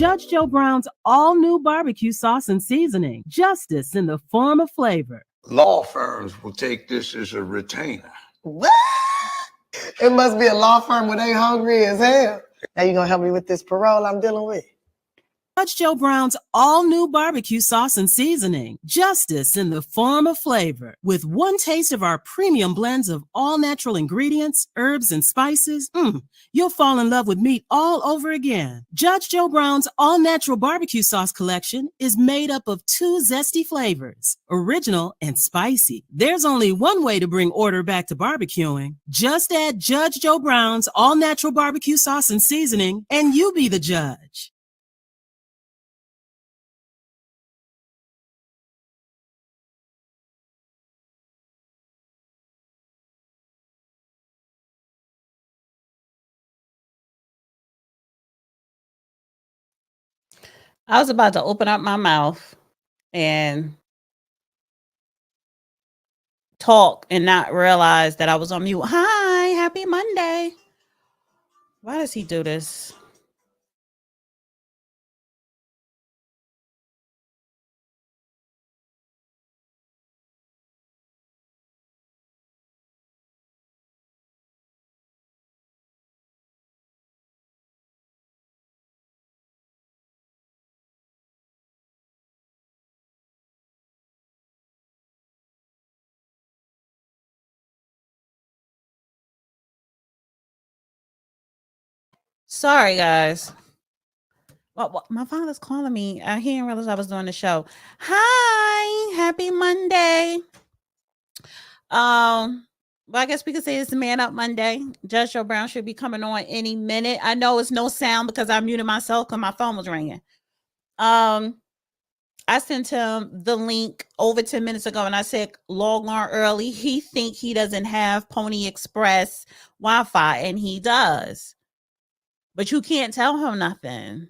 Judge Joe Brown's all-new barbecue sauce and seasoning. Justice in the form of flavor. Law firms will take this as a retainer. What? It must be a law firm where they hungry as hell. Now you gonna help me with this parole I'm dealing with? Judge Joe Brown's all-new barbecue sauce and seasoning. Justice in the form of flavor. With one taste of our premium blends of all-natural ingredients, herbs, and spices, you'll fall in love with meat all over again. Judge Joe Brown's all-natural barbecue sauce collection is made up of 2 zesty flavors, original and spicy. There's only one way to bring order back to barbecuing. Just add Judge Joe Brown's all-natural barbecue sauce and seasoning, and you be the judge. I was about to open up my mouth and talk and not realize that I was on mute. Hi, happy Monday. Why does he do this? Sorry, guys. Well, my father's calling me. He didn't realize I was doing the show. Hi, happy Monday. Well, I guess we could say it's Man Up Monday. Judge Joe Brown should be coming on any minute. I know it's no sound because I muted myself because my phone was ringing. I sent him the link over 10 minutes ago and I said, log on early. He think he doesn't have Pony Express Wi-Fi and he does. But you can't tell him nothing.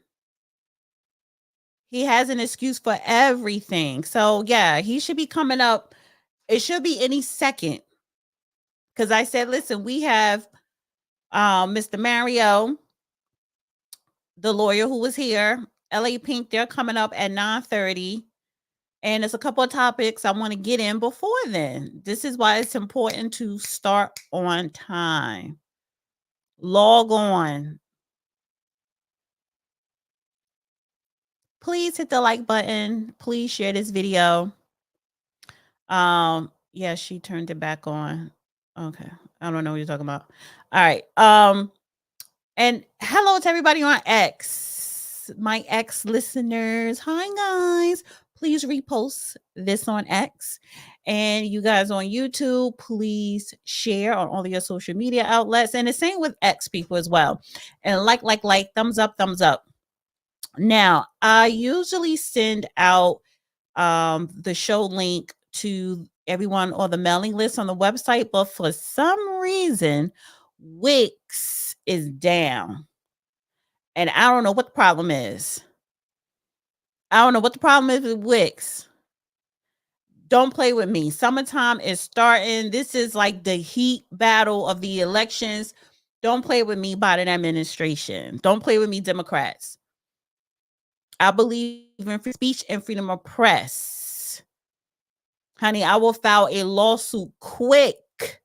He has an excuse for everything. So yeah, he should be coming up. It should be any second. Because I said, listen, we have Mr. Mario, the lawyer who was here, LA Pink, they're coming up at 9:30. And there's a couple of topics I want to get in before then. This is why it's important to start on time. Log on. Please hit the like button. Please share this video. Yeah, she turned it back on. Okay. I don't know what you're talking about. All right. And hello to everybody on X. My X listeners. Hi guys. Please repost this on X. And you guys on YouTube, please share on all of your social media outlets. And the same with X people as well. And like, thumbs up, thumbs up. Now, I usually send out the show link to everyone on the mailing list on the website, but for some reason, Wix is down. And I don't know what the problem is. I don't know what the problem is with Wix. Don't play with me. Summertime is starting. This is like the heat battle of the elections. Don't play with me, Biden administration. Don't play with me, Democrats. I believe in free speech and freedom of press. Honey, I will file a lawsuit quick.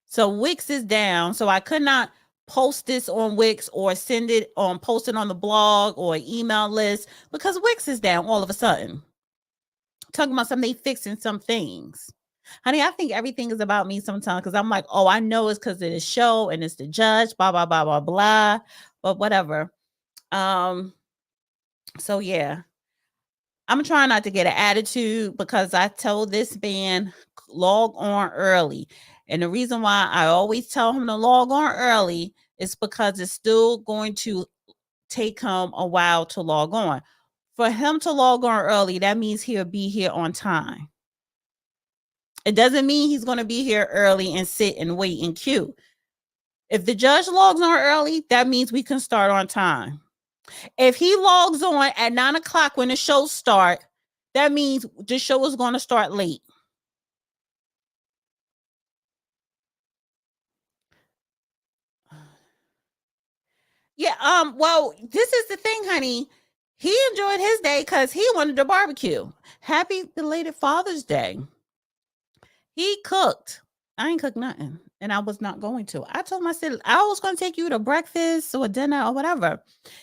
So Wix is down. So I could not post this on Wix or send it on, post it on the blog or email list because Wix is down all of a sudden. Talking about something, they fixing some things. Honey, I think everything is about me sometimes because I'm like, oh, I know it's because of the show and it's the judge, blah, blah, blah, blah, blah. But whatever. So yeah, I'm trying not to get an attitude because I told this man log on early. And the reason why I always tell him to log on early is because it's still going to take him a while to log on. For him to log on early, that means he'll be here on time. It doesn't mean he's going to be here early and sit and wait in queue. If the judge logs on early, that means we can start on time. If he logs on at 9 o'clock when the show starts, that means the show is going to start late. Yeah. Well, this is the thing, honey. He enjoyed his day because he wanted to barbecue. Happy belated Father's Day. He cooked. I ain't cooked nothing, and I was not going to. I told him, I said, I was going to take you to breakfast or dinner or whatever.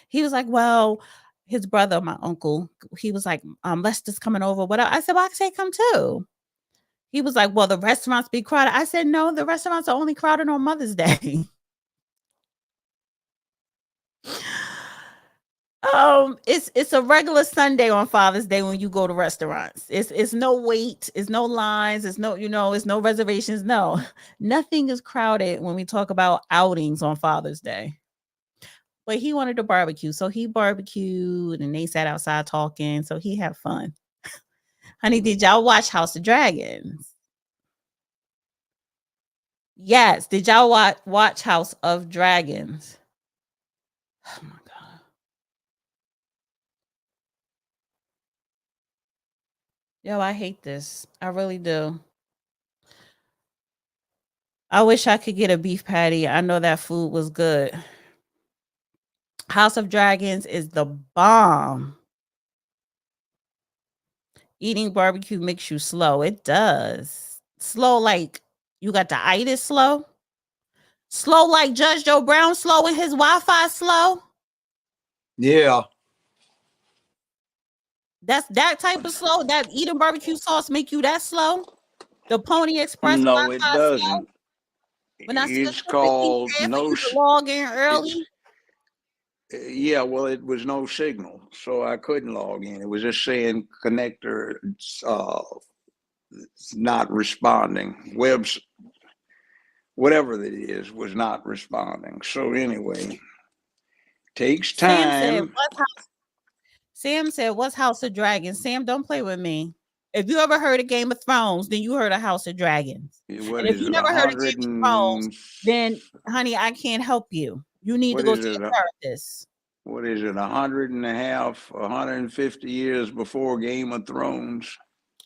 He was like, well, his brother, my uncle, he was like, Lester's coming over. Whatever. I said, well, I can say come too. He was like, well, the restaurants be crowded. I said, no, the restaurants are only crowded on Mother's Day. It's a regular Sunday on Father's Day when you go to restaurants. It's no wait, it's no lines, it's no, it's no reservations. No, nothing is crowded when we talk about outings on Father's Day. But he wanted to barbecue, so he barbecued and they sat outside talking, so he had fun. Honey, did y'all watch House of Dragons? Yes, did y'all watch House of Dragons? Oh my god. Yo, I hate this. I really do. I wish I could get a beef patty. I know that food was good. House of Dragons is the bomb. Eating barbecue makes you slow. It does. Slow like you got the itis slow. Slow like Judge Joe Brown slow and his Wi-Fi slow. Yeah. That's that type of slow. That eating barbecue sauce make you that slow. The Pony Express No, it Wi-Fi slow. doesn't. When I see a It's stupid thing called there for no. you to log in early. Yeah, well, it was no signal, so I couldn't log in. It was just saying connector not responding. Webs, whatever it is, was not responding. So anyway, takes time. Sam said, what's House of Dragons? Sam, don't play with me. If you ever heard of Game of Thrones, then you heard of House of Dragons. What And if is you it? never heard of 100 Game of Thrones, and then honey, I can't help you. You need to what go is see it? a therapist. What is it? 150 years before Game of Thrones.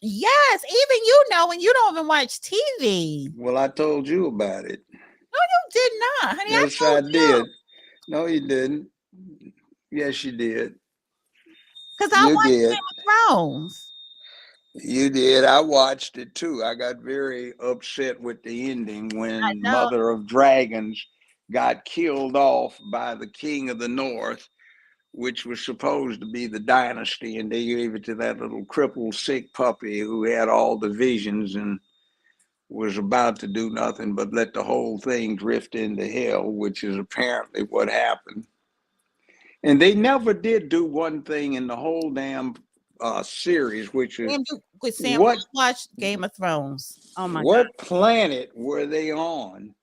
Yes, even you know, and you don't even watch TV. Well, I told you about it. No, you did not, honey. Yes, I I told did. you. No, you didn't. Yes, you did. Because I You watched did. Game of Thrones. You did. I watched it too. I got very upset with the ending when No, Mother of Dragons got killed off by the King of the North, which was supposed to be the dynasty, and they gave it to that little crippled, sick puppy who had all the visions and was about to do nothing but let the whole thing drift into hell, which is apparently what happened. And they never did do one thing in the whole damn series, which is Sam, what watch Game of Thrones. Oh my God. what planet were they on,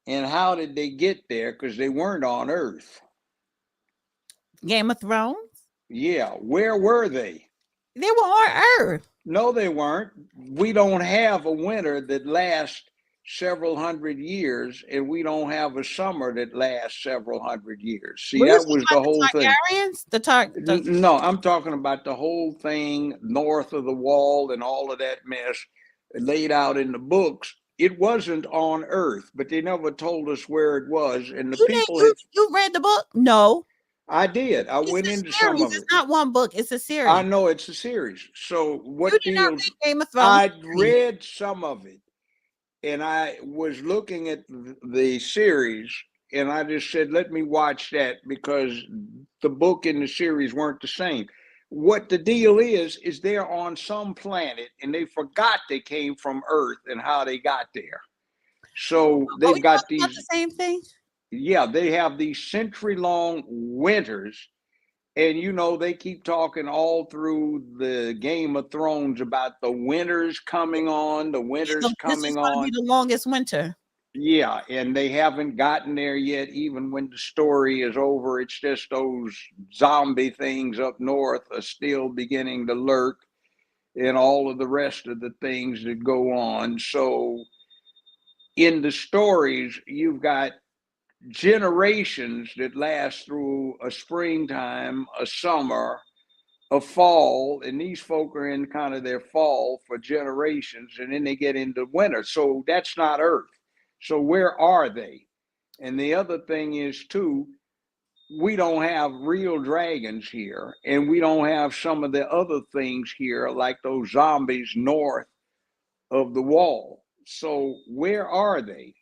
and how did they get there? Because they weren't on Earth. Game of Thrones? Yeah, where were they? They were on Earth. No, they weren't. We don't have a winter that lasts several hundred years, and we don't have a summer that lasts several hundred years. See, Were you that was the whole thing. Targaryens? No, I'm talking about the whole thing north of the wall and all of that mess laid out in the books. It wasn't on Earth, but they never told us where it was. And the people you read the book? No. I did. I went into some of it. It's not one book, it's a series. I know it's a series. So what you did not read Game of Thrones? I read some of it, and I was looking at the series, and I just said, let me watch that because the book and the series weren't the same. What the deal is they're on some planet and they forgot they came from Earth and how they got there. So they've got these. The same thing? Yeah, they have these century-long winters. And they keep talking all through the Game of Thrones about the winters coming on, the winters coming on. This is going to be the longest winter. Yeah, and they haven't gotten there yet. Even when the story is over, it's just those zombie things up north are still beginning to lurk, and all of the rest of the things that go on. So in the stories, you've got generations that last through a springtime, a summer, a fall, and these folk are in kind of their fall for generations, and then they get into winter. So that's not Earth. So where are they? And the other thing is too, we don't have real dragons here, and we don't have some of the other things here, like those zombies north of the wall. So where are they?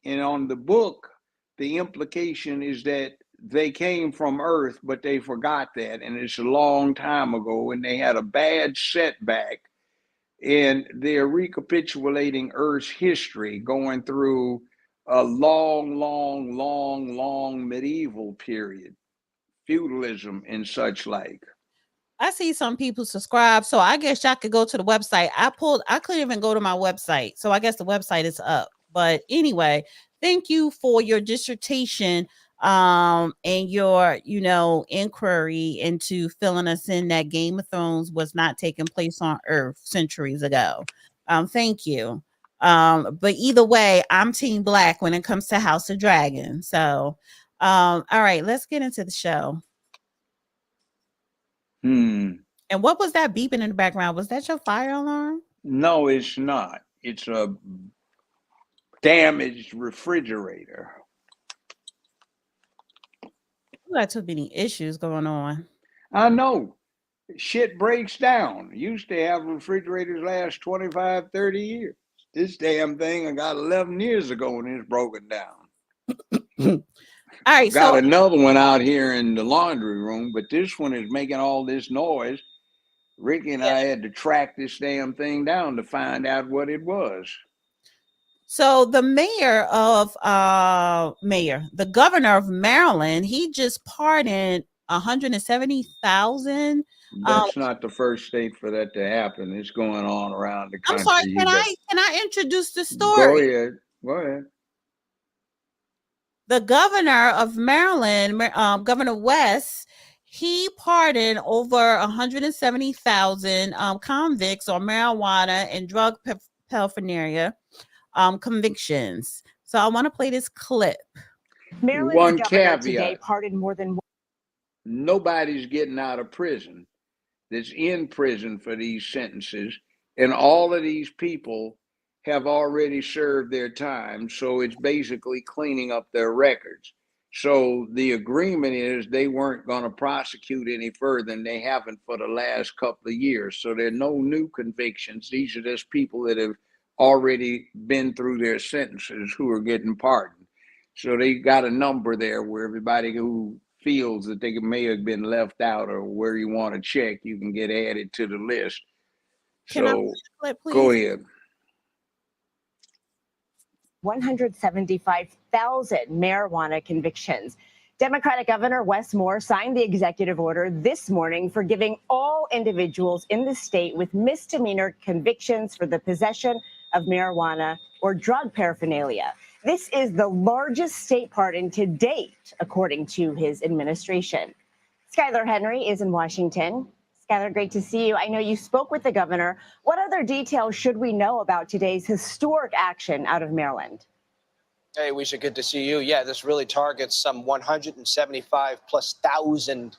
And on the book, the implication is that they came from Earth, but they forgot that, and it's a long time ago, and they had a bad setback, and they're recapitulating Earth's history, going through a long medieval period, feudalism and such like. I see some people subscribe, so I guess y'all could go to the website. I couldn't even go to my website, so I guess the website is up. But anyway, thank you for your dissertation and your inquiry into filling us in that Game of Thrones was not taking place on Earth centuries ago. Thank you. But either way, I'm Team Black when it comes to House of Dragon. So all right, let's get into the show. And what was that beeping in the background? Was that your fire alarm? No, it's not. It's a damaged refrigerator. You got too many issues going on. I know. Shit breaks down. Used to have refrigerators last 25, 30 years. This damn thing I got 11 years ago and it's broken down. All right, got another one out here in the laundry room, but this one is making all this noise. Ricky and I had to track this damn thing down to find out what it was. So the governor of Maryland, he just pardoned 170,000. That's not the first state for that to happen. It's going on around the country. I'm sorry, can I introduce the story? Go ahead. The governor of Maryland, Governor West, he pardoned over 170,000 convicts on marijuana and drug paraphernalia convictions. So I want to play this clip. Maryland's one governor caveat. Today pardoned more than nobody's getting out of prison that's in prison for these sentences, and all of these people have already served their time, so it's basically cleaning up their records. So the agreement is they weren't going to prosecute any further, and they haven't for the last couple of years. So there are no new convictions. These are just people that have already been through their sentences who are getting pardoned. So they got a number there where everybody who feels that they may have been left out or where you want to check, you can get added to the list. Can I play the clip, please? Go ahead. 175,000 marijuana convictions. Democratic Governor Wes Moore signed the executive order this morning forgiving all individuals in the state with misdemeanor convictions for the possession of marijuana or drug paraphernalia. This is the largest state pardon to date, according to his administration. Skylar Henry is in Washington. Skylar, great to see you. I know you spoke with the governor. What other details should we know about today's historic action out of Maryland? Hey, Weisha, good to see you. Yeah, this really targets some 175,000+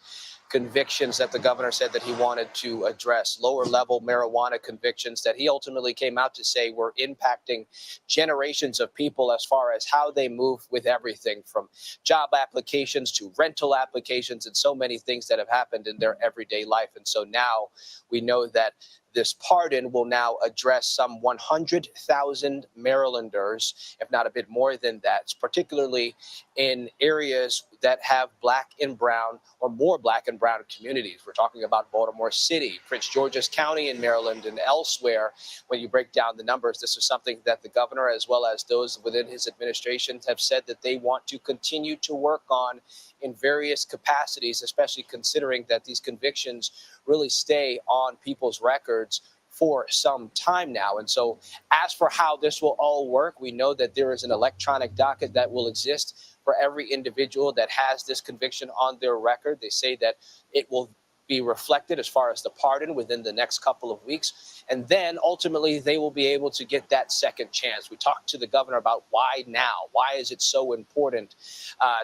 convictions that the governor said that he wanted to address, lower level marijuana convictions that he ultimately came out to say were impacting generations of people as far as how they move with everything from job applications to rental applications and so many things that have happened in their everyday life. And so now we know that this pardon will now address some 100,000 Marylanders, if not a bit more than that, particularly in areas that have Black and brown or more Black and brown communities. We're talking about Baltimore City, Prince George's County in Maryland, and elsewhere. When you break down the numbers, this is something that the governor, as well as those within his administration, have said that they want to continue to work on in various capacities, especially considering that these convictions really stay on people's records for some time now. And so as for how this will all work, we know that there is an electronic docket that will exist for every individual that has this conviction on their record. They say that it will be reflected as far as the pardon within the next couple of weeks. And then ultimately they will be able to get that second chance. We talked to the governor about why now? Why is it so important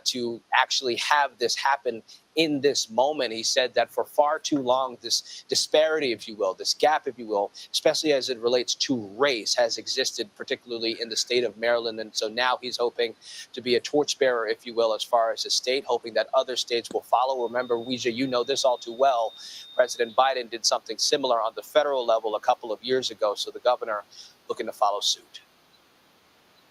to actually have this happen in this moment. He said that for far too long, this disparity, if you will, this gap, if you will, especially as it relates to race, has existed, particularly in the state of Maryland. And so now he's hoping to be a torchbearer, if you will, as far as the state, hoping that other states will follow. Remember, Weijia, you know this all too well. President Biden did something similar on the federal level a couple of years ago. So the governor looking to follow suit.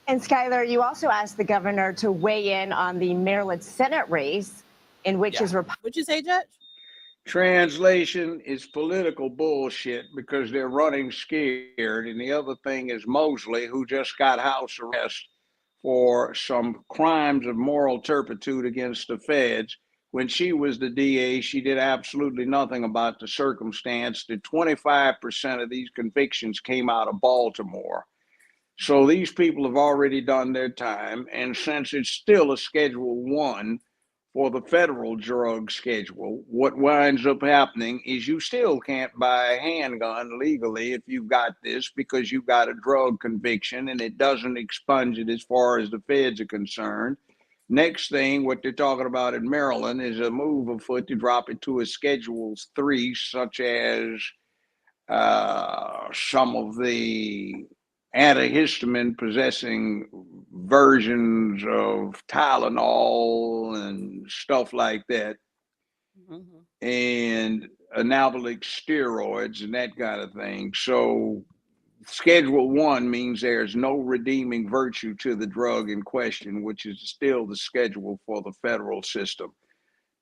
And Skylar, you also asked the governor to weigh in on the Maryland Senate race, in which is What'd you say, Judge? Translation is political bullshit because they're running scared. And the other thing is Mosley, who just got house arrest for some crimes of moral turpitude against the feds. When she was the DA, she did absolutely nothing about the circumstance that 25% of these convictions came out of Baltimore. So these people have already done their time. And since it's still a Schedule 1 for the federal drug schedule, what winds up happening is you still can't buy a handgun legally if you've got this because you've got a drug conviction and it doesn't expunge it as far as the feds are concerned. Next thing, what they're talking about in Maryland is a move afoot to drop it to a Schedule 3, such as some of the antihistamine possessing versions of Tylenol and stuff like that, and anabolic steroids and that kind of thing. So Schedule 1 means there's no redeeming virtue to the drug in question, which is still the schedule for the federal system.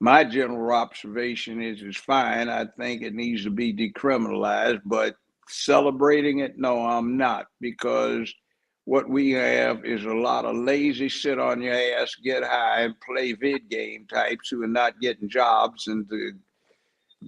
My general observation is it's fine. I think it needs to be decriminalized, but celebrating it, no, I'm not, because what we have is a lot of lazy sit on your ass, get high, and play vid game types who are not getting jobs and to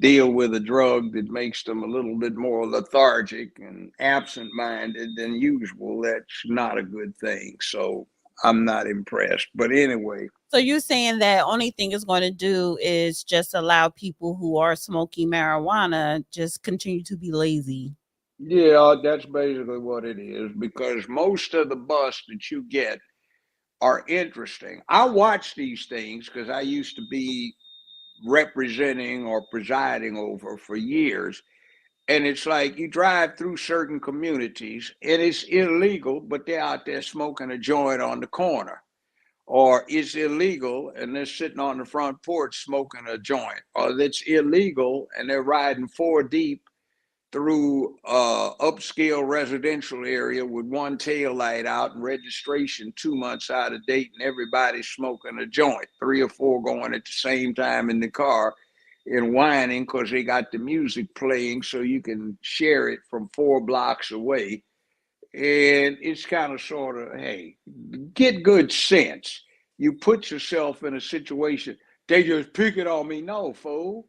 deal with a drug that makes them a little bit more lethargic and absent-minded than usual. That's not a good thing. So I'm not impressed. But anyway. So you're saying that only thing it's going to do is just allow people who are smoking marijuana just continue to be lazy. Yeah, that's basically what it is, because most of the busts that you get are interesting. I watch these things because I used to be representing or presiding over for years. And it's like you drive through certain communities and it's illegal, but they're out there smoking a joint on the corner. Or it's illegal and they're sitting on the front porch smoking a joint. Or it's illegal and they're riding 4 deep through upscale residential area with one tail light out and registration 2 months out of date, and everybody's smoking a joint, 3 or 4 going at the same time in the car and whining because they got the music playing so you can share it from 4 blocks away. And it's kind of sort of, hey, get good sense. You put yourself in a situation, they just pick it on me. No, fool.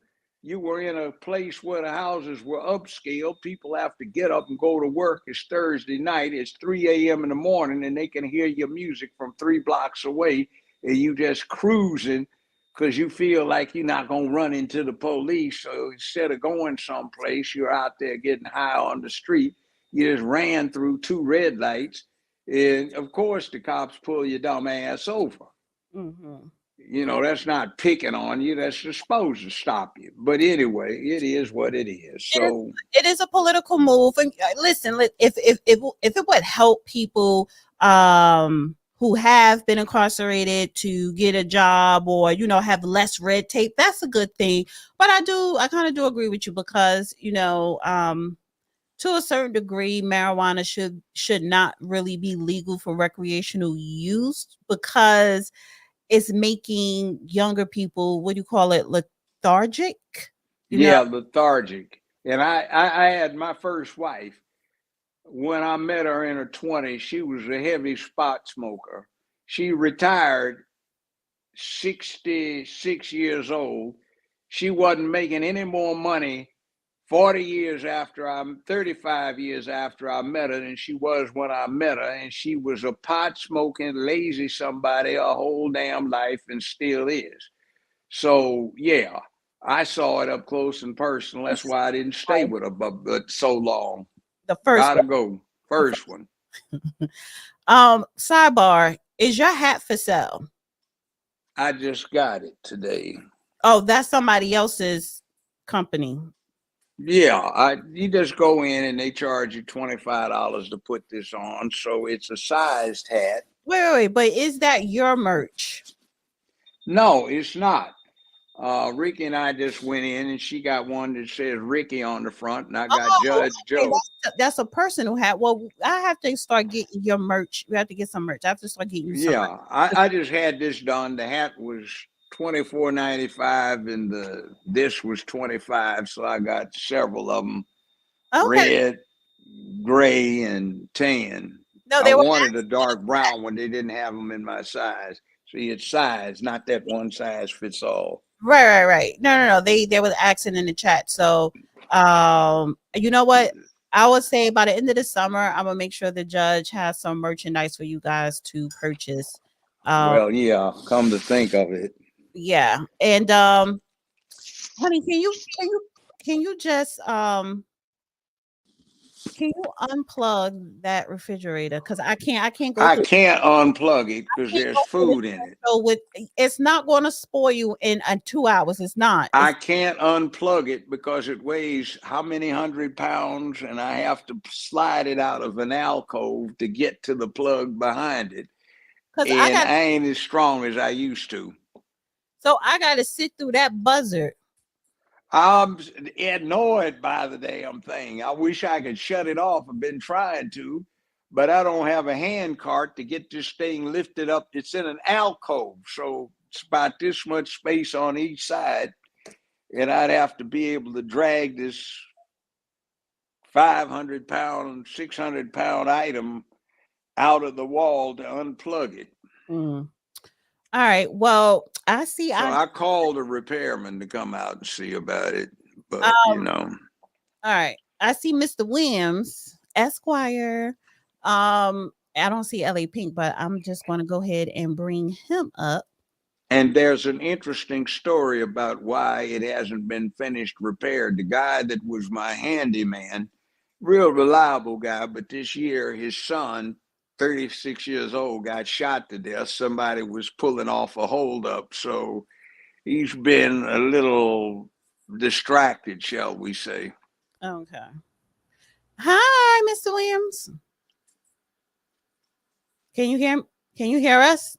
You were in a place where the houses were upscale. People have to get up and go to work. It's Thursday night. It's 3 a.m. in the morning, and they can hear your music from 3 blocks away, and you just cruising because you feel like you're not going to run into the police. So instead of going someplace, you're out there getting high on the street. You just ran through 2 red lights, and of course the cops pull your dumb ass over. Mm-hmm. You know, that's not picking on you. That's supposed to stop you. But anyway, it is what it is. So it is a political move. And listen, if it would help people who have been incarcerated to get a job or, you know, have less red tape, that's a good thing. But I kind of do agree with you because, you know, to a certain degree, marijuana should not really be legal for recreational use because it's making younger people, what do you call it, lethargic? Lethargic. And I had my first wife. When I met her in her 20s, she was a heavy spot smoker. She retired 66 years old. She wasn't making any more money 35 years after I met her than she was when I met her. And she was a pot smoking, lazy somebody her whole damn life and still is. So, yeah, I saw it up close and personal. That's why I didn't stay with her but so long. The first Gotta go. First one. Sidebar, is your hat for sale? I just got it today. Oh, that's somebody else's company. Yeah, you just go in and they charge you $25 to put this on. So it's a sized hat. Wait, but is that your merch? No, it's not. Ricky and I just went in and she got one that says Ricky on the front, and I got Judge Joe. That's a personal hat. Well, I have to start getting your merch. We have to get some merch. I have to start getting you some merch. I just had this done. The hat was $24.95 and this was $25, so I got several of them. Okay. Red, gray, and tan. No, I wanted a dark brown one. They didn't have them in my size. See, it's size, not that one size fits all. Right. No. They were asking in the chat. So, you know what? I would say by the end of the summer, I'm gonna make sure the judge has some merchandise for you guys to purchase. Well, yeah. Come to think of it. Yeah, and honey, can you just can you unplug that refrigerator? Because I can't go. I can't unplug it because there's food in it. So it's not going to spoil you in 2 hours. It's not. I can't unplug it because it weighs how many 100 pounds, and I have to slide it out of an alcove to get to the plug behind it. And I ain't as strong as I used to. So I got to sit through that buzzard. I'm annoyed by the damn thing. I wish I could shut it off. I've been trying to, but I don't have a hand cart to get this thing lifted up. It's in an alcove, so it's about this much space on each side, and I'd have to be able to drag this 500-pound, 600-pound item out of the wall to unplug it. All right. Well, I see. So I called a repairman to come out and see about it, but you know. All right. I see Mr. Williams, Esquire. I don't see LA Pink, but I'm just going to go ahead and bring him up. And there's an interesting story about why it hasn't been finished repaired. The guy that was my handyman, real reliable guy, but this year his son, 36 years old, got shot to death. Somebody was pulling off a holdup, so he's been a little distracted, shall we say. Okay. Hi, Mr. Williams. Can you hear us?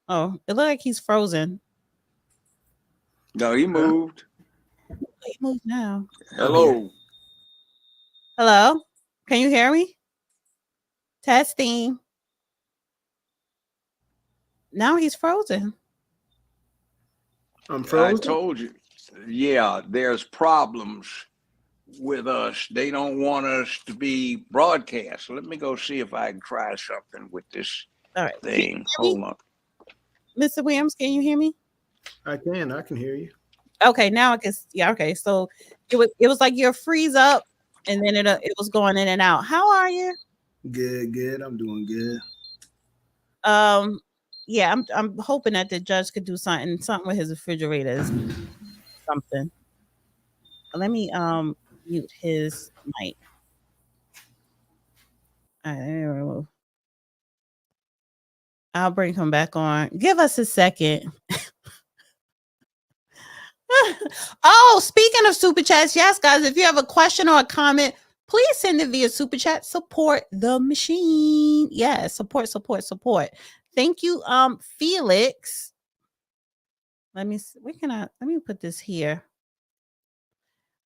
Oh, it looks like he's frozen. No, he moved. He moved now. Hello. Hello? Can you hear me? Testing. Now he's frozen. I'm frozen. I told you. Yeah, there's problems with us. They don't want us to be broadcast. Let me go see if I can try something with this thing. Hold on. Mr. Williams, can you hear me? I can hear you. Okay, now I can. Yeah, okay. So it was like your freeze up, and then it was going in and out. How are you? Good. I'm doing good. Yeah, I'm hoping that the judge could do something with his refrigerators, something. Let me mute his mic. All right, I'll bring him back on. Give us a second. Oh, speaking of super chats, yes, guys, if you have a question or a comment, please send it via super chat. Support the machine. Yes, support. Thank you, Felix. Let me put this here.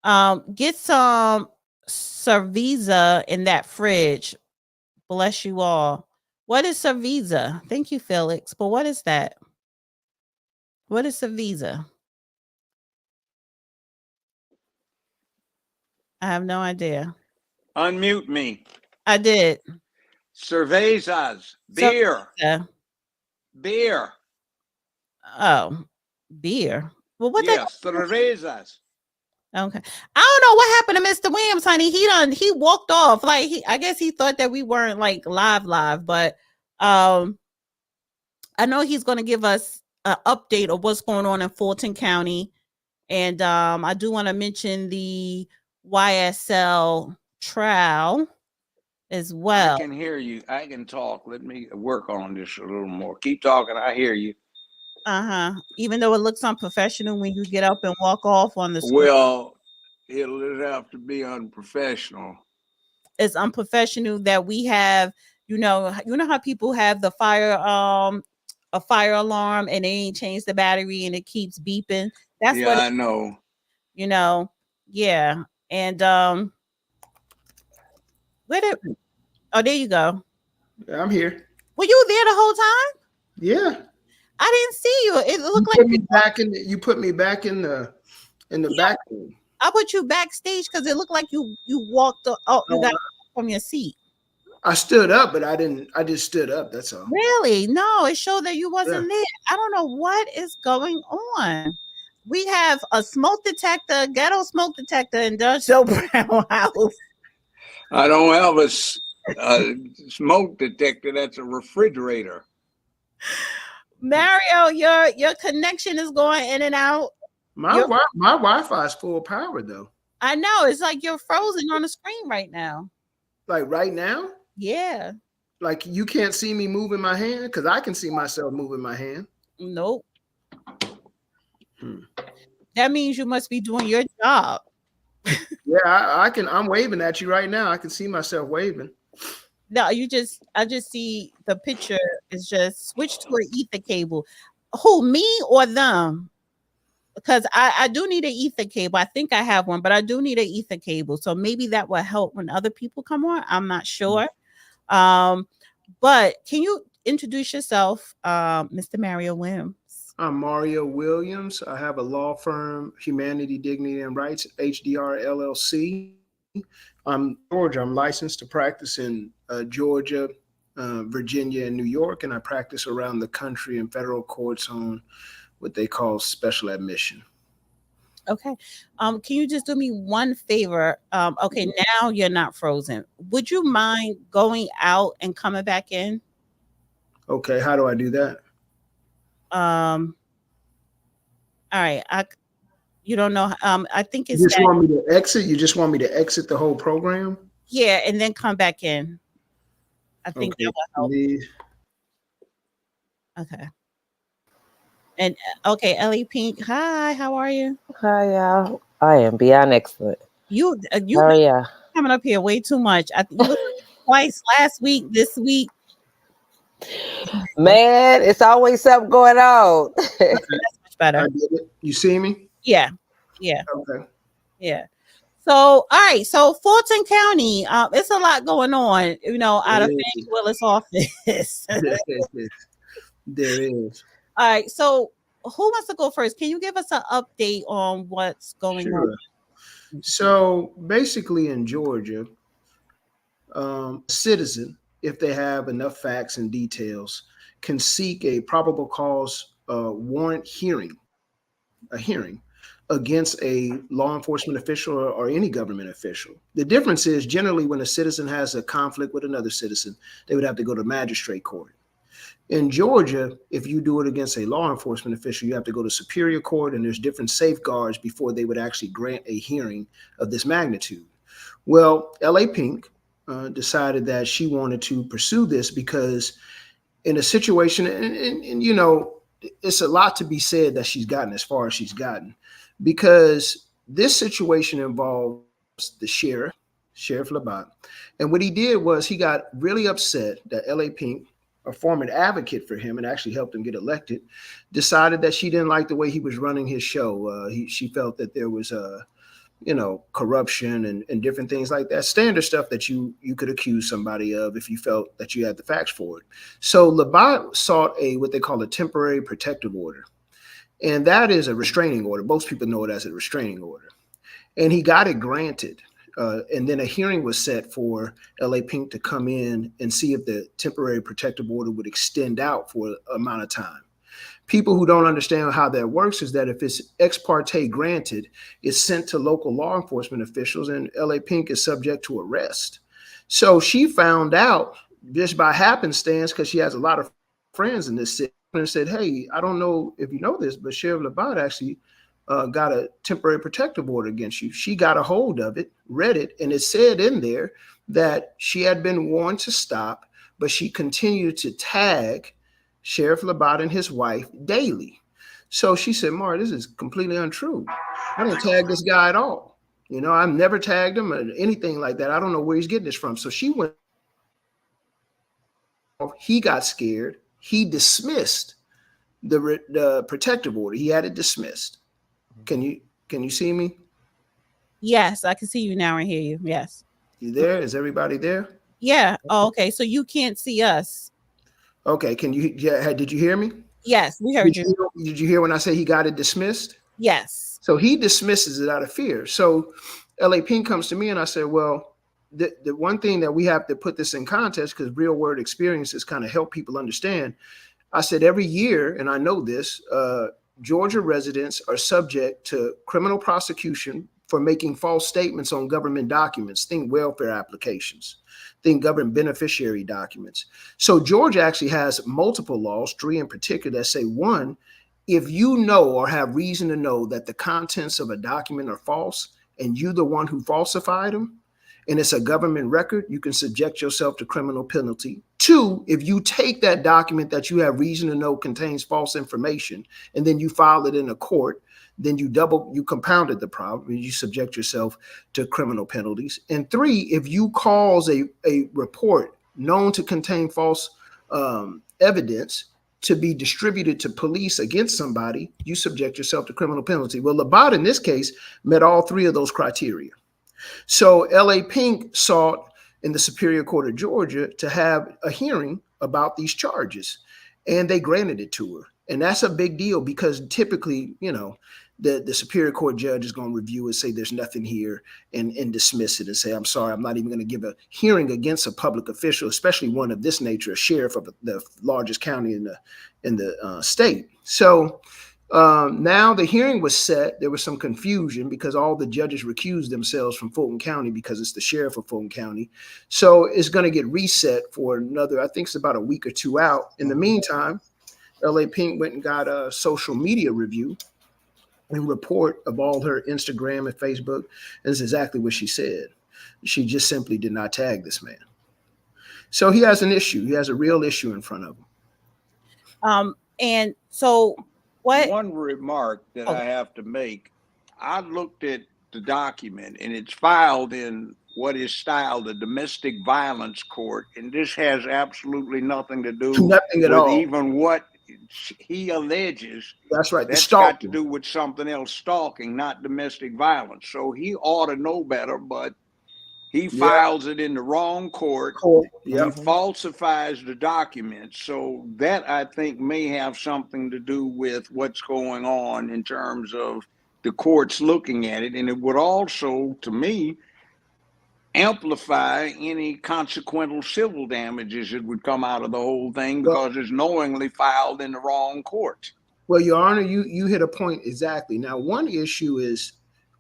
Get some cerveza in that fridge. Bless you all. What is cerveza? Thank you, Felix. But what is that? What is cerveza? I have no idea. Unmute me. I did. Cervezas. Beer. Cerveza. Beer. Oh, beer. Well, what? Yes, cervezas. Okay. I don't know what happened to Mr. Williams, honey. He walked off. Like I guess he thought that we weren't like live, but I know he's gonna give us an update of what's going on in Fulton County. And I do want to mention the YSL trial as well. I can hear you. I can talk. Let me work on this a little more. Keep talking. I hear you. Even though it looks unprofessional when you get up and walk off on the screen. Well, it'll have to be unprofessional. It's unprofessional that we have, you know how people have the fire a fire alarm and they ain't changed the battery and it keeps beeping. That's Yeah, what I know. yeah. And oh, there you go. I'm here. Were you there the whole time? Yeah. I didn't see you. It looked like put me back in. You put me back in the back room. I put you backstage because it looked like you walked you got from your seat. I stood up, but I didn't. I just stood up. That's all. Really? No, it showed that you wasn't there. I don't know what is going on. We have a smoke detector, ghetto smoke detector in Joe Brown house. I don't have a smoke detector. That's a refrigerator. Mario, your connection is going in and out. My Wi-Fi is full power though. I know. It's like you're frozen on the screen right now. Like right now? Yeah. Like you can't see me moving my hand because I can see myself moving my hand. Nope. That means you must be doing your job. Yeah, I can. I'm waving at you right now. I can see myself waving. No, I just see the picture is just switched to an ether cable. Who, me or them? Because I do need an ether cable. I think I have one, but I do need an ether cable. So maybe that will help when other people come on. I'm not sure. But can you introduce yourself, Mr. Mario Williams? I'm Mario Williams. I have a law firm, Humanity, Dignity, and Rights, HDR LLC. I'm Georgia. I'm licensed to practice in Georgia, Virginia, and New York, and I practice around the country in federal courts on what they call special admission. Okay. Can you just do me one favor? Okay, now you're not frozen. Would you mind going out and coming back in? Okay, how do I do that? All right. You don't know. I think it's You just want me to exit? You just want me to exit the whole program? Yeah, and then come back in. I think that will help. Okay. And okay, Ellie Pink. Hi, how are you? Hi, y'all. I am beyond excellent. You coming up here way too much. You looked twice last week, this week. Man, it's always something going on. That's much better. I did it. You see me? Yeah. Okay. Yeah. So, all right. So, Fulton County, it's a lot going on, out of Fannie Willis' office. There is. All right. So, who wants to go first? Can you give us an update on what's going on? So, basically, in Georgia, citizen, if they have enough facts and details, can seek a probable cause warrant hearing against a law enforcement official or any government official. The difference is generally when a citizen has a conflict with another citizen, they would have to go to magistrate court. In Georgia, if you do it against a law enforcement official, you have to go to superior court, and there's different safeguards before they would actually grant a hearing of this magnitude. Well, L.A. Pink decided that she wanted to pursue this because in a situation, and it's a lot to be said that she's gotten as far as she's gotten, because this situation involves the Sheriff Labat. And what he did was he got really upset that L.A. Pink, a former advocate for him and actually helped him get elected, decided that she didn't like the way he was running his show. She felt that there was corruption and different things like that, standard stuff that you could accuse somebody of if you felt that you had the facts for it. So Labat sought what they call a temporary protective order. And that is a restraining order. Most people know it as a restraining order. And he got it granted. And then a hearing was set for L.A. Pink to come in and see if the temporary protective order would extend out for an amount of time. People who don't understand how that works is that if it's ex parte granted, it's sent to local law enforcement officials, and L.A. Pink is subject to arrest. So she found out just by happenstance, because she has a lot of friends in this city, and said, hey, I don't know if you know this, but Sheriff Labat actually got a temporary protective order against you. She got a hold of it, read it, and it said in there that she had been warned to stop, but she continued to tag Sheriff Labat and his wife daily. So she said, Mara, this is completely untrue. I didn't tag this guy at all. You know, I've never tagged him or anything like that. I don't know where he's getting this from. So she went, he got scared. He dismissed the protective order. He had it dismissed. Can you see me? Yes, I can see you now and hear you. Yes. You there? Is everybody there? Yeah. Oh, okay. So you can't see us. Okay. Can you? Yeah. Did you hear me? Yes, we heard you. Did you hear when I say he got it dismissed? Yes. So he dismisses it out of fear. So LA Pink comes to me and I said, well, the one thing that we have to put this in context, because real world experiences kind of help people understand. I said every year, and I know this, Georgia residents are subject to criminal prosecution for making false statements on government documents. Think welfare applications, think government beneficiary documents. So Georgia actually has multiple laws, 3 in particular, that say, 1, if you know or have reason to know that the contents of a document are false and you're the one who falsified them, and it's a government record, you can subject yourself to criminal penalty. 2, if you take that document that you have reason to know contains false information and then you file it in a court, then you compounded the problem and you subject yourself to criminal penalties. And 3, if you cause a report known to contain false evidence to be distributed to police against somebody, you subject yourself to criminal penalty. Well, Labat in this case met all 3 of those criteria. So LA Pink sought in the Superior Court of Georgia to have a hearing about these charges, and they granted it to her. And that's a big deal because typically, you know, the Superior Court judge is going to review it, say there's nothing here, and dismiss it and say, I'm sorry, I'm not even going to give a hearing against a public official, especially one of this nature, a sheriff of the largest county in the state. So now the hearing was set. There was some confusion because all the judges recused themselves from Fulton County because it's the sheriff of Fulton County. So it's going to get reset for another, I think it's about a week or 2 out. In the meantime, LA Pink went and got a social media review and report of all her Instagram and Facebook. And this is exactly what she said. She just simply did not tag this man. So he has an issue. He has a real issue in front of him. And so what? One remark that I have to make, I looked at the document and it's filed in what is styled a domestic violence court. And this has absolutely nothing to do Nothing at with all. even what he alleges. That's right. That's got to do with something else, stalking, not domestic violence. So he ought to know better, but he files it in the wrong court. He falsifies the documents. So that, I think, may have something to do with what's going on in terms of the courts looking at it. And it would also, to me, amplify any consequential civil damages that would come out of the whole thing because it's knowingly filed in the wrong court. Well, Your Honor, you hit a point exactly. Now, one issue is,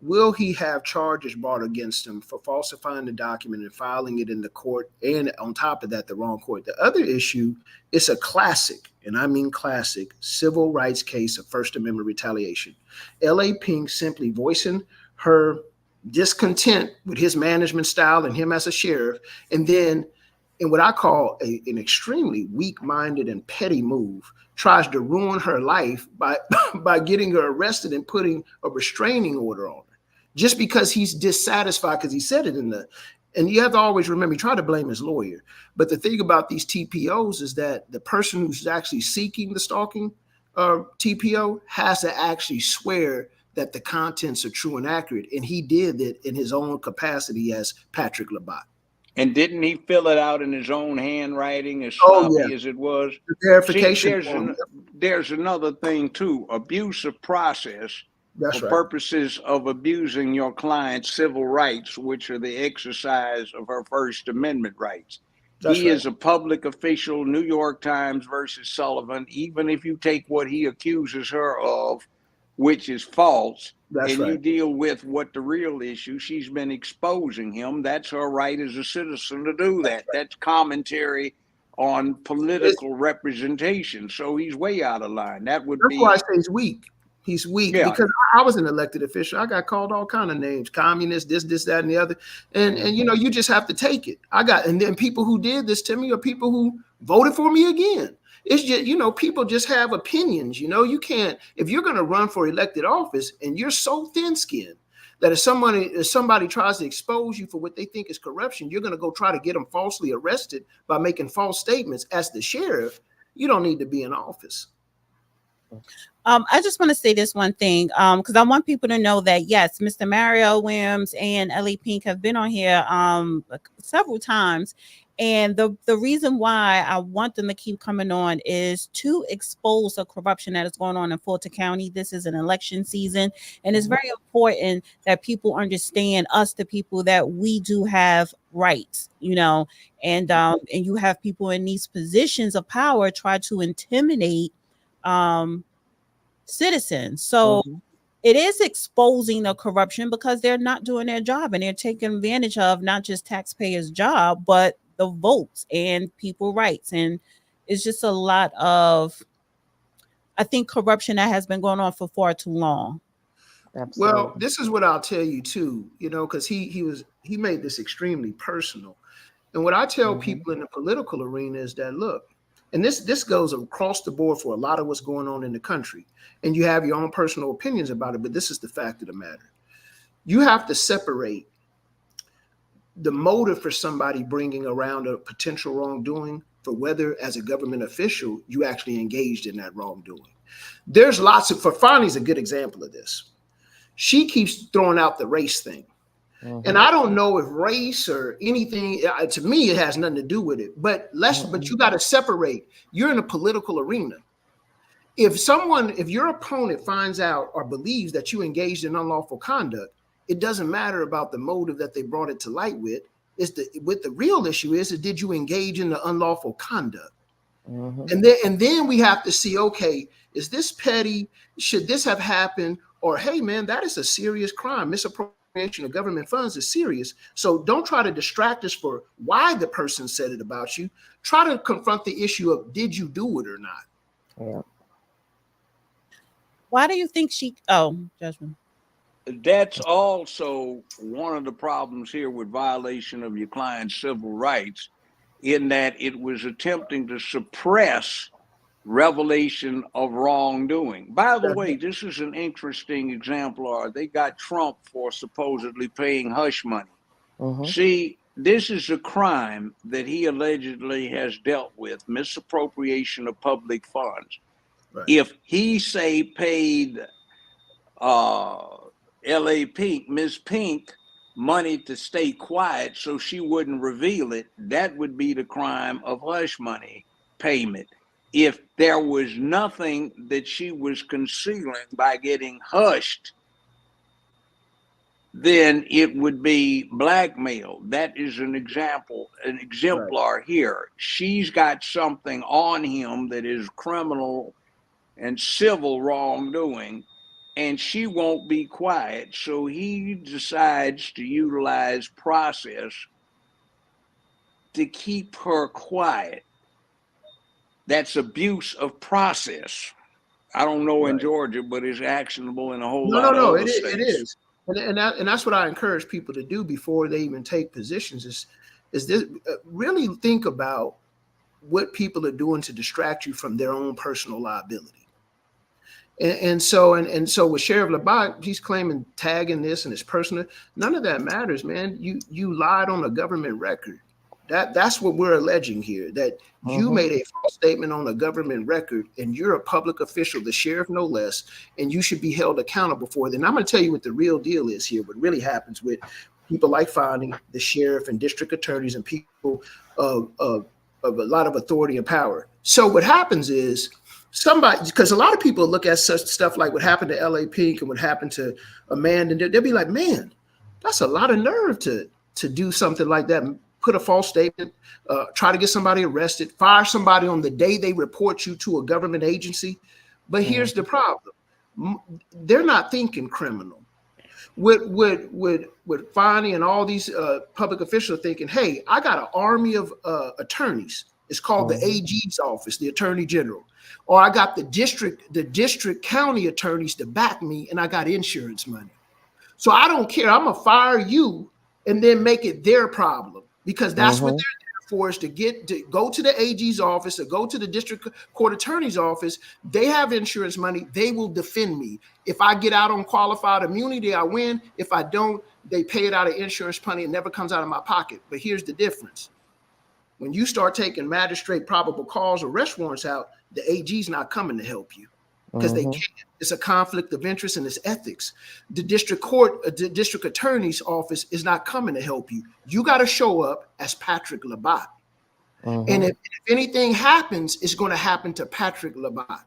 will he have charges brought against him for falsifying the document and filing it in the court, and on top of that, the wrong court? The other issue is a classic, and I mean classic, civil rights case of First Amendment retaliation. LA Pink simply voicing her discontent with his management style and him as a sheriff, and then in what I call an extremely weak-minded and petty move, tries to ruin her life by getting her arrested and putting a restraining order on her just because he's dissatisfied, because he said it and you have to always remember, he tried to blame his lawyer. But the thing about these TPOs is that the person who's actually seeking the stalking TPO has to actually swear that the contents are true and accurate. And he did it in his own capacity as Patrick Labat. And didn't he fill it out in his own handwriting, as sloppy as it was? The verification. There's another thing too, abuse of process. That's for right. Purposes of abusing your client's civil rights, which are the exercise of her First Amendment rights. He is a public official, New York Times versus Sullivan. Even if you take what he accuses her of, which is false, you deal with what the real issue, she's been exposing him. That's her right as a citizen to do that. That's commentary on political representation. So he's way out of line. That's why I say he's weak. He's weak because I was an elected official. I got called all kind of names, communist, this, that, and the other. And you know, you just have to take it. And then people who did this to me are people who voted for me again. It's just, people just have opinions. You can't, if you're going to run for elected office and you're so thin-skinned that if somebody tries to expose you for what they think is corruption, you're going to go try to get them falsely arrested by making false statements as the sheriff. You don't need to be in office. I just want to say this one thing, because I want people to know that yes, Mr. Mario Williams and Ellie Pink have been on here several times, and the reason why I want them to keep coming on is to expose the corruption that is going on in Fulton County. This is an election season, and it's very important that people understand, us, the people, that we do have rights, and you have people in these positions of power try to intimidate citizens. So it is exposing the corruption because they're not doing their job, and they're taking advantage of not just taxpayers' job, but the votes and people rights. And it's just a lot of, I think, corruption that has been going on for far too long. Absolutely. Well, this is what I'll tell you too, because he made this extremely personal. And what I tell people in the political arena is that, look, and this goes across the board for a lot of what's going on in the country, and you have your own personal opinions about it, but this is the fact of the matter. You have to separate the motive for somebody bringing around a potential wrongdoing for whether, as a government official, you actually engaged in that wrongdoing. There's lots of, for Fani's a good example of this. She keeps throwing out the race thing. And I don't know if race or anything, to me, it has nothing to do with it. But you got to separate. You're in a political arena. If your opponent finds out or believes that you engaged in unlawful conduct, it doesn't matter about the motive that they brought it to light with. What the real issue is did you engage in the unlawful conduct? And then we have to see, okay, is this petty? Should this have happened? Or, hey, man, that is a serious crime. Misappropriation of government funds is serious. So don't try to distract us for why the person said it about you. Try to confront the issue of, did you do it or not? Yeah. Why do you think Judgment? That's also one of the problems here with violation of your client's civil rights, in that it was attempting to suppress revelation of wrongdoing. By the way, this is an interesting example. They got Trump for supposedly paying hush money. See, this is a crime that he allegedly has dealt with, misappropriation of public funds. Right. If he, say, paid L.A. Pink, Miss Pink, money to stay quiet so she wouldn't reveal it, that would be the crime of hush money payment. If there was nothing that she was concealing by getting hushed, then it would be blackmail. That is an example, an exemplar right here. She's got something on him that is criminal and civil wrongdoing, and she won't be quiet. So he decides to utilize process to keep her quiet. That's abuse of process. I don't know in Georgia, but it's actionable in a whole lot of other states. It is. And that's what I encourage people to do before they even take positions is this, really think about what people are doing to distract you from their own personal liability. And so with Sheriff Labat, he's claiming tagging this and it's personal. None of that matters, man. You lied on a government record. That's what we're alleging here, that you made a false statement on a government record, and you're a public official, the sheriff no less, and you should be held accountable for it. And I'm going to tell you what the real deal is here, what really happens with people like Fani, the sheriff and district attorneys and people of a lot of authority and power. So what happens is somebody, because a lot of people look at such stuff like what happened to L.A. Pink and what happened to Amanda, and they'll be like, man, that's a lot of nerve to do something like that. Put a false statement, try to get somebody arrested, fire somebody on the day they report you to a government agency. But here's the problem. They're not thinking criminal. With Fani and all these public officials are thinking, hey, I got an army of attorneys. It's called the AG's office, the Attorney General. Or I got the district county attorneys to back me, and I got insurance money. So I don't care. I'm going to fire you and then make it their problem, because that's what they're there for us to go to the AG's office or go to the district court attorney's office. They have insurance money. They will defend me. If I get out on qualified immunity, I win. If I don't, they pay it out of insurance money. It never comes out of my pocket. But here's the difference. When you start taking magistrate probable cause arrest warrants out, the AG's not coming to help you because they can't. It's a conflict of interest and it's ethics. The district court, the district attorney's office is not coming to help you. You got to show up as Patrick Labat. And if anything happens, it's going to happen to Patrick Labat.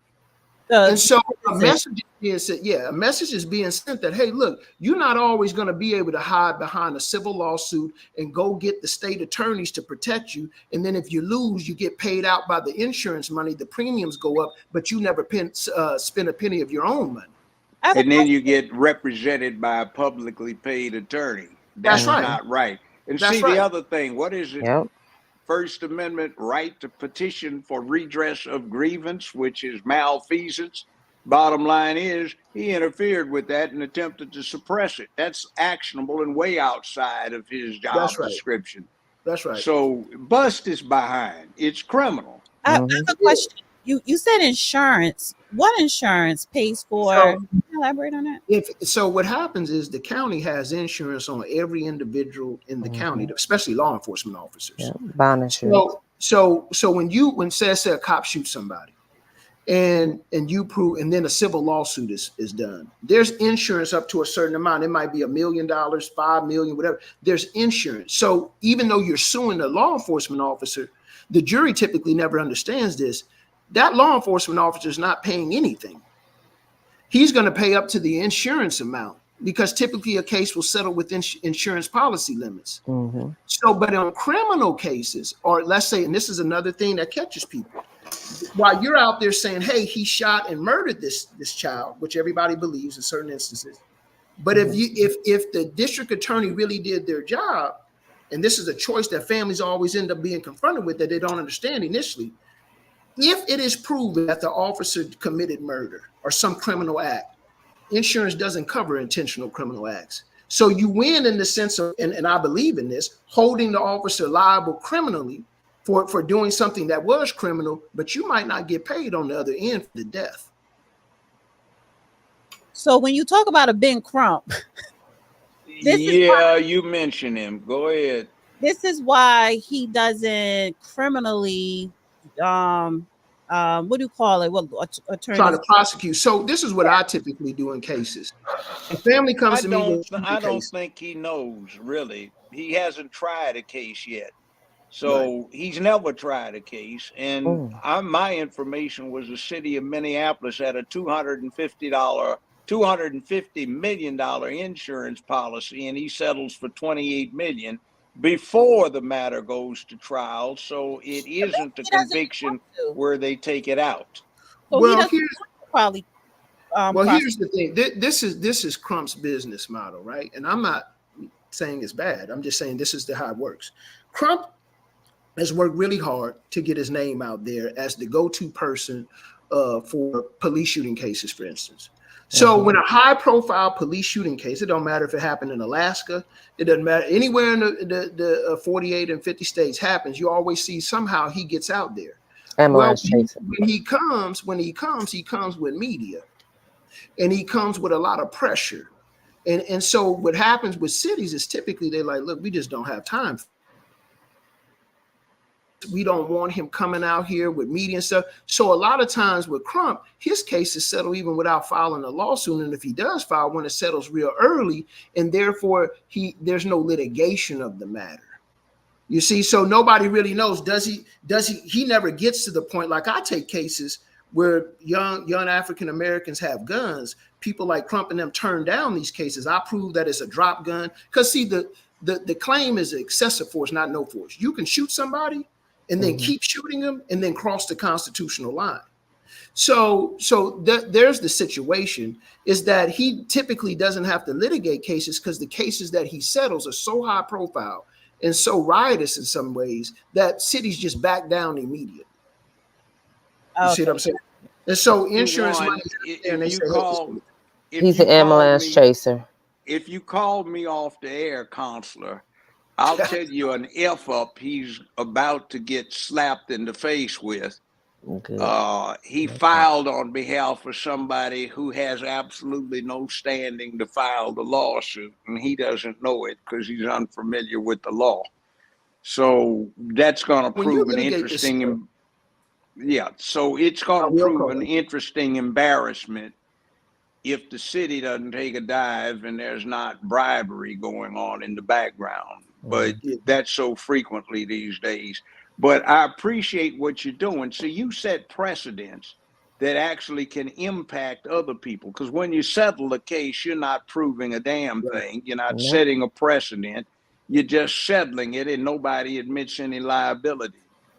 And so a message is being sent that, hey, look, you're not always going to be able to hide behind a civil lawsuit and go get the state attorneys to protect you. And then if you lose, you get paid out by the insurance money, the premiums go up, but you never spend a penny of your own money. And then you get represented by a publicly paid attorney. That's right. Not right. And That's see, right. the other thing, what is it? Yep. First Amendment right to petition for redress of grievance, which is malfeasance. Bottom line is he interfered with that and attempted to suppress it. That's actionable and way outside of his job description. That's right. So bust is behind. It's criminal. I have a question. You said insurance. What insurance pays for? Can you elaborate on that? So what happens is the county has insurance on every individual in the county, especially law enforcement officers. Yeah, bond insurance. So when say a cop shoots somebody and you prove, and then a civil lawsuit is done, there's insurance up to a certain amount. It might be $1 million, $5 million, whatever. There's insurance. So even though you're suing the law enforcement officer, the jury typically never understands this. That law enforcement officer is not paying anything. He's going to pay up to the insurance amount because typically a case will settle within insurance policy limits. So, but on criminal cases, or let's say, and this is another thing that catches people, while you're out there saying, hey, he shot and murdered this child, which everybody believes in certain instances. But if the district attorney really did their job, and this is a choice that families always end up being confronted with that they don't understand initially, if it is proven that the officer committed murder or some criminal act, insurance doesn't cover intentional criminal acts. So you win in the sense of, and I believe in this, holding the officer liable criminally for doing something that was criminal, but you might not get paid on the other end for the death. So when you talk about a Ben Crump, you mentioned him. Go ahead. This is why he doesn't criminally what do you call it? What attorney try to prosecute. So this is what I typically do in cases. A family comes to me. I don't think he knows really. He hasn't tried a case yet. So he's never tried a case. And my information was the city of Minneapolis had a $250 million insurance policy, and he settles for $28 million before the matter goes to trial. So it isn't a conviction where they take it out. So well, here's the thing. This is Crump's business model, right? And I'm not saying it's bad. I'm just saying this is how it works. Crump has worked really hard to get his name out there as the go-to person for police shooting cases, for instance. So when a high-profile police shooting case, it don't matter if it happened in Alaska, it doesn't matter anywhere in the 48 and 50 states happens, you always see somehow he gets out there. Well, when he comes with media, and he comes with a lot of pressure, and so what happens with cities is typically they're like, look, we just don't have time. We don't want him coming out here with media and stuff. So a lot of times with Crump, his case is settled even without filing a lawsuit. And if he does file one, it settles real early. And therefore, there's no litigation of the matter. You see, so nobody really knows, he never gets to the point. Like I take cases where young African Americans have guns. People like Crump and them turn down these cases. I prove that it's a drop gun. Because see, the claim is excessive force, not no force. You can shoot somebody and then keep shooting them and then cross the constitutional line. So there's the situation is that he typically doesn't have to litigate cases because the cases that he settles are so high profile and so riotous in some ways that cities just back down immediately. You see what I'm saying? And so insurance money, he's an ambulance chaser. If you called me off the air, counselor, I'll tell you an F up he's about to get slapped in the face with. Good. He Okay. filed on behalf of somebody who has absolutely no standing to file the lawsuit, and he doesn't know it because he's unfamiliar with the law. So that's going to When you prove an litigate this stuff, interesting, yeah. So it's I going to will prove call an it. interesting embarrassment if the city doesn't take a dive and there's not bribery going on in the background. But Yeah, that's so frequently these days. But I appreciate what you're doing. So you set precedents that actually can impact other people. Because when you settle a case, you're not proving a damn right. thing. You're not No. setting a precedent. You're just settling it, and nobody admits any liability.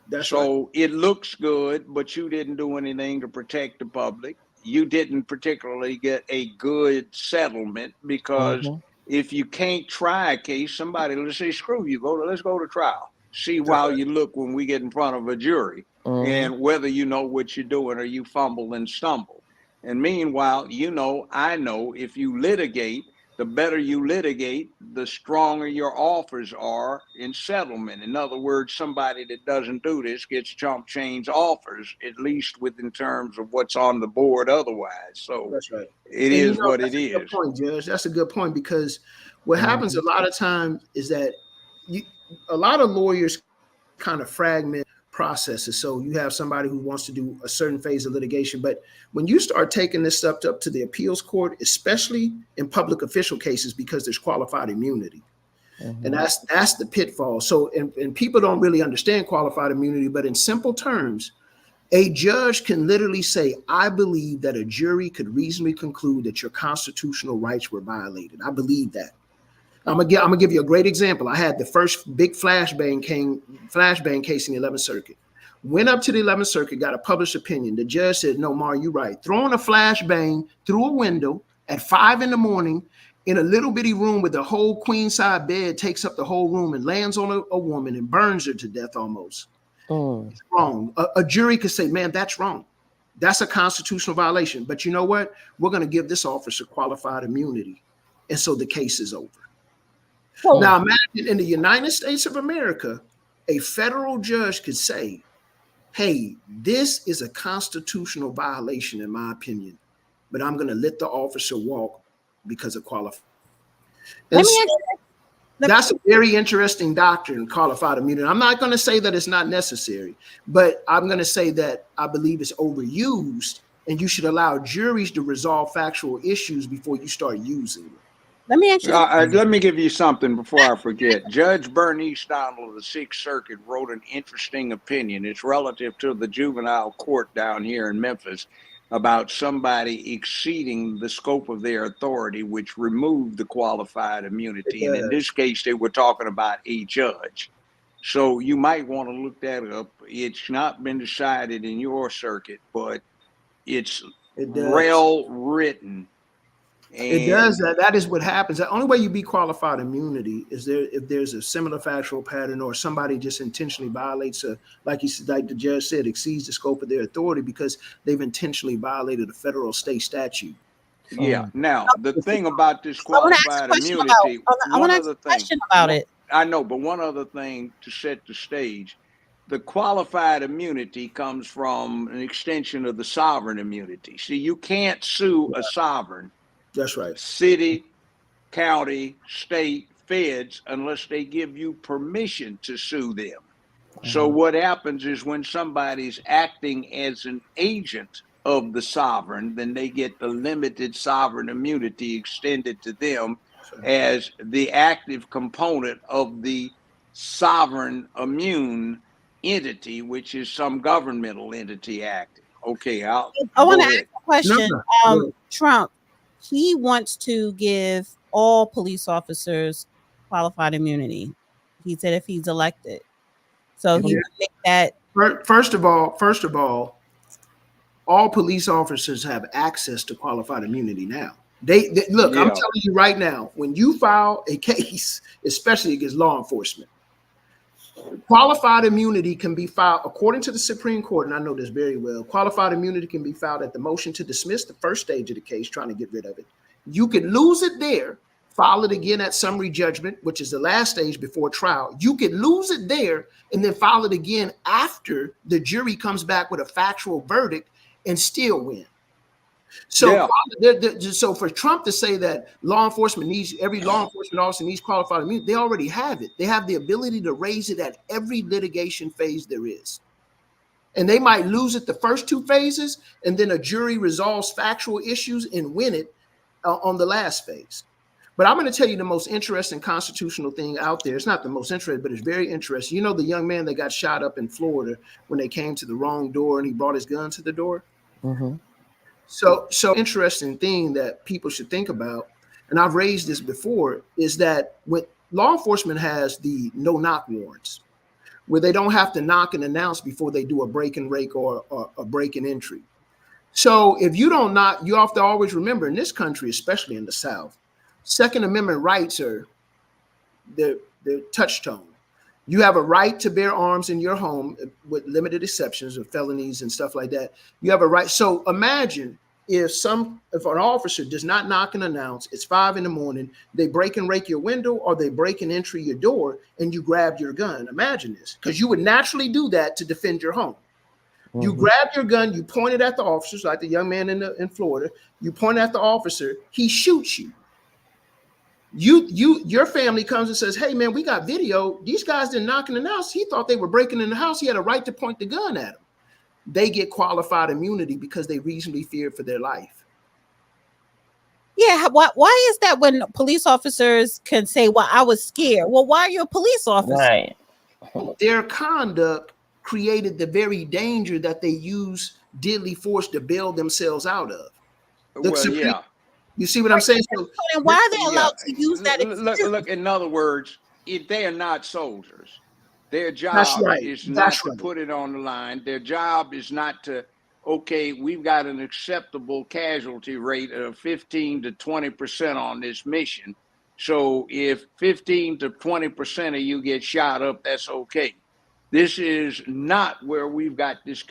That's right. So it looks good, but you didn't do anything to protect the public. You didn't particularly get a good settlement because Mm-hmm. if you can't try a case, somebody will say, screw you, let's go to trial. See That's how right. you look when we get in front of a jury Mm-hmm. and whether you know what you're doing or you fumble and stumble. And meanwhile, I know if you litigate, the better you litigate, the stronger your offers are in settlement. In other words, somebody that doesn't do this gets chump change offers, at least within terms of what's on the board otherwise. So That's right. it And is what that's it a good is. point, Judge. That's a good point because what happens Mm-hmm. a lot of times is that a lot of lawyers kind of fragment processes. So you have somebody who wants to do a certain phase of litigation, but when you start taking this stuff up to the appeals court, especially in public official cases, because there's qualified immunity, and Mm-hmm. that's the pitfall. So and people don't really understand qualified immunity, but in simple terms, a judge can literally say, I believe that a jury could reasonably conclude that your constitutional rights were violated. I believe that. I'm gonna give you a great example. I had the first big flashbang case in the 11th Circuit. Went up to the 11th Circuit, got a published opinion. The judge said, no, Mar, you're right. Throwing a flashbang through a window at 5 a.m. in a little bitty room with a whole queen side bed takes up the whole room and lands on a woman and burns her to death almost. Mm. It's wrong. A jury could say, man, that's wrong. That's a constitutional violation. But you know what? We're going to give this officer qualified immunity. And so the case is over. Well, Now imagine in the United States of America, a federal judge could say, hey, this is a constitutional violation in my opinion, but I'm going to let the officer walk because of qualified. Let And me so ask you, that's a very interesting doctrine, qualified immunity. I'm not going to say that it's not necessary, but I'm going to say that I believe it's overused and you should allow juries to resolve factual issues before you start using it. let me ask you this. Let me give you something before I forget. Judge Bernice Donald of the Sixth Circuit wrote an interesting opinion. It's relative to the juvenile court down here in Memphis about somebody exceeding the scope of their authority, which removed the qualified immunity. And in this case, they were talking about a judge. So you might want to look that up. It's not been decided in your circuit, but it's It does. well written. It does that. That is what happens. The only way you be qualified immunity is if there's a similar factual pattern or somebody just intentionally violates like the judge said, exceeds the scope of their authority because they've intentionally violated a federal state statute. Yeah. Now, the thing about this I want to ask a qualified question immunity, I want to ask a question about it. I know, but one other thing to set the stage, the qualified immunity comes from an extension of the sovereign immunity. See, you can't sue a sovereign. That's right. City, county, state, feds, unless they give you permission to sue them. So what happens is when somebody's acting as an agent of the sovereign, then they get the limited sovereign immunity extended to them as the active component of the sovereign immune entity, which is some governmental entity acting. Okay, I want to ask a question. No. Trump, he wants to give all police officers qualified immunity. He said if he's elected. So he would make that. First of all, all police officers have access to qualified immunity now. They look, I'm telling you right now, when you file a case, especially against law enforcement, qualified immunity can be filed according to the Supreme Court, and I know this very well. Qualified immunity can be filed at the motion to dismiss, the first stage of the case, trying to get rid of it. You can lose it there, file it again at summary judgment, which is the last stage before trial. You can lose it there and then file it again after the jury comes back with a factual verdict and still win. So, so for Trump to say that every law enforcement officer needs qualified immunity, they already have it. They have the ability to raise it at every litigation phase there is. And they might lose it the first two phases, and then a jury resolves factual issues and win it on the last phase. But I'm going to tell you the most interesting constitutional thing out there. It's not the most interesting, but it's very interesting. You know the young man that got shot up in Florida when they came to the wrong door and he brought his gun to the door? Mm-hmm. So interesting thing that people should think about, and I've raised this before, is that when law enforcement has the no-knock warrants, where they don't have to knock and announce before they do a break and rake or a break and entry. So if you don't knock, you have to always remember in this country, especially in the South, Second Amendment rights are the touchstone. You have a right to bear arms in your home with limited exceptions of felonies and stuff like that. You have a right. So imagine if an officer does not knock and announce, it's 5 a.m, they break and rake your window or they break and enter your door and you grab your gun. Imagine this, because you would naturally do that to defend your home. Mm-hmm. You grab your gun, you point it at the officers, like the young man in Florida, you point at the officer, he shoots you. Your family comes and says, hey man, we got video. These guys didn't knock and announce. He thought they were breaking in the house. He had a right to point the gun at him. They get qualified immunity because they reasonably feared for their life. Yeah, why is that when police officers can say, well, I was scared? Well, why are you a police officer? Right. Their conduct created the very danger that they use deadly force to bail themselves out of. You see what I'm saying? So then why are they allowed to use that? Look, in other words, if they are not soldiers, their job is not to put it on the line. Their job is not to, okay, we've got an acceptable casualty rate of 15 to 20% on this mission. So if 15 to 20% of you get shot up, that's okay. This is not where we've got this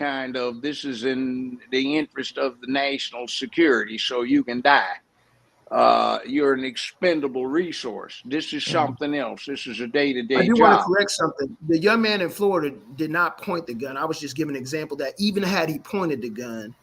is in the interest of the national security, so you can die. You're an expendable resource. This is something else. This is a day-to-day job. I do want to correct something. The young man in Florida did not point the gun. I was just giving an example that even had he pointed the gun,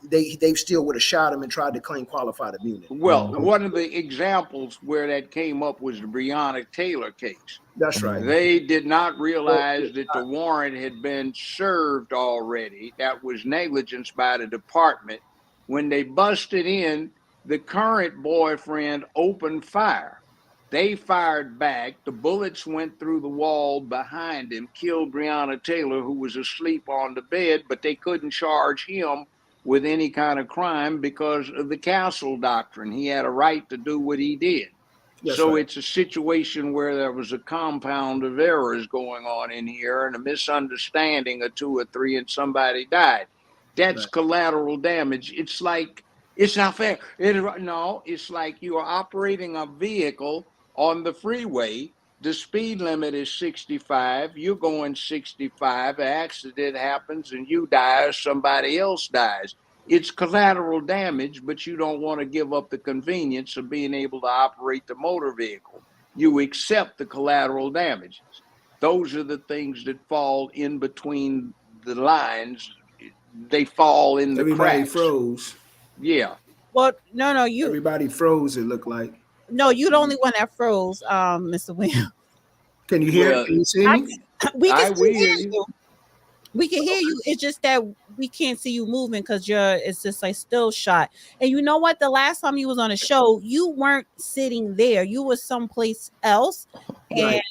they still would have shot him and tried to claim qualified immunity. Well, one of the examples where that came up was the Breonna Taylor case. That's right. They did not realize that the warrant had been served already. That was negligence by the department. When they busted in, the current boyfriend opened fire. They fired back. The bullets went through the wall behind him, killed Breonna Taylor, who was asleep on the bed, but they couldn't charge him with any kind of crime because of the castle doctrine. He had a right to do what he did. It's a situation where there was a compound of errors going on in here and a misunderstanding of 2 or 3 and somebody died. That's collateral damage. It's like, it's not fair. It's like you are operating a vehicle on the freeway. The speed limit is 65. You're going 65. An accident happens and you die or somebody else dies. It's collateral damage, but you don't want to give up the convenience of being able to operate the motor vehicle. You accept the collateral damages. Those are the things that fall in between the lines. They fall in the cracks. Everybody froze. Yeah. Well, no, everybody froze, it looked like. No, you're the only one that froze, Mr. Williams. Can you hear? Can you see me? We can hear you. We can hear you. It's just that we can't see you moving because it's just like still shot. And you know what? The last time you was on a show, you weren't sitting there. You were someplace else. Right.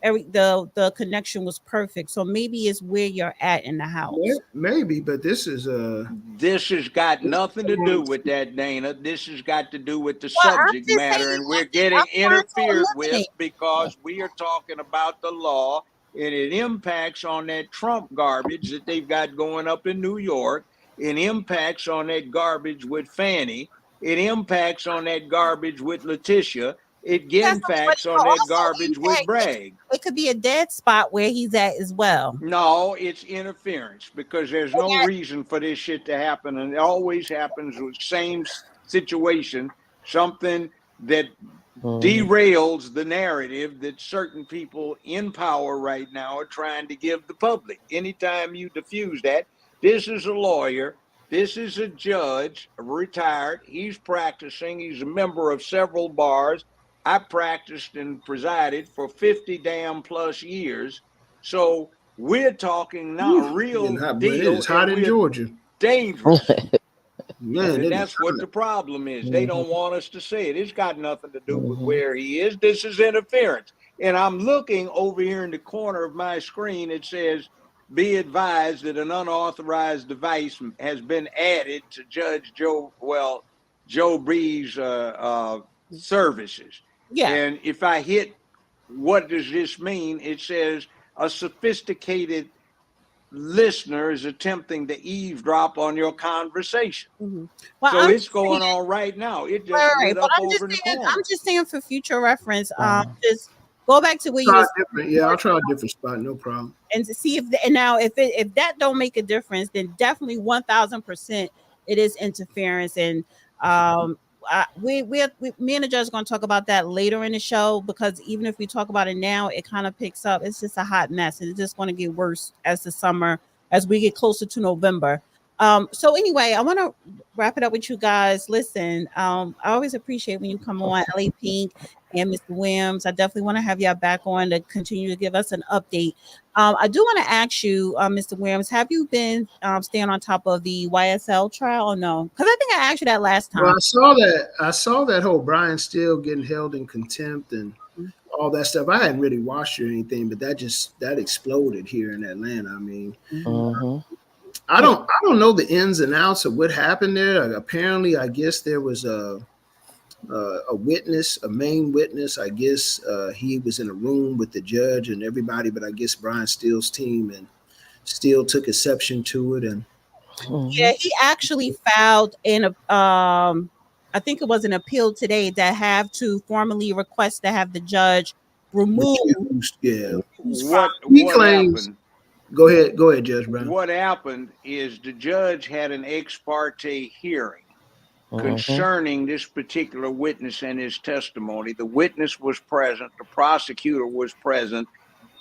And the connection was perfect. So maybe it's where you're at in the house. Maybe, but this has got nothing to do with that, Dana. This has got to do with the subject matter, and we're getting interfered with because we are talking about the law, and it impacts on that Trump garbage that they've got going up in New York. It impacts on that garbage with Fannie. It impacts on that garbage with Letitia. It impacts on that garbage with Bragg. It could be a dead spot where he's at as well. No, it's interference because there's no reason for this shit to happen. And it always happens with the same situation, something that derails the narrative that certain people in power right now are trying to give the public. Anytime you diffuse that, this is a lawyer, this is a judge, retired, he's practicing, he's a member of several bars. I practiced and presided for 50 damn plus years. So we're talking not a real hot, but it deal, is hot and in we're Georgia. dangerous. Man, And that's what the problem is. They don't want us to say it. It's got nothing to do with where he is. This is interference. And I'm looking over here in the corner of my screen. It says, be advised that an unauthorized device has been added to Judge Joe Brees' services. Yeah. And if I hit, what does this mean? It says a sophisticated listener is attempting to eavesdrop on your conversation. Well, so it's going on right now. It just lit up over in the corner. I'm just saying for future reference, just go back to where you Try was different. Yeah, I'll try a different spot. No problem. and to see if that don't make a difference, then definitely 1000% it is interference. And me and the judge are going to talk about that later in the show, because even if we talk about it now, it kind of picks up. It's just a hot mess, and it's just going to get worse as we get closer to November. So anyway, I want to wrap it up with you guys. Listen, I always appreciate when you come on, LA Pink and Mr. Williams. I definitely want to have y'all back on to continue to give us an update. I do want to ask you, Mr. Williams, have you been staying on top of the YSL trial or no? Because I think I asked you that last time. Well, I saw that whole Brian Steele getting held in contempt and all that stuff. I hadn't really watched or anything, but that exploded here in Atlanta. I mean, I don't know the ins and outs of what happened there. Apparently, I guess there was a witness, a main witness. I guess he was in a room with the judge and everybody, but I guess Brian Steele's team and Steele took exception to it. And yeah, he actually filed I think it was an appeal today that have to formally request to have the judge removed. Yeah, what claims. Happened? Go ahead, Judge Brown. What happened is the judge had an ex parte hearing concerning this particular witness and his testimony. The witness was present. The prosecutor was present.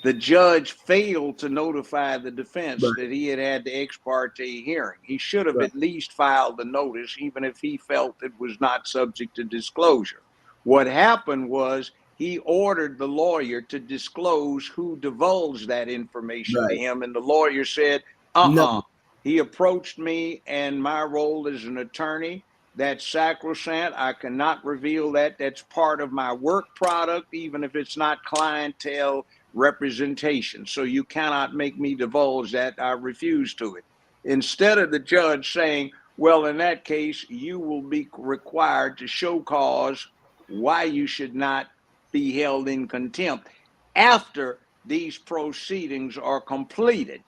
The judge failed to notify the defense that he had the ex parte hearing. He should have at least filed the notice, even if he felt it was not subject to disclosure. What happened was he ordered the lawyer to disclose who divulged that information to him, and the lawyer said, no. He approached me, and my role as an attorney, that's sacrosanct. I cannot reveal that. That's part of my work product, even if it's not clientele representation. So you cannot make me divulge that. I refuse to it. Instead of the judge saying, well, in that case, you will be required to show cause why you should not be held in contempt after these proceedings are completed.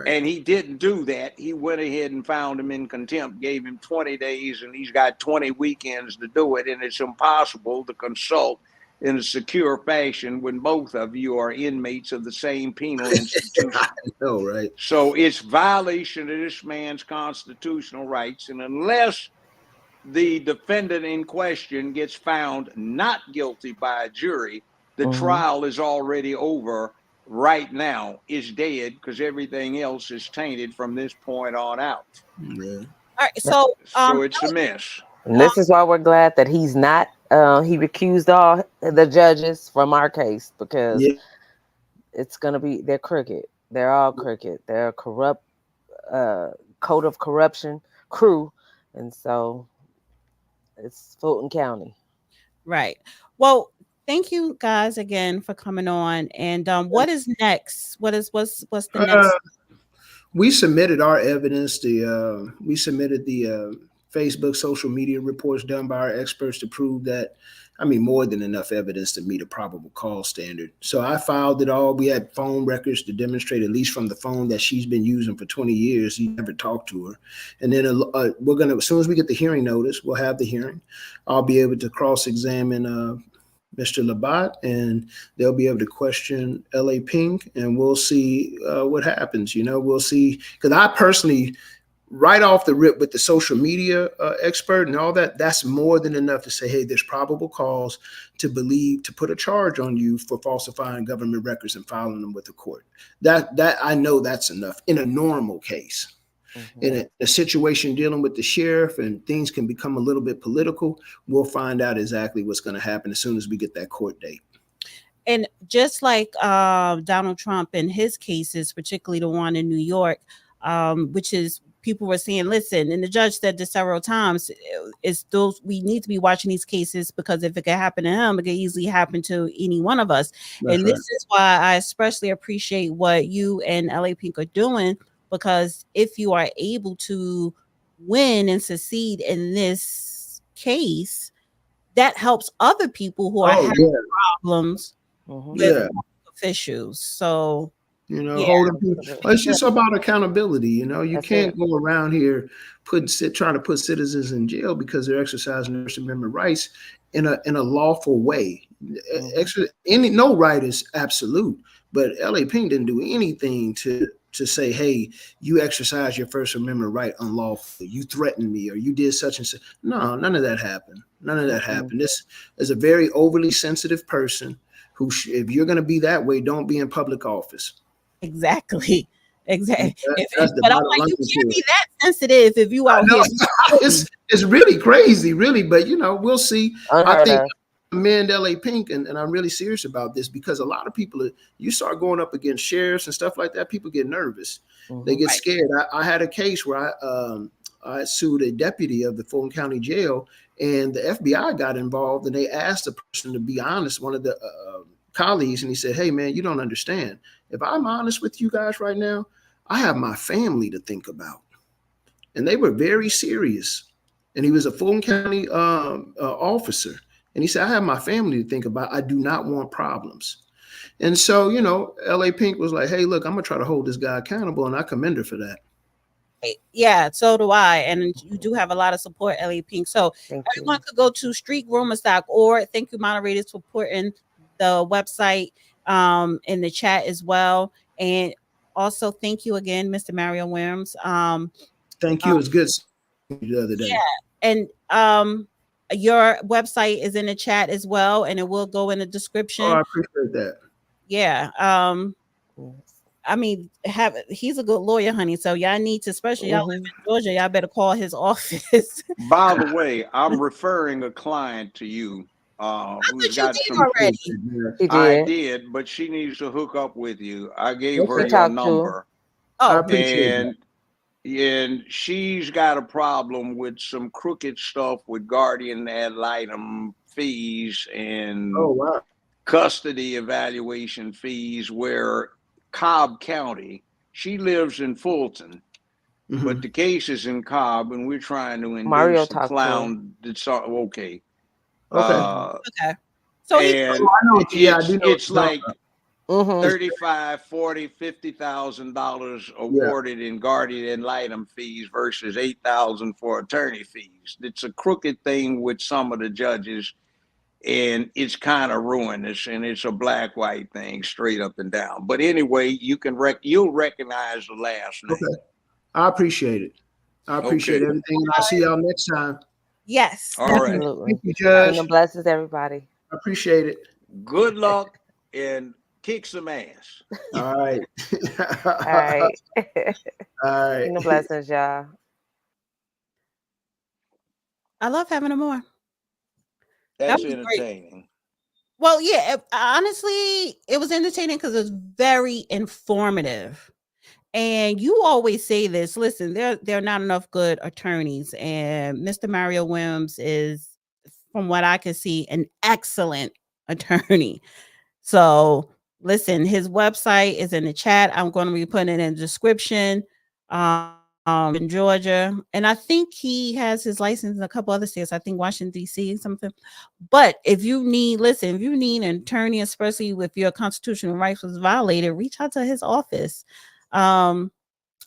And he didn't do that. He went ahead and found him in contempt, gave him 20 days, and he's got 20 weekends to do it. And it's impossible to consult in a secure fashion when both of you are inmates of the same penal institution. I know, right? So it's violation of this man's constitutional rights. And unless the defendant in question gets found not guilty by a jury, the trial is already over right now, is dead, because everything else is tainted from this point on out. Yeah. All right, so it's a mess. And this is why we're glad that he's not he recused all the judges from our case, because it's gonna be, they're crooked. They're all crooked. They're a corrupt code of corruption crew, and so it's Fulton County. Right. Well, thank you guys again for coming on. And what is next? What's the next? We submitted our evidence. We submitted the Facebook social media reports done by our experts to prove that, I mean, more than enough evidence to meet a probable cause standard. So I filed it all. We had phone records to demonstrate, at least from the phone that she's been using for 20 years. He never talked to her. And then we're going to, as soon as we get the hearing notice, we'll have the hearing. I'll be able to cross-examine Mr. Labat, and they'll be able to question LA Pink, and we'll see what happens. You know, we'll see. Because I personally right off the rip with the social media expert and all that, that's more than enough to say, hey, there's probable cause to put a charge on you for falsifying government records and filing them with the court. That I know that's enough in a normal case. In a situation dealing with the sheriff and things can become a little bit political, we'll find out exactly what's going to happen as soon as we get that court date. And just like Donald Trump and his cases, particularly the one in New York, which is people were saying, listen, and the judge said this several times, it's those we need to be watching these cases because if it could happen to him, it could easily happen to any one of us. That's and right. This is why I especially appreciate what you and LA Pink are doing, because if you are able to win and succeed in this case, that helps other people who are having problems with officials. So holding people. It's just about accountability. You can't go around here trying to put citizens in jail because they're exercising their First Amendment rights in a lawful way. No right is absolute, but LA Pink didn't do anything to say, hey, you exercise your First Amendment right unlawfully. You threatened me or you did such and such. No, none of that happened. This is a very overly sensitive person who, if you're going to be that way, don't be in public office. Exactly. That's But I'm like, you can't be that sensitive if you out here. It's really crazy, really. But we'll see. I think I commend LA Pink, and I'm really serious about this because a lot of people, you start going up against sheriffs and stuff like that, people get nervous. They get scared. I had a case where I sued a deputy of the Fulton County Jail, and the FBI got involved, and they asked the person to be honest, one of the colleagues, and he said, hey, man, you don't understand. If I'm honest with you guys right now, I have my family to think about. And they were very serious. And he was a Fulton County officer. And he said, I have my family to think about. I do not want problems. And so, LA Pink was like, hey, look, I'm going to try to hold this guy accountable. And I commend her for that. Yeah, so do I. And you do have a lot of support, LA Pink. So everyone could go to streetgroomers.org. Thank you, moderators, for putting the website in the chat as well. And also thank you again, Mr. Mario Williams. Thank you. It was good the other day. Yeah. And your website is in the chat as well, and it will go in the description. Oh, I appreciate that. Yeah. I mean, he's a good lawyer, honey. So y'all need to, especially y'all live in Georgia, y'all better call his office. By the way, I'm referring a client to you who's got some already. I did, but she needs to hook up with you. I gave her your number. I appreciate that. And she's got a problem with some crooked stuff with guardian ad litem fees and custody evaluation fees, where Cobb County, she lives in Fulton, but the case is in Cobb, and we're trying to induce the clown. Okay. Okay. So it's like $35,000, $40,000, $50,000 awarded in guardian ad litem fees versus $8,000 for attorney fees. It's a crooked thing with some of the judges, and it's kind of ruinous, and it's a black-white thing straight up and down. But anyway, you'll recognize the last name. Okay. I appreciate it. I appreciate everything, and I'll see y'all next time. Yes. All right. Thank you, Judge. Kingdom blessings, everybody. I appreciate it. Good luck and kick some ass. All right. All right. All right. Kingdom blessings, y'all. I love having them more. That's entertaining. Great. Well, yeah, honestly, it was entertaining because it was very informative. And you always say this, listen, there are not enough good attorneys. And Mr. Mario Williams is, from what I can see, an excellent attorney. So listen, his website is in the chat. I'm going to be putting it in the description. In Georgia, and I think he has his license in a couple other states. I think Washington D.C. and something. But if you need an attorney, especially if your constitutional rights was violated, reach out to his office. And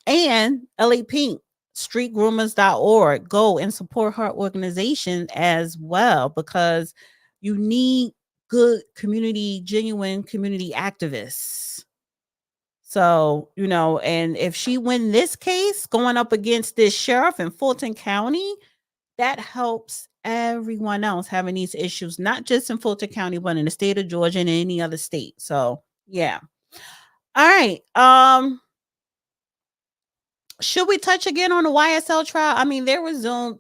LA Pink, streetgroomers.org. Go and support her organization as well, because you need good genuine community activists. So, you know, and if she win this case going up against this sheriff in Fulton County, that helps everyone else having these issues, not just in Fulton County, but in the state of Georgia and any other state. So, yeah. All right. Should we touch again on the YSL trial? I mean, there was Zoom.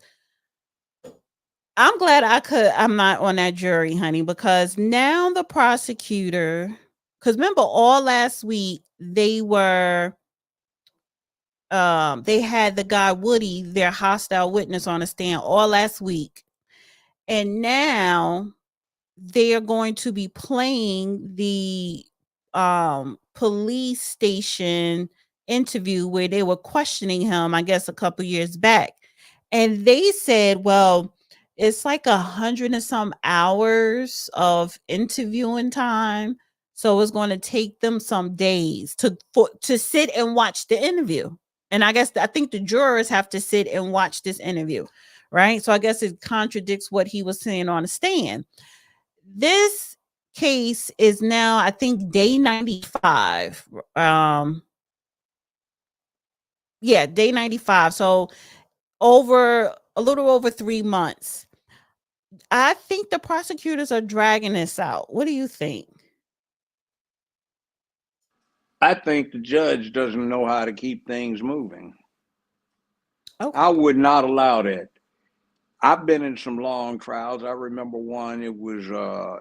I'm glad I'm not on that jury, honey, because now the prosecutor, because remember all last week they had the guy Woody, their hostile witness, on the stand all last week. And now they are going to be playing the police station interview where they were questioning him, I guess, a couple years back. And they said, well, it's like 100 and some hours of interviewing time. So it's going to take them some days to sit and watch the interview. And I think the jurors have to sit and watch this interview, right? So I guess it contradicts what he was saying on the stand. This case is now, I think, day 95. Day 95. So a little over 3 months. I think the prosecutors are dragging this out. What do you think? I think the judge doesn't know how to keep things moving. Okay. I would not allow that. I've been in some long trials. I remember one, it was a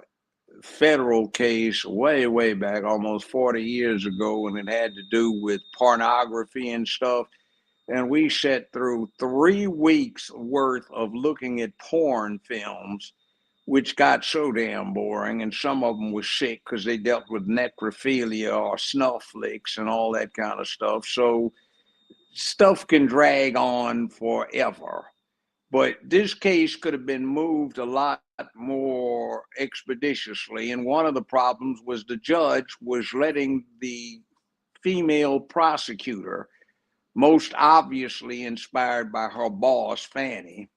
federal case way back, almost 40 years ago, and it had to do with pornography and stuff. And we sat through 3 weeks worth of looking at porn films, which got so damn boring. And some of them were sick because they dealt with necrophilia or snuff flicks and all that kind of stuff. So stuff can drag on forever. But this case could have been moved a lot more expeditiously. And one of the problems was the judge was letting the female prosecutor, most obviously inspired by her boss, Fannie,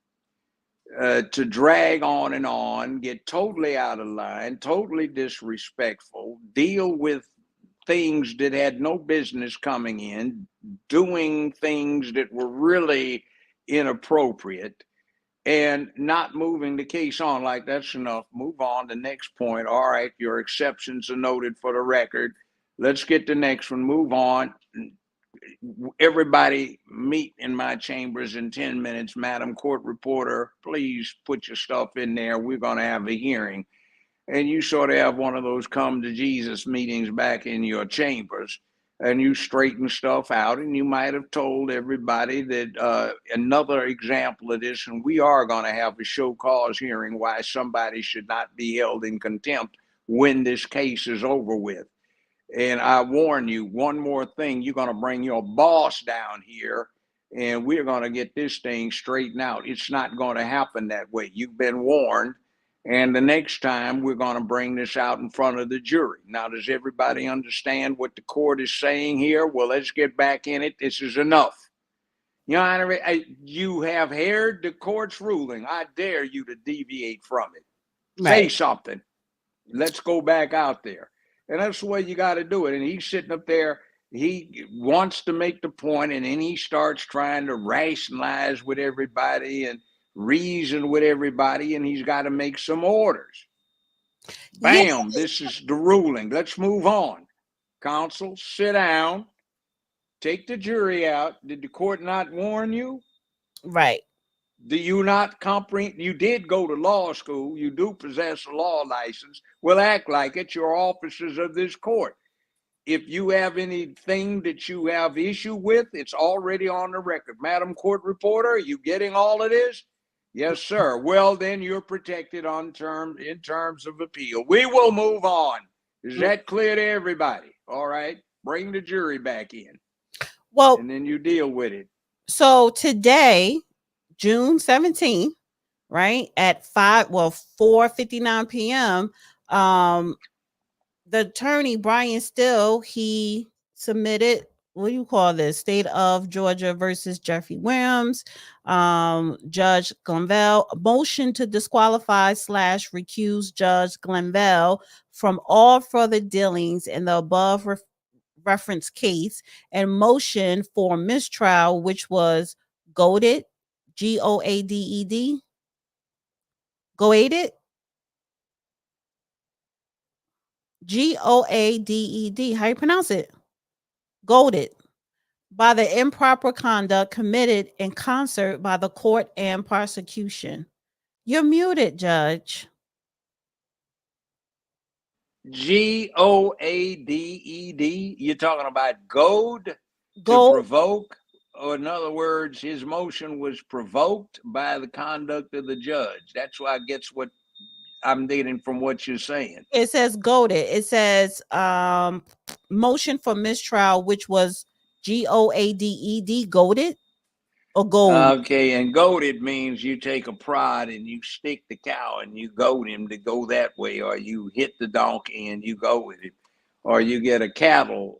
to drag on and on, get totally out of line, totally disrespectful, deal with things that had no business coming in, doing things that were really inappropriate, and not moving the case on. Like, that's enough, move on, the next point. All right, your exceptions are noted for the record. Let's get the next one, move on. Everybody meet in my chambers in 10 minutes. Madam Court Reporter, please put your stuff in there. We're going to have a hearing. And you sort of have one of those come to Jesus meetings back in your chambers, and you straighten stuff out. And you might have told everybody that another example of this, and we are going to have a show cause hearing why somebody should not be held in contempt when this case is over with. And I warn you, one more thing, you're going to bring your boss down here and we're going to get this thing straightened out. It's not going to happen that way. You've been warned. And the next time we're going to bring this out in front of the jury. Now, does everybody understand what the court is saying here? Well, let's get back in it. This is enough. Your Honor, you have heard the court's ruling. I dare you to deviate from it. Say something. Let's go back out there. And that's the way you got to do it. And he's sitting up there. He wants to make the point, and then he starts trying to rationalize with everybody and reason with everybody, and he's got to make some orders. Bam, this is the ruling. Let's move on. Counsel, sit down. Take the jury out. Did the court not warn you? Right. Do you not comprehend? You did go to law school. You do possess a law license. Well, act like it. You're officers of this court. If you have anything that you have issue with, it's already on the record. Madam Court Reporter, are you getting all of this? Yes, sir. Well, then you're protected in terms of appeal. We will move on. Is that clear to everybody? All right. Bring the jury back in. Well, and then you deal with it. So today, June 17th, right, at 4:59 p.m., the attorney Brian Still, he submitted, what do you call this, State of Georgia versus Jeffrey Williams, Judge Glenville, a motion to disqualify / recuse Judge Glenville from all further dealings in the above reference case and motion for mistrial, which was goaded, Goaded, goaded, Goaded. How you pronounce it? Goaded. By the improper conduct committed in concert by the court and prosecution. You're muted, Judge. Goaded. You're talking about goad to provoke, or in other words, his motion was provoked by the conduct of the judge. That's why I guess what I'm getting from what you're saying. It says goaded. It says motion for mistrial, which was Goaded, goaded or gold. Okay, and goaded means you take a prod and you stick the cow and you goad him to go that way, or you hit the donkey and you go with it, or you get a cattle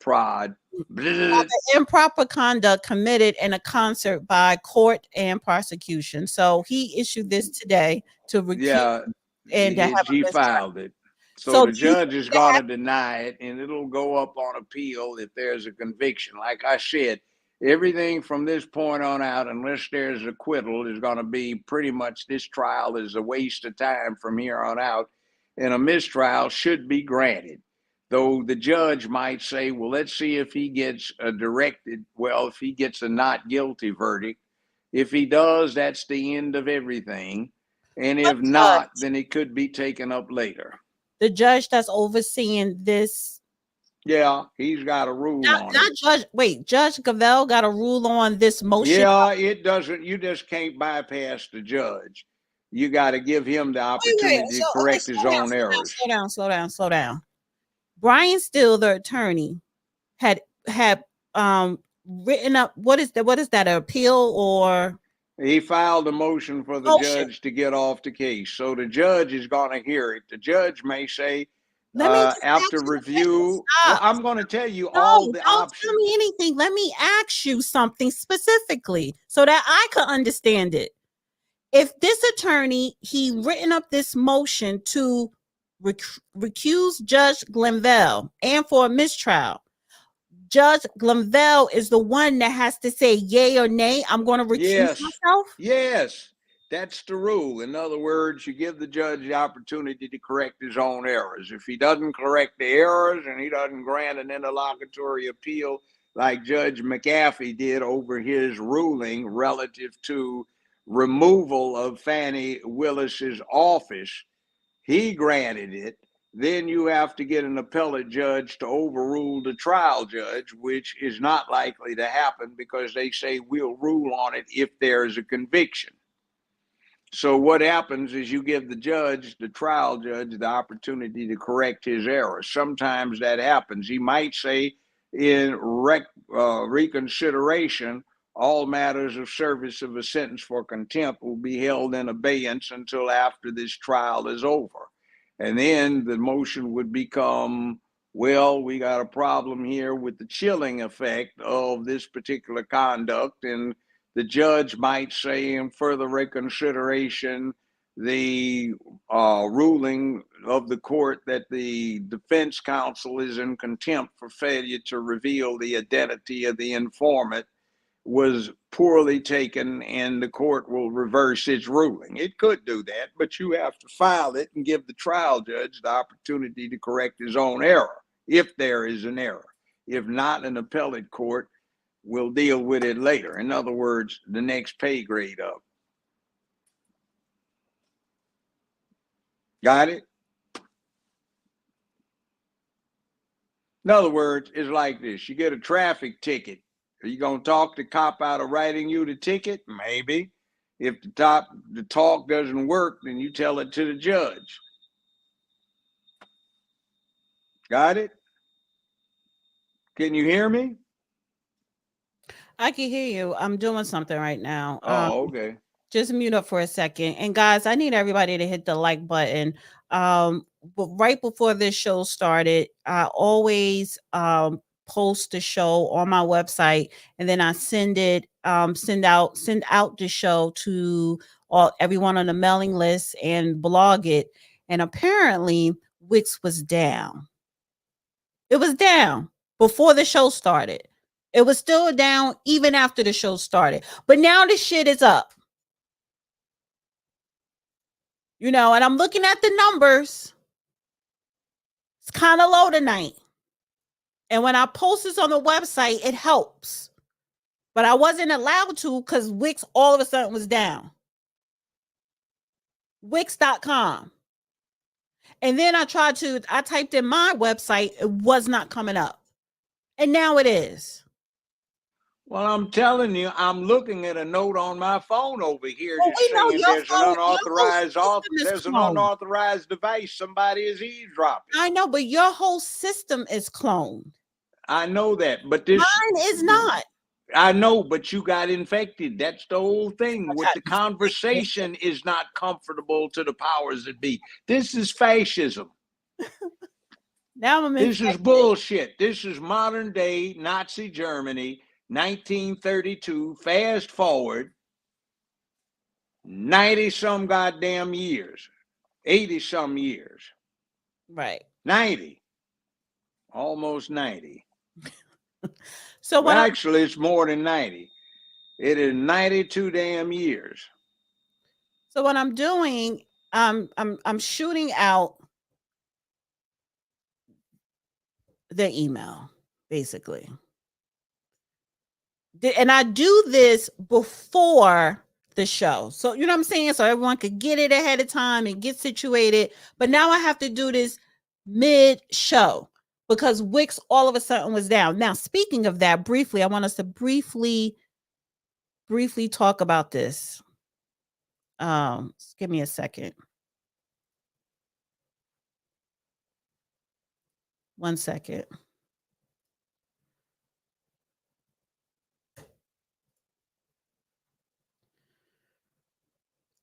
prod. The improper conduct committed in a concert by court and prosecution. So he issued this today to recuse and to have he filed it. So the judge is going to deny it, and it'll go up on appeal if there's a conviction. Like I said, everything from this point on out, unless there's acquittal, is going to be pretty much, this trial is a waste of time from here on out, and a mistrial should be granted. Though the judge might say, well, let's see if he gets if he gets a not guilty verdict. If he does, that's the end of everything. And if not, then it could be taken up later. The judge that's overseeing this. Yeah, he's got a rule on it. Judge Gavelle got a rule on this motion. Yeah, it doesn't. You just can't bypass the judge. You got to give him the opportunity to correct his own errors. Slow down. Brian Steele, the attorney, had written up, what is that, an appeal, or? He filed a motion for the judge to get off the case. So the judge is going to hear it. The judge may say, after review, well, I'm going to tell you all the options. Don't tell me anything. Let me ask you something specifically so that I could understand it. If this attorney, he written up this motion to recuse Judge Glenville and for a mistrial, Judge Glenville is the one that has to say yay or nay. I'm going to recuse myself. Yes, that's the rule. In other words, you give the judge the opportunity to correct his own errors. If he doesn't correct the errors and he doesn't grant an interlocutory appeal like Judge McAfee did over his ruling relative to removal of Fannie Willis's office, he granted it. Then you have to get an appellate judge to overrule the trial judge, which is not likely to happen because they say we'll rule on it if there is a conviction. So what happens is you give the trial judge, the opportunity to correct his errors. Sometimes that happens. He might say in reconsideration, all matters of service of a sentence for contempt will be held in abeyance until after this trial is over. And then the motion would become, well, we got a problem here with the chilling effect of this particular conduct. And the judge might say in further reconsideration, the ruling of the court that the defense counsel is in contempt for failure to reveal the identity of the informant was poorly taken, and the court will reverse its ruling. It could do that, but you have to file it and give the trial judge the opportunity to correct his own error, if there is an error. If not, an appellate court will deal with it later. In other words, the next pay grade up. Got it? In other words, it's like this. You get a traffic ticket. Are you going to talk the cop out of writing you the ticket? Maybe. If the talk doesn't work, then you tell it to the judge. Got it? Can you hear me? I can hear you. I'm doing something right now. Oh, okay. Just mute up for a second. And guys, I need everybody to hit the like button. But right before this show started, I always post the show on my website, and then I send out the show to everyone on the mailing list and blog it. And apparently Wix was down. It was down before the show started. It was still down even after the show started. But now the shit is up. You know, and I'm looking at the numbers. It's kind of low tonight. And when I post this on the website, it helps. But I wasn't allowed to because Wix all of a sudden was down. Wix.com. And then I typed in my website, it was not coming up. And now it is. Well, I'm telling you, I'm looking at a note on my phone over here Well, just we know saying your there's an unauthorized device. Somebody is eavesdropping. I know, but your whole system is cloned. I know that, but mine is not. I know, but you got infected. That's the whole thing. With the conversation is not comfortable to the powers that be. This is fascism. Now this is bullshit. This is modern day Nazi Germany, 1932. Fast forward 90 some goddamn years, 80 some years. Right. 90. Almost 90. So well, actually, it's more than 90. It is 92 damn years. So what I'm doing, I'm shooting out the email, basically. And I do this before the show. So, you know what I'm saying? So everyone could get it ahead of time and get situated. But now I have to do this mid-show because Wix all of a sudden was down. Now, speaking of that, briefly, I want us to briefly talk about this. Give me a second. 1 second.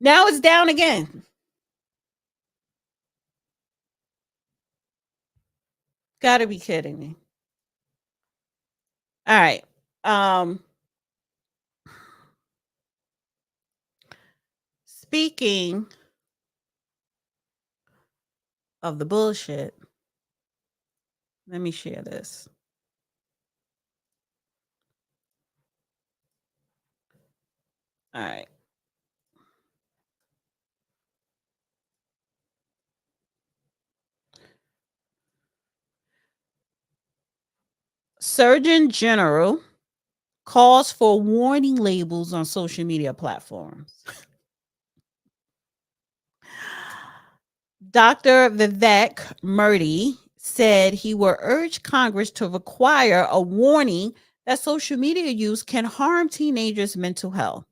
Now it's down again. Gotta be kidding me. All right. Speaking of the bullshit, let me share this. All right. Surgeon General calls for warning labels on social media platforms. Dr. Vivek Murthy said he will urge Congress to require a warning that social media use can harm teenagers' mental health.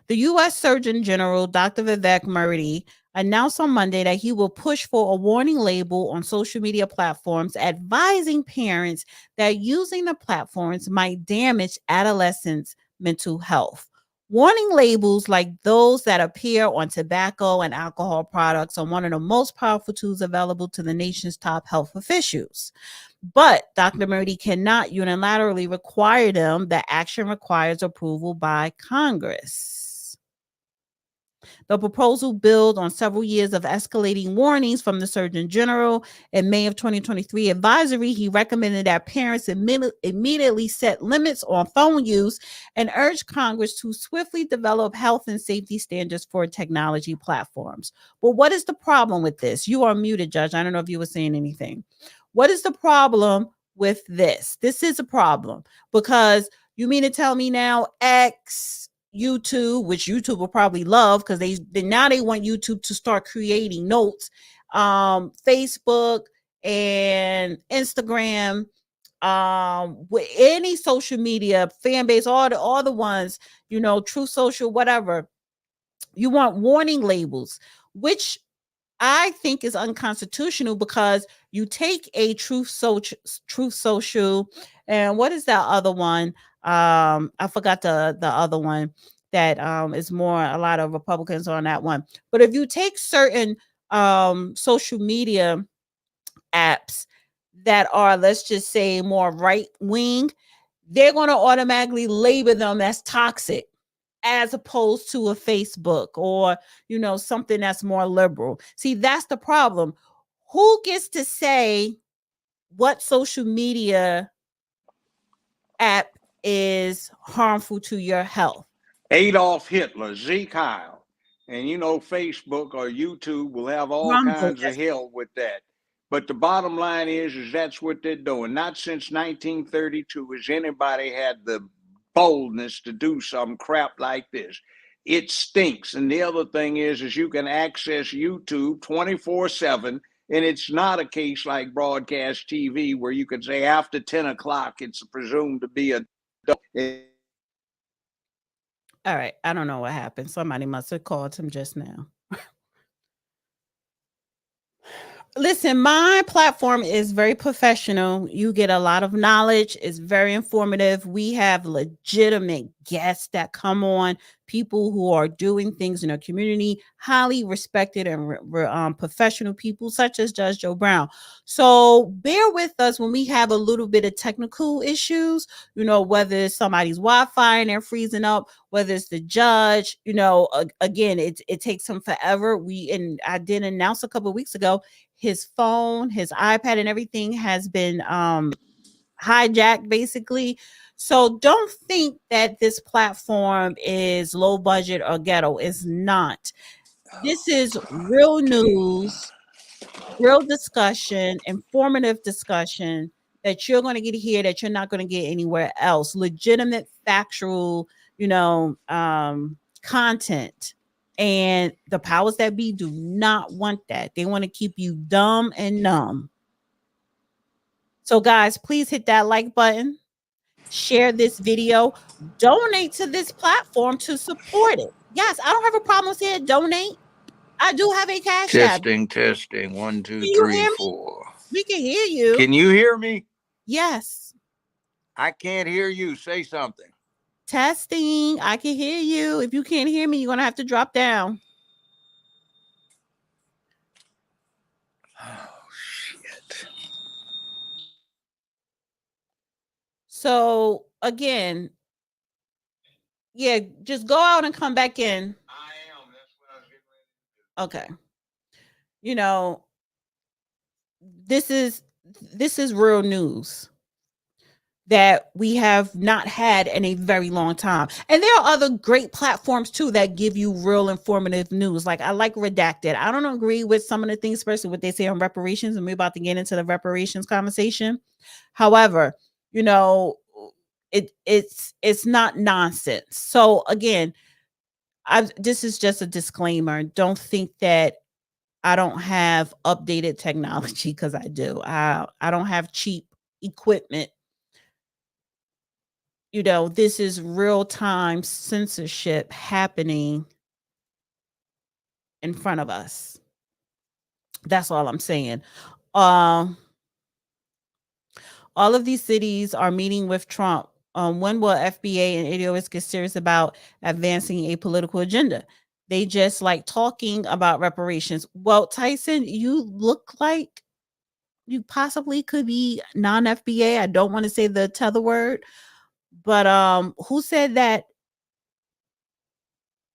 The U.S. Surgeon General, Dr. Vivek Murthy, announced on Monday that he will push for a warning label on social media platforms advising parents that using the platforms might damage adolescents' mental health. Warning labels like those that appear on tobacco and alcohol products are one of the most powerful tools available to the nation's top health officials. But Dr. Murthy cannot unilaterally require them. The action requires approval by Congress. The proposal builds on several years of escalating warnings from the Surgeon General. In May of 2023 advisory, he recommended that parents immediately set limits on phone use and urged Congress to swiftly develop health and safety standards for technology platforms. But what is the problem with this? You are muted, Judge. I don't know if you were saying anything. What is the problem with this? This is a problem because you mean to tell me now YouTube, which YouTube will probably love because they want YouTube to start creating notes. Facebook and Instagram, with any social media fan base, all the ones, Truth Social, whatever. You want warning labels, which I think is unconstitutional because you take a Truth Social, and what is that other one? I forgot the other one that is more, a lot of Republicans on that one. But if you take certain social media apps that are, let's just say, more right wing, they're going to automatically label them as toxic, as opposed to a Facebook or, something that's more liberal. See, that's the problem. Who gets to say what social media app is harmful to your health? Adolf Hitler, Zeke Heil. And you know, Facebook or YouTube will have all Rumble, kinds of hell with that. But the bottom line is that's what they're doing. Not since 1932 has anybody had the boldness to do some crap like this. It stinks. And the other thing is you can access YouTube 24/7, and it's not a case like broadcast TV where you could say after 10 o'clock it's presumed to be a. All right. I don't know what happened. Somebody must have called him just now. Listen, my platform is very professional. You get a lot of knowledge. It's very informative. We have legitimate guests that come on, people who are doing things in our community, highly respected and professional people such as Judge Joe Brown. So bear with us when we have a little bit of technical issues, whether it's somebody's Wi-Fi and they're freezing up, whether it's the judge, again, it takes him forever. I did announce a couple of weeks ago, his phone, his iPad, and everything has been hijacked, basically. So don't think that this platform is low budget or ghetto. It's not. This is real news, real discussion, informative discussion that you're going to get here that you're not going to get anywhere else. Legitimate, factual, content. And the powers that be do not want that. They want to keep you dumb and numb. So guys, please hit that like button, share this video, donate to this platform to support it. Yes, I don't have a problem saying donate. I do have a cash app. Testing. 1, 2, Can you 3, hear me? 4. We can hear you. Can you hear me? Yes. I can't hear you. Say something. Testing. I can hear you. If you can't hear me, you're going to have to drop down. Oh, shit. So, again, yeah, just go out and come back in. I am. That's what I was getting ready to do. Okay. This is real news that we have not had in a very long time. And there are other great platforms too that give you real informative news. Like I like Redacted. I don't agree with some of the things, especially what they say on reparations, and we're about to get into the reparations conversation. However, it's not nonsense. So again, this is just a disclaimer. Don't think that I don't have updated technology, because I do. I don't have cheap equipment. This is real-time censorship happening in front of us. That's all I'm saying. All of these cities are meeting with Trump. When will FBA and ADOS get serious about advancing a political agenda? They just like talking about reparations. Well, Tyson, you look like you possibly could be non-FBA. I don't want to say the tether word, but who said that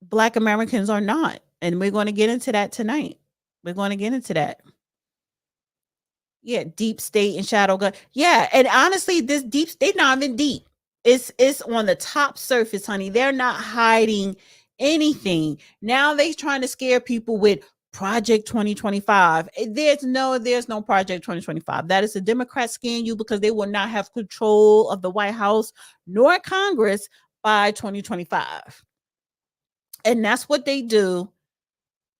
Black Americans are not? And we're going to get into that tonight. We're going to get into that. Yeah, deep state and shadow gun. Yeah, and honestly, this deep state not even deep. It's on the top surface, honey. They're not hiding anything. Now they're trying to scare people with Project 2025. There's no Project 2025. That is the Democrats scaring you because they will not have control of the White House nor Congress by 2025. And that's what they do.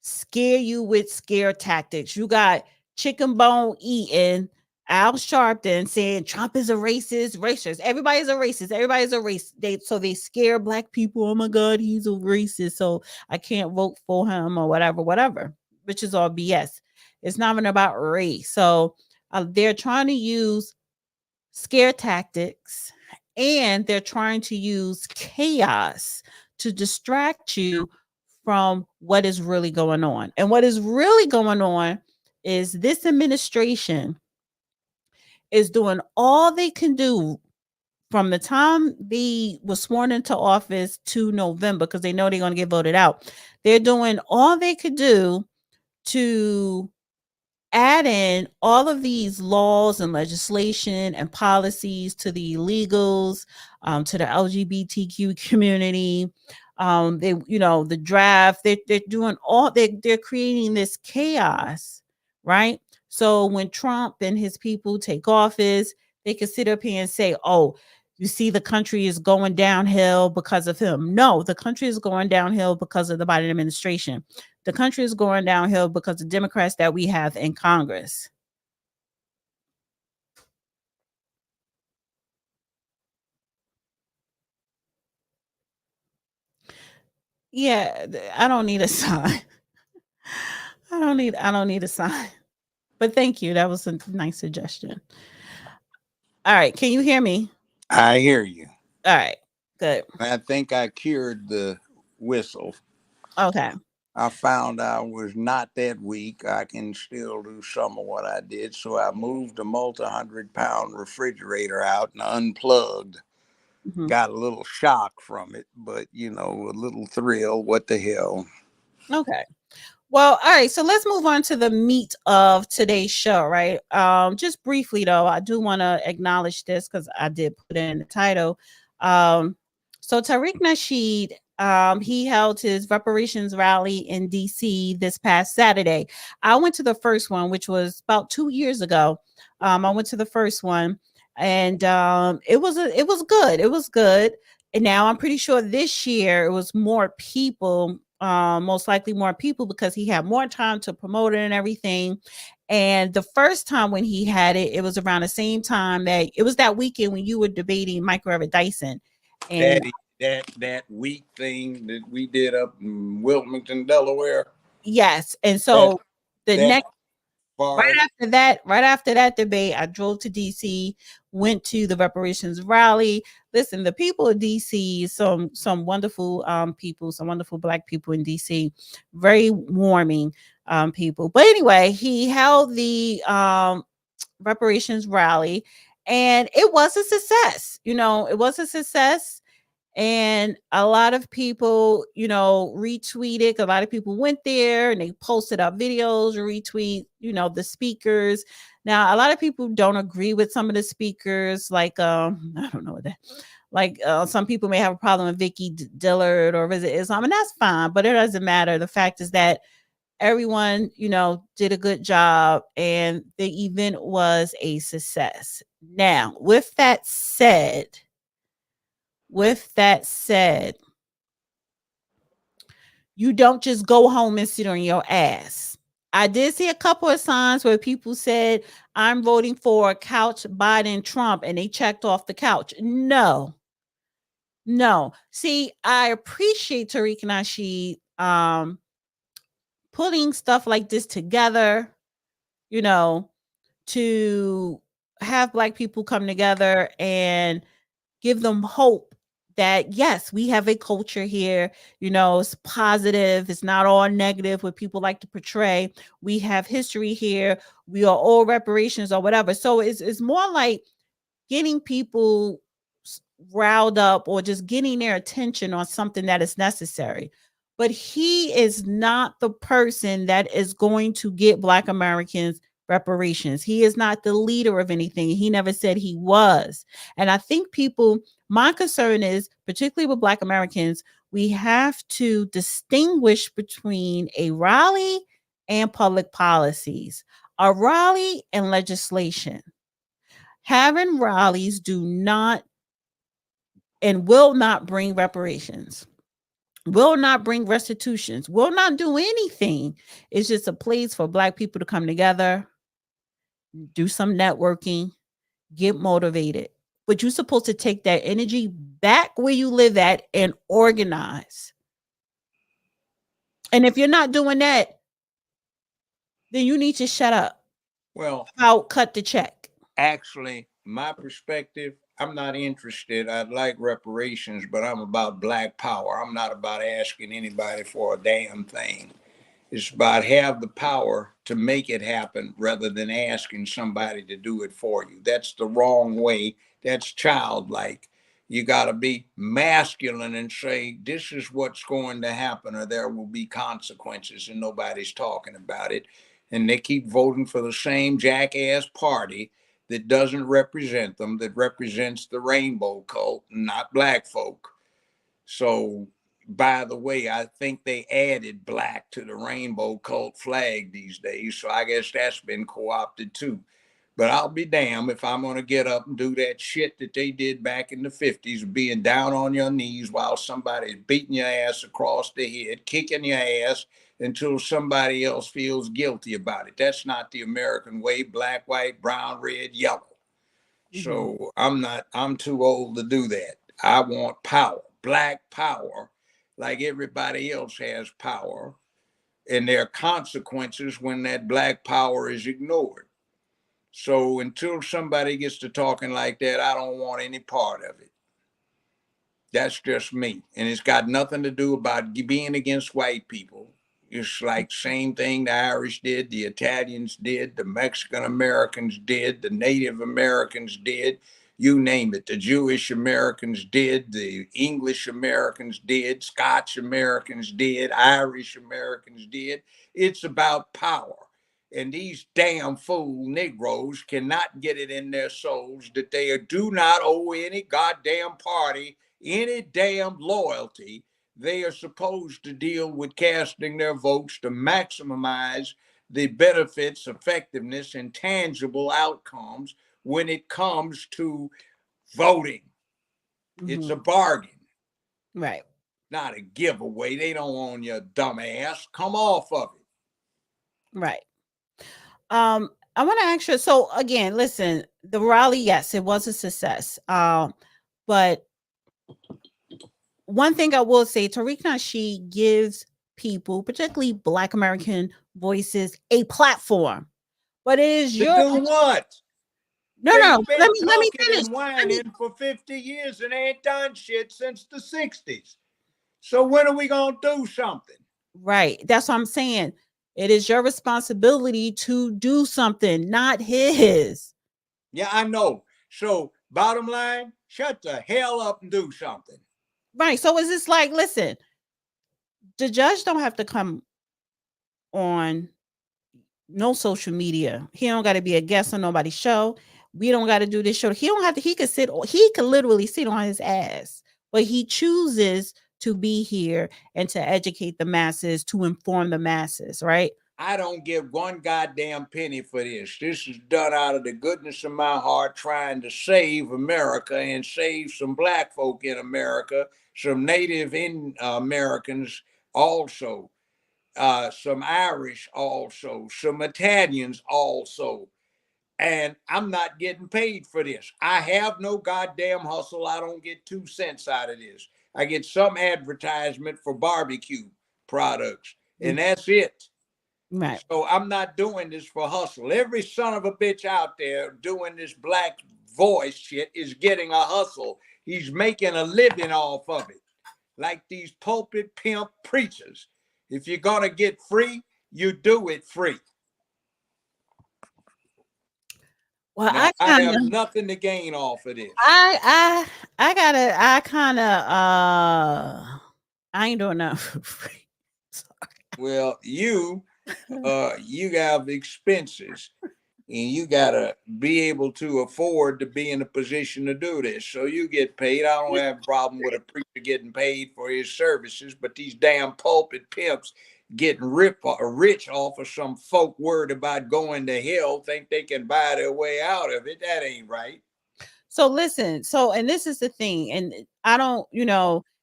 Scare you with scare tactics. You got Chicken Bone eating Al Sharpton saying Trump is a racist. Everybody's a racist. So they scare Black people. Oh my God, he's a racist. So I can't vote for him or whatever, which is all BS. It's not even about race. So they're trying to use scare tactics, and they're trying to use chaos to distract you from what is really going on. And what is really going on is this administration is doing all they can do from the time they were sworn into office to November, because they know they're going to get voted out. They're doing all they could do to adding all of these laws and legislation and policies to the illegals, to the LGBTQ community. They, the draft, they're doing they're creating this chaos, right? So when Trump and his people take office, they can sit up here and say, oh, you see, the country is going downhill because of him. No, the country is going downhill because of the Biden administration. The country is going downhill because of Democrats that we have in Congress. Yeah, I don't need a sign. I don't need a sign. But thank you. That was a nice suggestion. All right, can you hear me? I hear you. All right, good. I think I cured the whistle. Okay. I found I was not that weak. I can still do some of what I did. So I moved a multi-100-pound refrigerator out and unplugged. Mhm. Got a little shock from it, but a little thrill. What the hell? Okay. Well, all right. So let's move on to the meat of today's show, right? Just briefly though, I do want to acknowledge this because I did put it in the title. So Tariq Nasheed, he held his reparations rally in DC this past Saturday. I went to the first one, which was about 2 years ago. I went to the first one, and it was good. It was good. And now I'm pretty sure this year it was more people, most likely more people, because he had more time to promote it and everything. And the first time when he had it, it was around the same time that it was that weekend when you were debating Microwave Dyson. And that week thing that we did up in Wilmington, Delaware. yes, and so the next far right after that debate, I drove to DC, went to the reparations rally. Listen, the people of DC, some wonderful people, some wonderful Black people in DC, very warming people. But anyway, he held the reparations rally, and it was a success. It was a success. And a lot of people, retweeted. A lot of people went there and they posted up videos, retweet, the speakers. Now, a lot of people don't agree with some of the speakers, like I don't know what that. Like some people may have a problem with Vicky Dillard or Visit Islam, and that's fine. But it doesn't matter. The fact is that everyone, did a good job, and the event was a success. Now, with that said, you don't just go home and sit on your ass. I did see a couple of signs where people said, I'm voting for couch Biden Trump, and they checked off the couch. No. See, I appreciate Tariq Nasheed putting stuff like this together, to have Black people come together and give them hope that yes, we have a culture here, it's positive, it's not all negative what people like to portray. We have history here, we are all reparations or whatever. So it's more like getting people riled up or just getting their attention on something that is necessary. But he is not the person that is going to get Black Americans reparations. He is not the leader of anything. He never said he was. And I think my concern is, particularly with Black Americans, we have to distinguish between a rally and public policies, a rally and legislation. Having rallies do not and will not bring reparations, will not bring restitutions, will not do anything. It's just a place for Black people to come together, do some networking, get motivated. But you're supposed to take that energy back where you live at and organize. And if you're not doing that, then you need to shut up. Well, I'll cut the check. Actually, my perspective, I'm not interested. I'd like reparations, but I'm about Black power. I'm not about asking anybody for a damn thing. It's about have the power to make it happen rather than asking somebody to do it for you. That's the wrong way. That's childlike. You got to be masculine and say, this is what's going to happen or there will be consequences, and nobody's talking about it. and they keep voting for the same jackass party that doesn't represent them, that represents the rainbow cult, not black folk. So, by the way, I think they added black to the rainbow cult flag these days. So I guess that's been co-opted too. But I'll be damned if I'm going to get up and do that shit that they did back in the 50s, being down on your knees while somebody's beating your ass across the head, kicking your ass until somebody else feels guilty about it. That's not the American way. Black, white, brown, red, yellow. So I'm too old to do that. I want power, black power, like everybody else has power. And there are consequences when that black power is ignored. So until somebody gets to talking like that, I don't want any part of it. That's just me. And it's got nothing to do about being against white people. It's like same thing the Irish did, the Italians did, the Mexican Americans did, the Native Americans did, you name it. The Jewish Americans did, the English Americans did, Scotch Americans did, Irish Americans did. It's about power. And these damn fool Negroes cannot get it in their souls that they do not owe any goddamn party any damn loyalty. They are supposed to deal with casting their votes to maximize the benefits, effectiveness, and tangible outcomes when it comes to voting. It's a bargain. Right. Not a giveaway. They don't own your dumb ass. Come off of it. Right. I want to ask you, so again, listen, the rally, yes, it was a success. But one thing I will say, Tariq Nasheed gives people, particularly Black American voices, a platform. But it is to your do what? no. Let me finish. And whining for 50 years and ain't done shit since the 60s. So when are we gonna do something? Right. That's what I'm saying. It is your responsibility to do something, not his. Yeah, I know. So bottom line, shut the hell up and do something. Right. So is this like, listen, the judge don't have to come on no social media. He don't got to be a guest on nobody's show. We don't got to do this show. He don't have to, he could literally sit on his ass, but he chooses to be here and to educate the masses, to inform the masses, right? I don't give one goddamn penny for this. This is done out of the goodness of my heart, trying to save America and save some black folk in America, some Native Americans also, some Irish also, some Italians also. And I'm not getting paid for this. I have no goddamn hustle. I don't get 2 cents out of this. I get some advertisement for barbecue products, and that's it. Right. So I'm not doing this for hustle. Every son of a bitch out there doing this black voice shit is getting a hustle. He's making a living off of it. Like these pulpit pimp preachers. If you're going to get free, you do it free. Well, now, I have nothing to gain off of this. I ain't doing nothing for free. Sorry. Well, you have expenses and you gotta be able to afford to be in a position to do this. So you get paid. I don't have a problem with a preacher getting paid for his services, but these damn pulpit pimps getting rich off of some folk word about going to hell think they can buy their way out of it. That ain't right. So listen, and this is the thing, and I don't,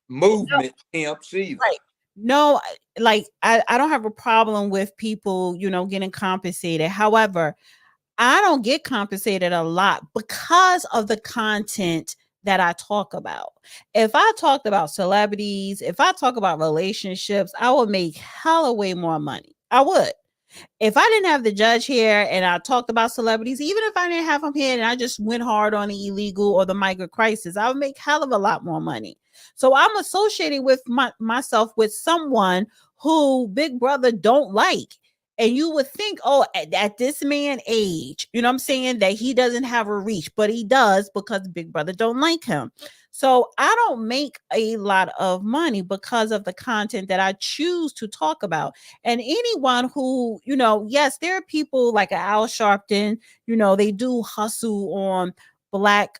movement pimps either. Right. No, like I don't have a problem with people, getting compensated. However, I don't get compensated a lot because of the content that I talk about. If I talked about celebrities, if I talk about relationships, I would make hella way more money. I would. If I didn't have the judge here and I talked about celebrities, even if I didn't have him here and I just went hard on the illegal or the migrant crisis, I would make hell of a lot more money. So I'm associating with myself with someone who Big Brother don't like. And you would think, oh, at this man age, you know what I'm saying, that he doesn't have a reach, but he does because Big Brother don't like him. So I don't make a lot of money because of the content that I choose to talk about. And anyone who, you know, yes, there are people like Al Sharpton, you know, they do hustle on Black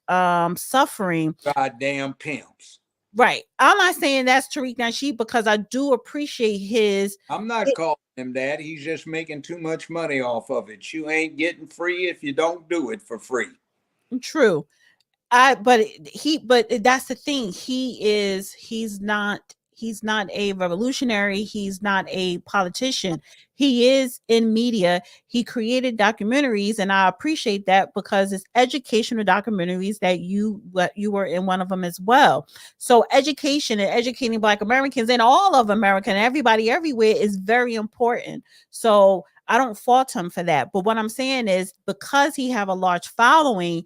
suffering. Goddamn pimps. Right. I'm not saying that's Tariq Nasheed because I do appreciate his. I'm not calling him that. He's just making too much money off of it. You ain't getting free if you don't do it for free. True. But that's the thing. He's not a revolutionary. He's not a politician. He is in media. He created documentaries, and I appreciate that because it's educational documentaries that you were in one of them as well. So education and educating Black Americans and all of America and everybody everywhere is very important. So I don't fault him for that. But what I'm saying is because he have a large following,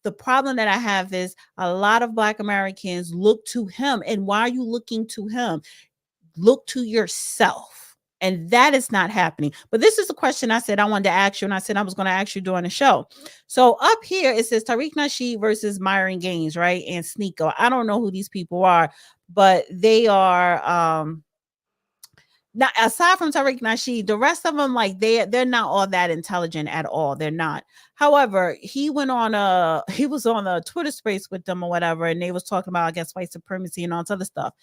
the problem that I have is a lot of Black Americans look to him. And why are you looking to him? Look to yourself. And that is not happening. But this is a question I said I wanted to ask you, and I said I was going to ask you during the show. So up here, it says Tariq Nasheed versus Myron Gaines, right? And Sneeko. I don't know who these people are, but they are... Now, aside from Tariq Nasheed, the rest of them, like they're not all that intelligent at all. They're not. However, he was on a Twitter space with them or whatever, and they was talking about, I guess, white supremacy and all this other stuff.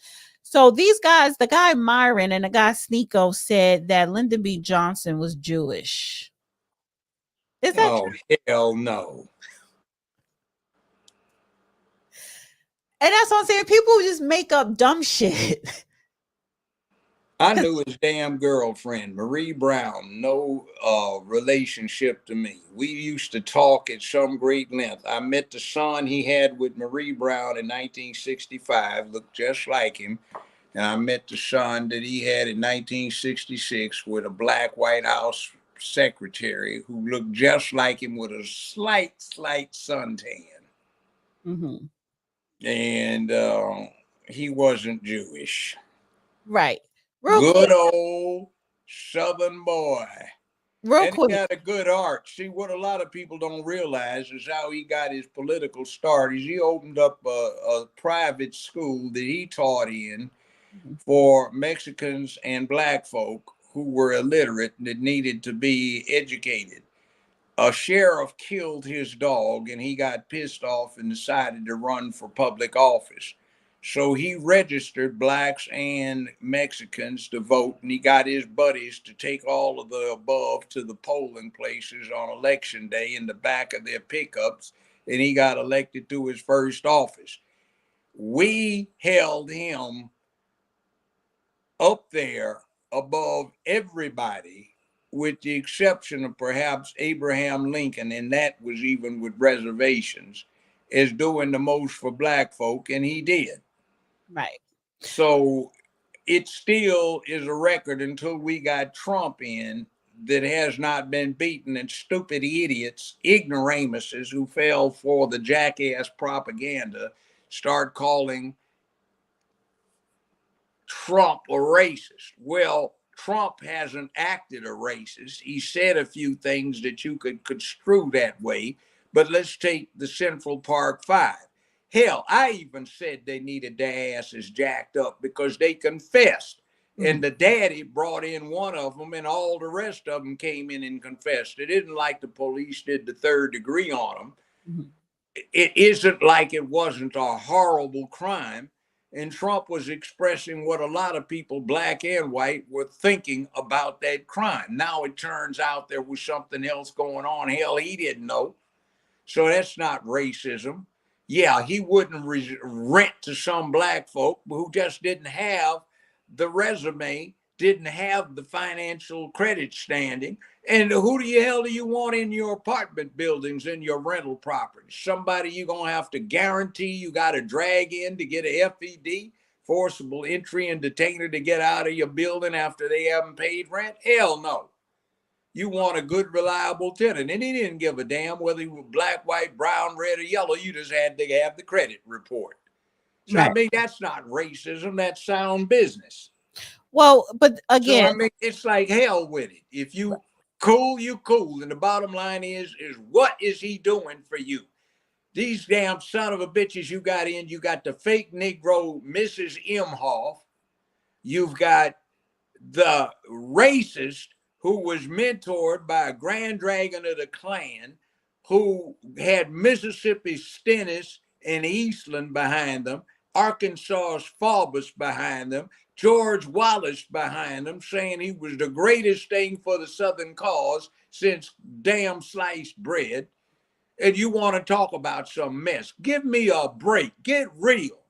So these guys, the guy Myron and the guy Sneeko, said that Lyndon B. Johnson was Jewish. Is that true? Hell no. And that's what I'm saying. People just make up dumb shit. I knew his damn girlfriend, Marie Brown, no relationship to me. We used to talk at some great length. I met the son he had with Marie Brown in 1965, looked just like him. And I met the son that he had in 1966 with a Black White House secretary who looked just like him with a slight suntan. Mm-hmm. And he wasn't Jewish. Right. Good old Southern boy. And Quick. he got a good heart. See, what a lot of people don't realize is how he got his political start. Is he opened up a private school that he taught in for Mexicans and Black folk who were illiterate that needed to be educated. A sheriff killed his dog, and he got pissed off and decided to run for public office. So he registered Blacks and Mexicans to vote, and he got his buddies to take all of the above to the polling places on election day in the back of their pickups, and he got elected to his first office. We held him up there above everybody, with the exception of perhaps Abraham Lincoln, and that was even with reservations, as doing the most for Black folk, and he did. Right. So it still is a record until we got Trump in that has not been beaten, and stupid idiots, ignoramuses who fell for the jackass propaganda start calling Trump a racist. Well, Trump hasn't acted a racist. He said a few things that you could construe that way, but let's take the Central Park Five. Hell, I even said they needed their asses jacked up because they confessed. Mm-hmm. And the daddy brought in one of them, and all the rest of them came in and confessed. It isn't like the police did the third degree on them. Mm-hmm. It isn't like it wasn't a horrible crime. And Trump was expressing what a lot of people, Black and white, were thinking about that crime. Now it turns out there was something else going on. Hell, he didn't know. So that's not racism. Yeah, he wouldn't rent to some Black folk who just didn't have the resume, didn't have the financial credit standing. And who the hell do you want in your apartment buildings, in your rental properties? Somebody you're going to have to guarantee you got to drag in to get a FED, forcible entry and detainer, to get out of your building after they haven't paid rent? Hell no. You want a good, reliable tenant. And he didn't give a damn whether he was black, white, brown, red, or yellow. You just had to have the credit report. So, right. I mean, that's not racism. That's sound business. Well, but So again, I mean, it's like hell with it. If you cool, you cool. And the bottom line is what is he doing for you? These damn son of a bitches you got in, you got the fake Negro Mrs. Imhoff. You've got the racist who was mentored by a Grand Dragon of the Klan who had Mississippi Stennis and Eastland behind them, Arkansas's Faubus behind them, George Wallace behind them, saying he was the greatest thing for the Southern cause since damn sliced bread. And you want to talk about some mess. Give me a break. Get real.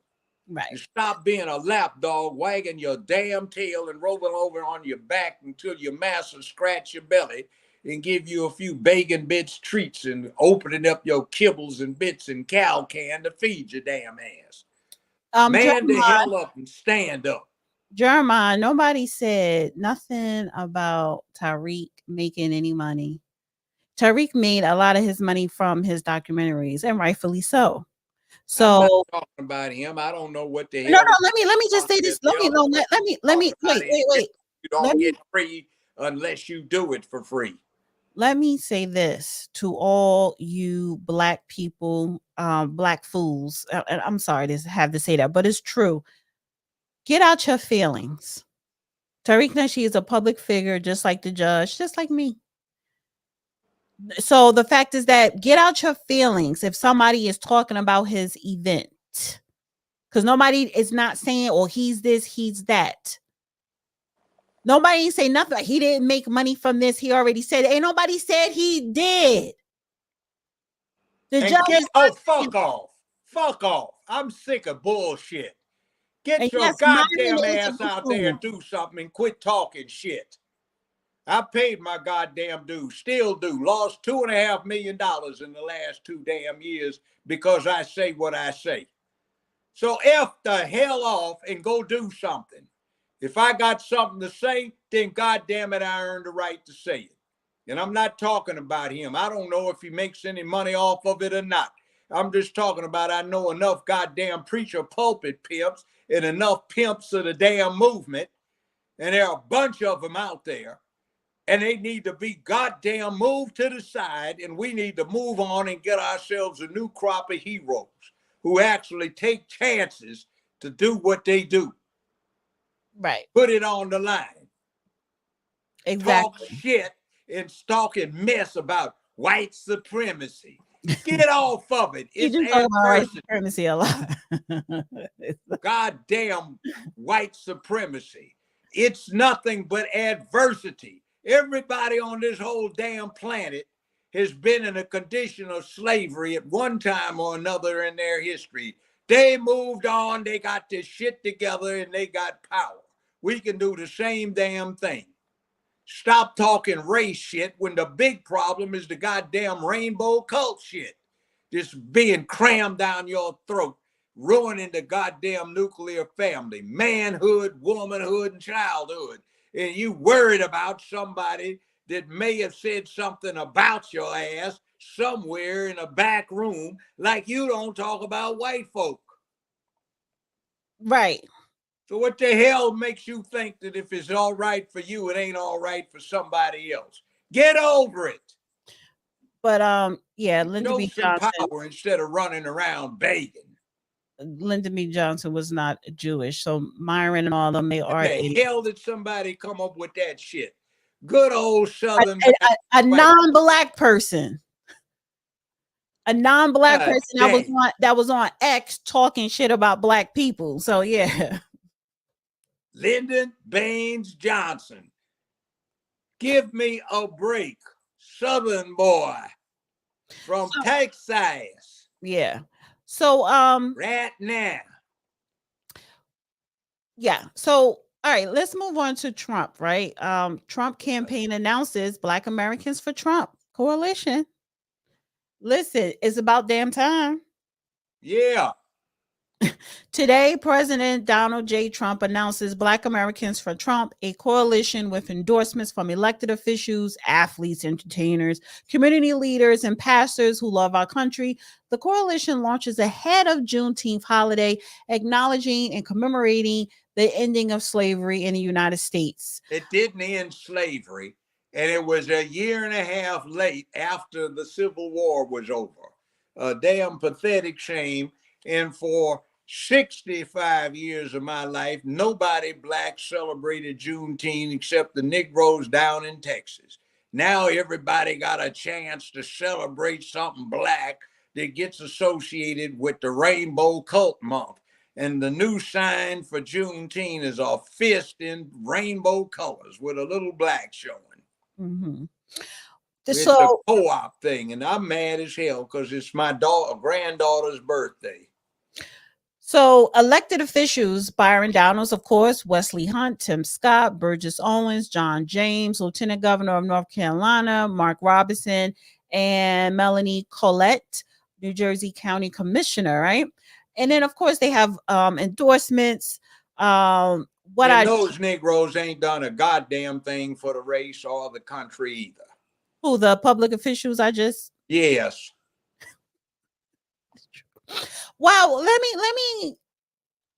right. And stop being a lapdog, wagging your damn tail and rolling over on your back until your master scratch your belly and give you a few bacon bits treats and opening up your kibbles and bits and cow can to feed your damn ass. Man the hell up and stand up. Jeremiah, nobody said nothing about Tariq making any money. Tariq made a lot of his money from his documentaries, and rightfully so. So I'm not talking about him. I don't know what the hell. No, let me just say this. Let me wait. You don't get free unless you do it for free. Let me say this to all you black people, black fools. And I'm sorry to have to say that, but it's true. Get out your feelings. Tariq Nasheed is a public figure, just like the judge, just like me. So the fact is that get out your feelings if somebody is talking about his event. Because nobody is not saying, oh, he's this, he's that. Nobody ain't say nothing. He didn't make money from this. He already said, ain't nobody said he did. Fuck off. Fuck off. I'm sick of bullshit. Get your goddamn ass out there and do something and quit talking shit. I paid my goddamn dues, still do. Lost $2.5 million in the last 2 damn years because I say what I say. So F the hell off and go do something. If I got something to say, then goddamn it, I earned the right to say it. And I'm not talking about him. I don't know if he makes any money off of it or not. I'm just talking about I know enough goddamn preacher pulpit pimps and enough pimps of the damn movement. And there are a bunch of them out there. And they need to be goddamn moved to the side. And we need to move on and get ourselves a new crop of heroes who actually take chances to do what they do. Right. Put it on the line. Exactly. Talk shit and talking mess about white supremacy. Get off of it. It's white supremacy a lot. Goddamn white supremacy. It's nothing but adversity. Everybody on this whole damn planet has been in a condition of slavery at one time or another in their history. They moved on, they got this shit together, and they got power. We can do the same damn thing. Stop talking race shit when the big problem is the goddamn rainbow cult shit. Just being crammed down your throat, ruining the goddamn nuclear family, manhood, womanhood, and childhood. And you worried about somebody that may have said something about your ass somewhere in a back room, like you don't talk about white folk. Right. So what the hell makes you think that if it's all right for you, it ain't all right for somebody else? Get over it. But Lyndon B. Johnson, power instead of running around begging. Lyndon B. Johnson was not Jewish, so Myron and all of them, they are. The hell did somebody come up with that shit? Good old Southern. A non-black person. A non-black person that was on X talking shit about black people. So yeah. Lyndon Baines Johnson. Give me a break. Southern boy from Texas. Yeah. So right now. Yeah. So all right, let's move on to Trump, right? Trump campaign announces Black Americans for Trump coalition. Listen, it's about damn time. Yeah. Today, President Donald J. Trump announces Black Americans for Trump, a coalition with endorsements from elected officials, athletes, entertainers, community leaders, and pastors who love our country. The coalition launches ahead of Juneteenth holiday, acknowledging and commemorating the ending of slavery in the United States. It didn't end slavery, and it was a year and a half late after the Civil War was over. A damn pathetic shame. And for 65 years of my life, nobody Black celebrated Juneteenth except the Negroes down in Texas. Now everybody got a chance to celebrate something Black that gets associated with the Rainbow Cult Month. And the new sign for Juneteenth is a fist in rainbow colors with a little black showing. Mm-hmm. It's a co-op thing, and I'm mad as hell because it's my granddaughter's birthday. So elected officials, Byron Donalds, of course, Wesley Hunt, Tim Scott, Burgess Owens, John James, Lieutenant Governor of North Carolina, Mark Robinson, and Melanie Collette, New Jersey County Commissioner, right? And then, of course, they have endorsements. Those Negroes ain't done a goddamn thing for the race or the country either. Who, the public officials I just... Yes. Wow, let me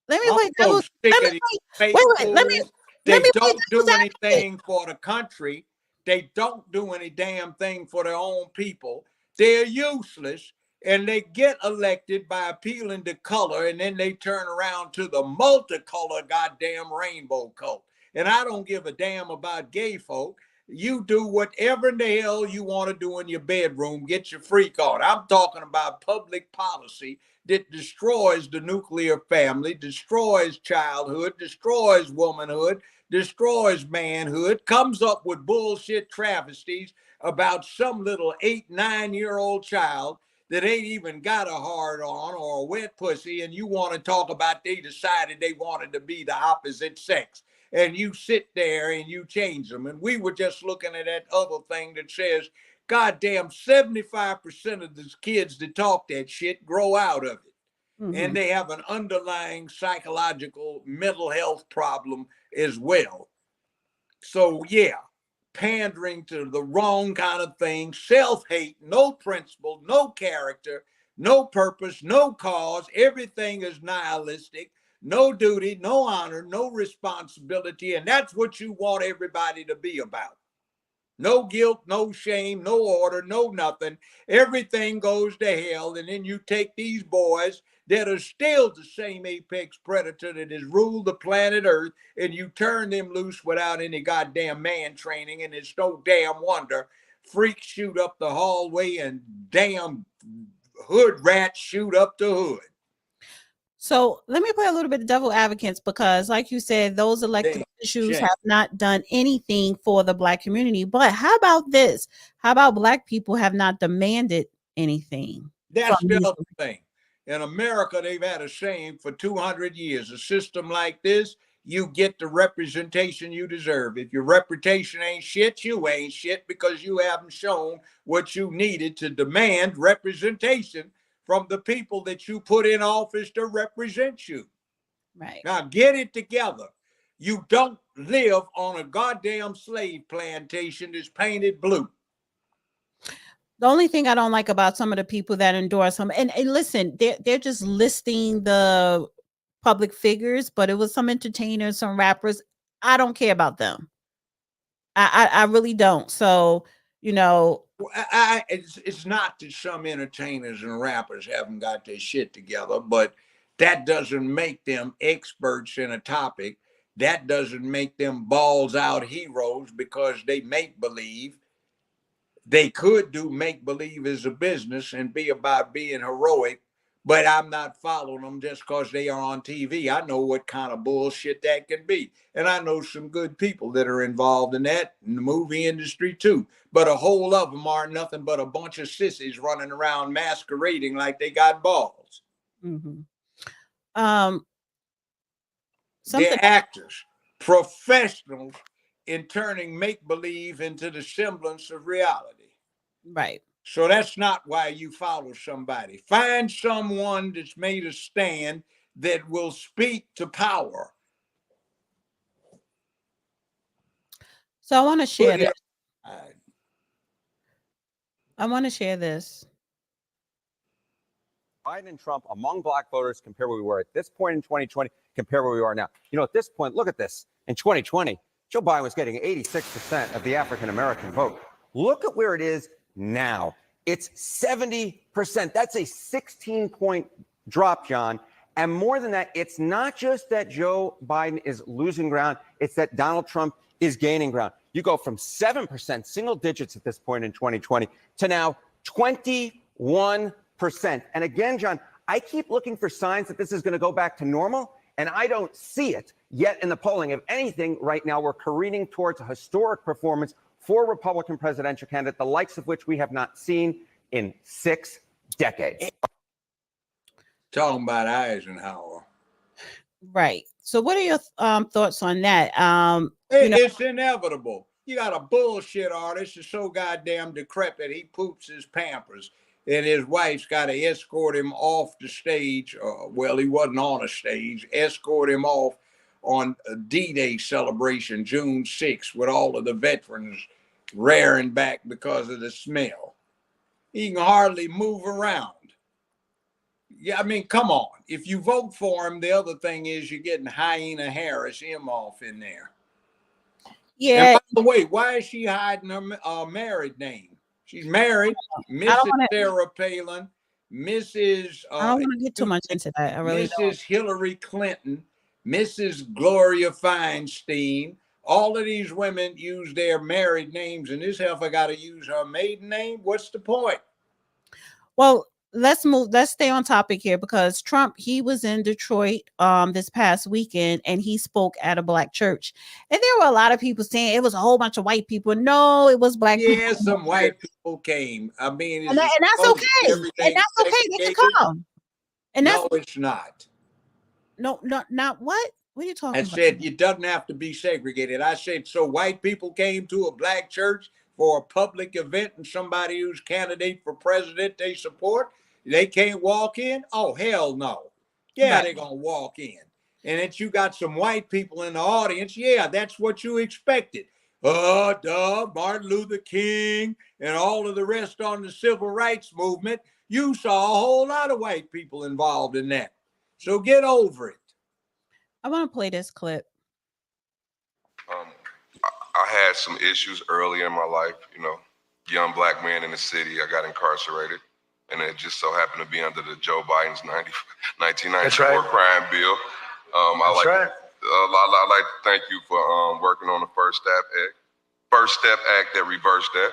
They don't do anything for the country. They don't do any damn thing for their own people. They're useless, and they get elected by appealing to color, and then they turn around to the multicolor goddamn rainbow cult. And I don't give a damn about gay folk. You do whatever in the hell you want to do in your bedroom. Get your freak on. I'm talking about public policy that destroys the nuclear family, destroys childhood, destroys womanhood, destroys manhood, comes up with bullshit travesties about some little 8-9-year-old child that ain't even got a hard on or a wet pussy, and you want to talk about they decided they wanted to be the opposite sex. And you sit there and you change them. And we were just looking at that other thing that says, goddamn, 75% of the kids that talk that shit grow out of it. Mm-hmm. And they have an underlying psychological mental health problem as well. So, yeah, pandering to the wrong kind of thing, self-hate, no principle, no character, no purpose, no cause. Everything is nihilistic. No duty, no honor, no responsibility. And that's what you want everybody to be about. No guilt, no shame, no order, no nothing. Everything goes to hell. And then you take these boys that are still the same apex predator that has ruled the planet Earth, and you turn them loose without any goddamn man training. And it's no damn wonder freaks shoot up the hallway and damn hood rats shoot up the hood. So let me play a little bit of devil advocates, because like you said, those elected officials have not done anything for the Black community. But how about this? How about Black people have not demanded anything? That's the other thing. In America, they've had a shame for 200 years. A system like this, you get the representation you deserve. If your reputation ain't shit, you ain't shit, because you haven't shown what you needed to demand representation from the people that you put in office to represent you. Right. Now get it together. You don't live on a goddamn slave plantation that's painted blue. The only thing I don't like about some of the people that endorse them, and listen, they're just listing the public figures, but it was some entertainers, some rappers. I don't care about them. I really don't. So, you know, it's not that some entertainers and rappers haven't got their shit together, but that doesn't make them experts in a topic. That doesn't make them balls out heroes because they make believe. They could do make believe as a business and be about being heroic, but I'm not following them just because they are on TV. I know what kind of bullshit that can be. And I know some good people that are involved in that, in the movie industry too. But a whole of them are nothing but a bunch of sissies running around masquerading like they got balls. Mm-hmm. They're actors, professionals in turning make-believe into the semblance of reality. Right. So that's not why you follow somebody. Find someone that's made a stand that will speak to power. So I want to share this. Aside. I want to share this. Biden and Trump among black voters compare where we were at this point in 2020, compare where we are now. You know, at this point, look at this. In 2020, Joe Biden was getting 86% of the African-American vote. Look at where it is now. It's 70%. That's a 16-point drop, John. And more than that, it's not just that Joe Biden is losing ground, it's that Donald Trump is gaining ground. You go from 7%, single digits at this point in 2020, to now 21%. And again, John, I keep looking for signs that this is going to go back to normal, and I don't see it yet in the polling. If anything, right now we're careening towards a historic performance for a Republican presidential candidate, the likes of which we have not seen in 6 decades. Talking about Eisenhower. Right. So what are your thoughts on that? It's inevitable. You got a bullshit artist who's so goddamn decrepit, he poops his Pampers. And his wife's got to escort him off the stage. Well, he wasn't on a stage. Escort him off on a D-Day celebration, June 6th, with all of the veterans rearing back because of the smell. He can hardly move around. Yeah, I mean, come on. If you vote for him, the other thing is you're getting Hyena Harris Imhoff in there. Yeah. And by the way, why is she hiding her married name? She's married, Mrs. Sarah Palin, Mrs. I don't want to get too much into that. I really Mrs. don't. Hillary Clinton, Mrs. Gloria Feinstein. All of these women use their married names, and this heifer got to use her maiden name. What's the point? Well, let's stay on topic here, because Trump, he was in Detroit this past weekend, and he spoke at a black church, and there were a lot of people saying it was a whole bunch of white people. No, it was black people. Yeah, some white people came. I mean, and that's okay. And that's okay. They can come. And no, it's not. No, not what? What are you talking about? I said it doesn't have to be segregated. I said, so white people came to a black church for a public event, and somebody who's candidate for president they support, they can't walk in? Oh, hell no. Yeah, they're going to walk in. And that you got some white people in the audience, yeah, that's what you expected. Martin Luther King and all of the rest on the civil rights movement, you saw a whole lot of white people involved in that. So get over it. I want to play this clip. I had some issues early in my life, you know, young black man in the city. I got incarcerated, and it just so happened to be under the Joe Biden's 1994 crime bill. I'd like to thank you for working on the First Step Act that reversed that.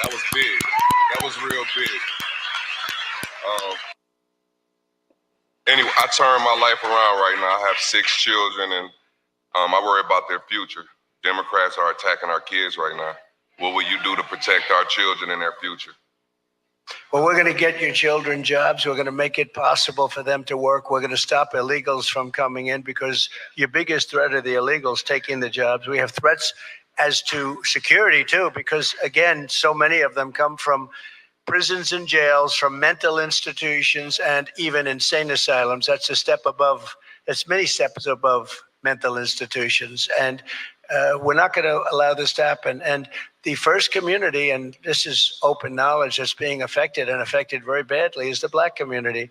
That was big. That was real big. Anyway, I turned my life around right now. I have 6 children, and I worry about their future. Democrats are attacking our kids right now. What will you do to protect our children and their future? Well, we're going to get your children jobs. We're going to make it possible for them to work. We're going to stop illegals from coming in, because your biggest threat are the illegals taking the jobs. We have threats as to security, too, because, again, so many of them come from prisons and jails, from mental institutions, and even insane asylums. That's a step above, that's many steps above mental institutions. And we're not going to allow this to happen. And the first community, and this is open knowledge, that's being affected, and affected very badly, is the black community,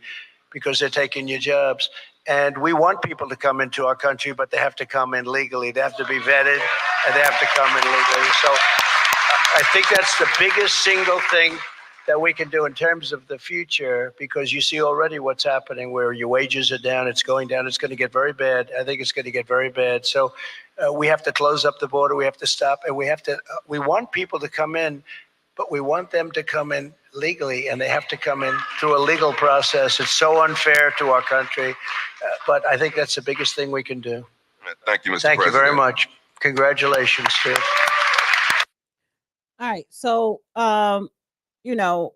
because they're taking your jobs. And we want people to come into our country, but they have to come in legally. They have to be vetted, and they have to come in legally. So I think that's the biggest single thing that we can do in terms of the future, because you see already what's happening, where your wages are down, it's going down, it's going to get very bad. I think it's going to get very bad. So we have to close up the border, we have to stop, and we want people to come in, but we want them to come in legally, and they have to come in through a legal process. It's so unfair to our country, but I think that's the biggest thing we can do. Thank you, Mr. Thank President. you very much. Congratulations, Steve. All right. So, you know,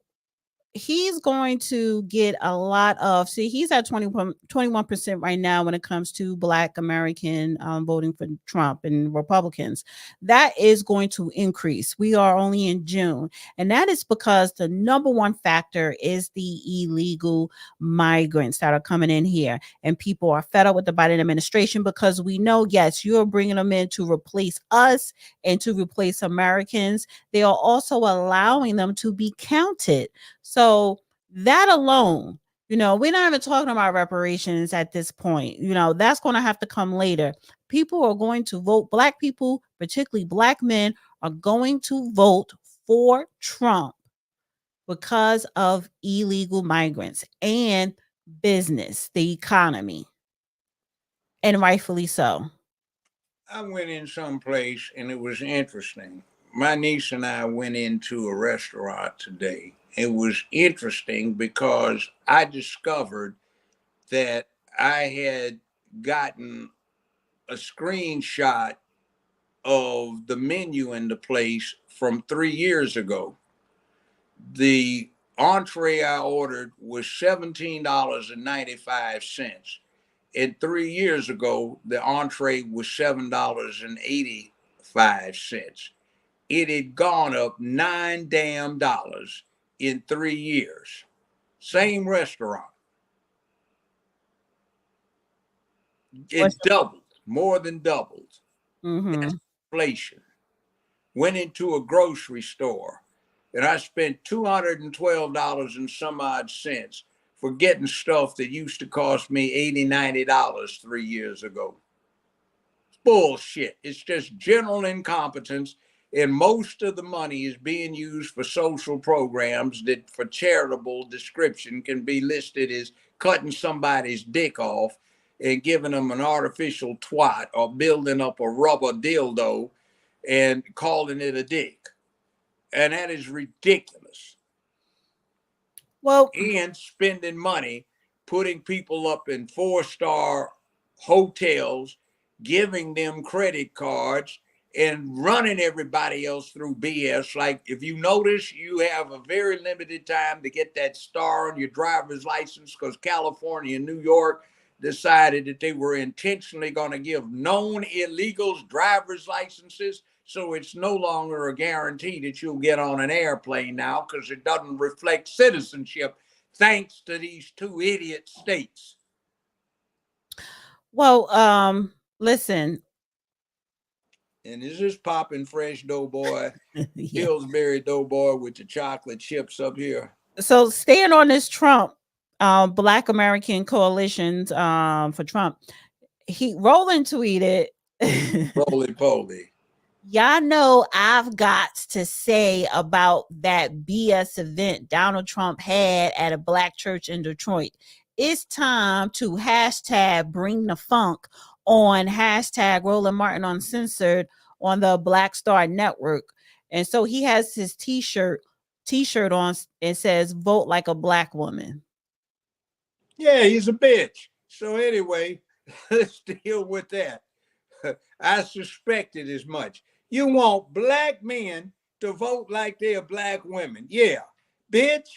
he's going to get a lot of, see, he's at 21% right now when it comes to Black American voting for Trump and Republicans. That is going to increase. We are only in June. And that is because the number one factor is the illegal migrants that are coming in here. And people are fed up with the Biden administration because we know, yes, you're bringing them in to replace us and to replace Americans. They are also allowing them to be counted. So that alone, we're not even talking about reparations at this point. That's going to have to come later. People are going to vote. Black people, particularly Black men, are going to vote for Trump because of illegal migrants and business, the economy, and rightfully so. I went in someplace and it was interesting. My niece and I went into a restaurant today. It was interesting because I discovered that I had gotten a screenshot of the menu in the place from 3 years ago. The entree I ordered was $17.95. And 3 years ago, the entree was $7.85. It had gone up $9 damn in 3 years. Same restaurant. It doubled, more than doubled. That's inflation. Went into a grocery store and I spent $212 and some odd cents for getting stuff that used to cost me $80, $90 3 years ago. It's bullshit. It's just general incompetence. And most of the money is being used for social programs that, for charitable description, can be listed as cutting somebody's dick off and giving them an artificial twat or building up a rubber dildo and calling it a dick. And that is ridiculous. Well, and spending money, putting people up in 4-star hotels, giving them credit cards, and running everybody else through BS. Like, if you notice, you have a very limited time to get that star on your driver's license because California and New York decided that they were intentionally going to give known illegals driver's licenses. So it's no longer a guarantee that you'll get on an airplane now because it doesn't reflect citizenship, thanks to these two idiot states. Well, listen. And is this popping fresh Doughboy, Pillsbury Doughboy with the chocolate chips up here? So staying on this Trump, Black American coalitions for Trump, Roland tweeted, Roly poly. Y'all know I've got to say about that BS event Donald Trump had at a Black church in Detroit. It's time to hashtag bring the funk on hashtag Roland Martin Uncensored on the Black Star Network. And so he has his t-shirt on and says, vote like a Black woman. Yeah, he's a bitch. So anyway, let's deal with that. I suspected as much. You want Black men to vote like they're Black women. Yeah, bitch.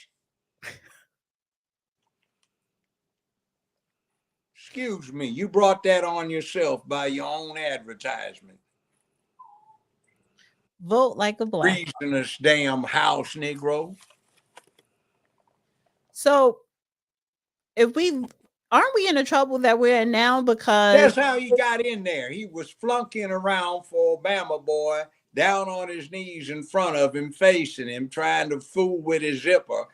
Excuse me, you brought that on yourself by your own advertisement. Vote like a Black. Reasonless damn house Negro. So aren't we in the trouble that we're in now? Because that's how he got in there. He was flunking around for Obama boy, down on his knees in front of him, facing him, trying to fool with his zipper.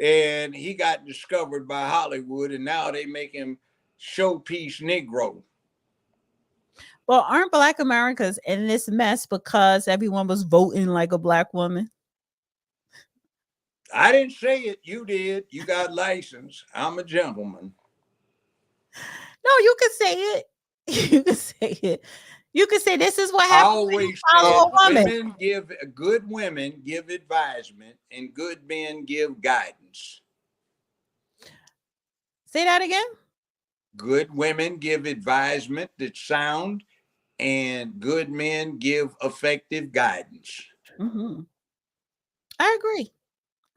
And he got discovered by Hollywood, and now they make him showpiece Negro. Well, aren't Black Americans in this mess because everyone was voting like a Black woman? I didn't say it. You did. You got license. I'm a gentleman. No, you can say it. You can say it. You can say this is what happens. I always said good women give advisement and good men give guidance. Say that again. Good women give advisement that's sound, and good men give effective guidance. Mm-hmm. I agree.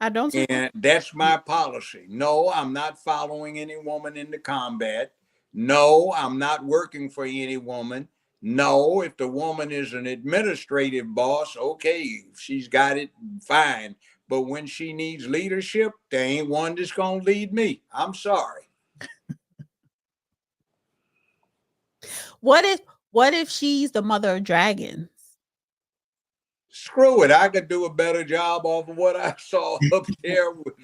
I don't. And that's my policy. No, I'm not following any woman into combat. No, I'm not working for any woman. No, if the woman is an administrative boss, okay, if she's got it, fine. But when she needs leadership, there ain't one that's going to lead me. I'm sorry. What if she's the mother of dragons? Screw it. I could do a better job off of what I saw up there with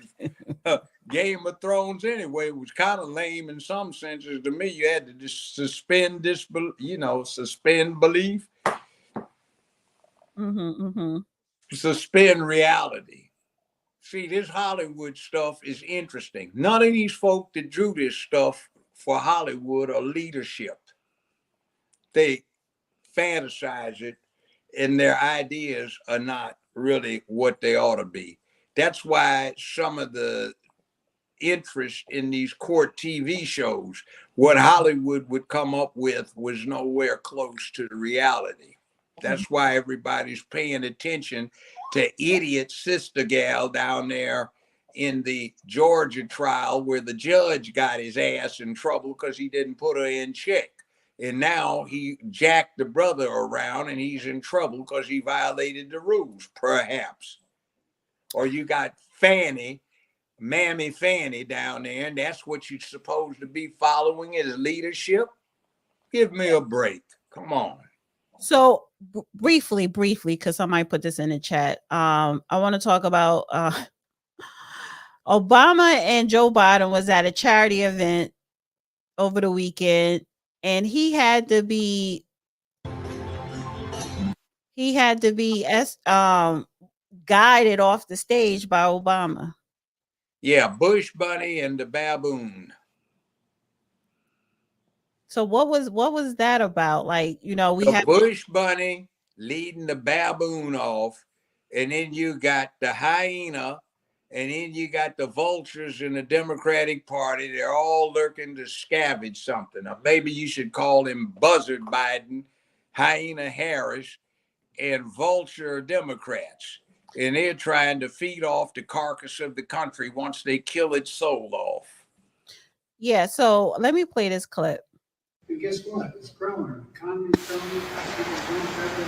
Game of Thrones anyway. It was kind of lame in some senses to me. You had to just suspend suspend belief, suspend reality. See, this Hollywood stuff is interesting. None of these folk that drew this stuff for Hollywood are leadership. They fantasize it, and their ideas are not really what they ought to be. That's why some of the interest in these court TV shows, what Hollywood would come up with was nowhere close to the reality. That's why everybody's paying attention to idiot sister gal down there in the Georgia trial where the judge got his ass in trouble because he didn't put her in check. And now he jacked the brother around and he's in trouble because he violated the rules, perhaps. Or you got Mammy Fanny down there, and that's what you're supposed to be following as leadership. Give me a break. Come on. So briefly, because somebody put this in the chat. I want to talk about Obama and Joe Biden was at a charity event over the weekend, and he had to be guided off the stage by Obama. Yeah, Bush Bunny and the baboon. So what was that about? Like, we had Bush Bunny leading the baboon off, and then you got the hyena, and then you got the vultures in the Democratic Party. They're all lurking to scavenge something. Or maybe you should call him Buzzard Biden, Hyena Harris, and Vulture Democrats. And they're trying to feed off the carcass of the country once they kill its soul off. Yeah, so let me play this clip. And guess what? It's growing. The economy's growing. People's doing better.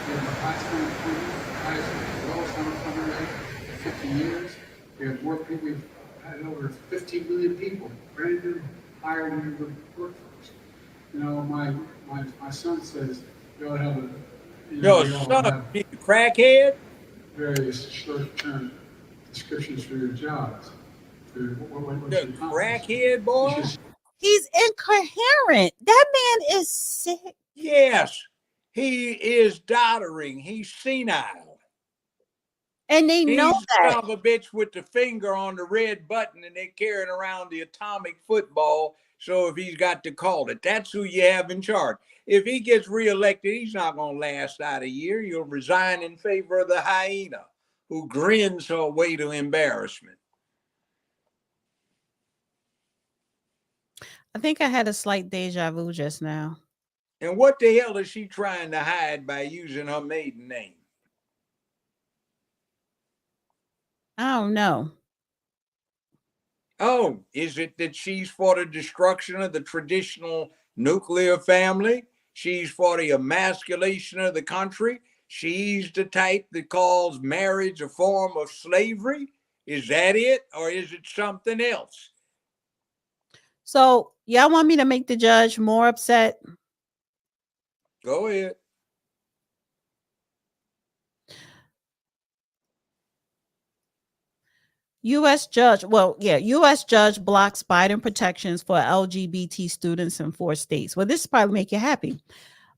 We have the highest unemployment, highest lowest unemployment rate in 50 years. We have more people. We've had over 15 million people brand new hired into the workforce. My son says you ought to have Your son, you crackhead? Various short-term descriptions for your jobs. The crackhead boy? He's incoherent. That man is sick. Yes, he is doddering. He's senile. And they know that. Son of a bitch with the finger on the red button, and they're carrying around the atomic football. So if he's got to call it, that's who you have in charge. If he gets reelected, he's not going to last out a year. You'll resign in favor of the hyena who grins her way to embarrassment. I think I had a slight deja vu just now. And what the hell is she trying to hide by using her maiden name? I don't know. Oh, is it that she's for the destruction of the traditional nuclear family? She's for the emasculation of the country? She's the type that calls marriage a form of slavery? Is that it? Or is it something else? So y'all want me to make the judge more upset? Go ahead. U.S. judge blocks Biden protections for LGBT students in 4 states. Well, this probably make you happy.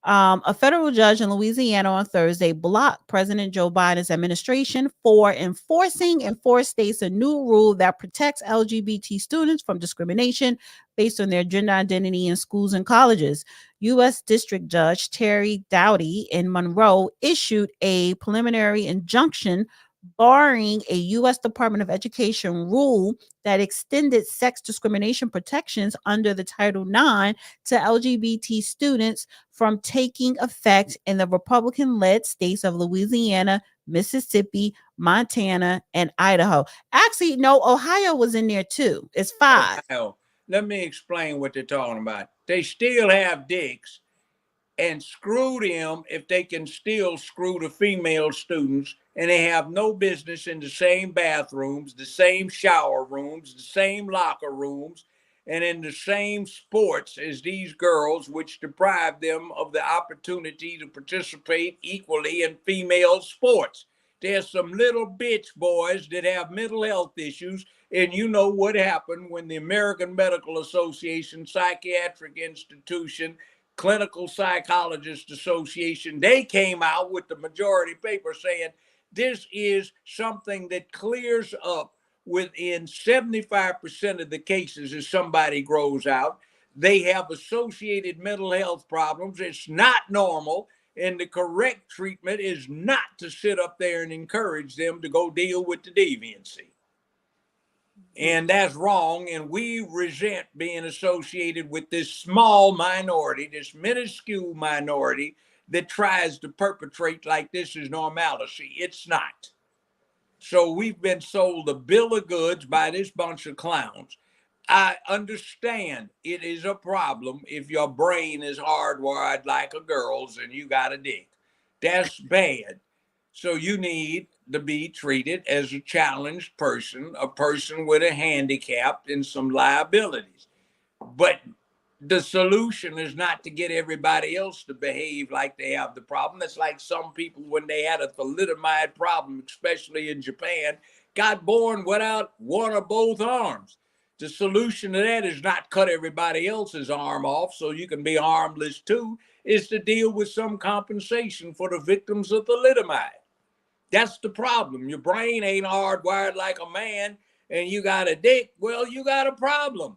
A federal judge in Louisiana on Thursday blocked President Joe Biden's administration for enforcing in 4 states a new rule that protects LGBT students from discrimination based on their gender identity in schools and colleges. U.S. District Judge Tariq in Monroe issued a preliminary injunction barring a U.S. Department of Education rule that extended sex discrimination protections under the Title IX to LGBT students from taking effect in the Republican-led states of Louisiana, Mississippi, Montana, and Idaho. Actually, no, Ohio was in there too. It's 5. Ohio. Let me explain what they're talking about. They still have dicks, and screw them if they can still screw the female students, and they have no business in the same bathrooms, the same shower rooms, the same locker rooms, and in the same sports as these girls, which deprive them of the opportunity to participate equally in female sports. There's some little bitch boys that have mental health issues, and you know what happened when the American Medical Association Psychiatric Institution Clinical Psychologist Association, they came out with the majority paper saying this is something that clears up within 75% of the cases as somebody grows out. They have associated mental health problems. It's not normal. And the correct treatment is not to sit up there and encourage them to go deal with the deviancy. And that's wrong. And we resent being associated with this small minority, this minuscule minority that tries to perpetrate like this is normalcy. It's not. So we've been sold a bill of goods by this bunch of clowns. I understand it is a problem if your brain is hardwired like a girl's and you got a dick. That's bad. So you need to be treated as a challenged person, a person with a handicap and some liabilities. But the solution is not to get everybody else to behave like they have the problem. That's like some people when they had a thalidomide problem, especially in Japan, got born without one or both arms. The solution to that is not cut everybody else's arm off so you can be harmless too, is to deal with some compensation for the victims of thalidomide. That's the problem. Your brain ain't hardwired like a man and you got a dick. Well, you got a problem.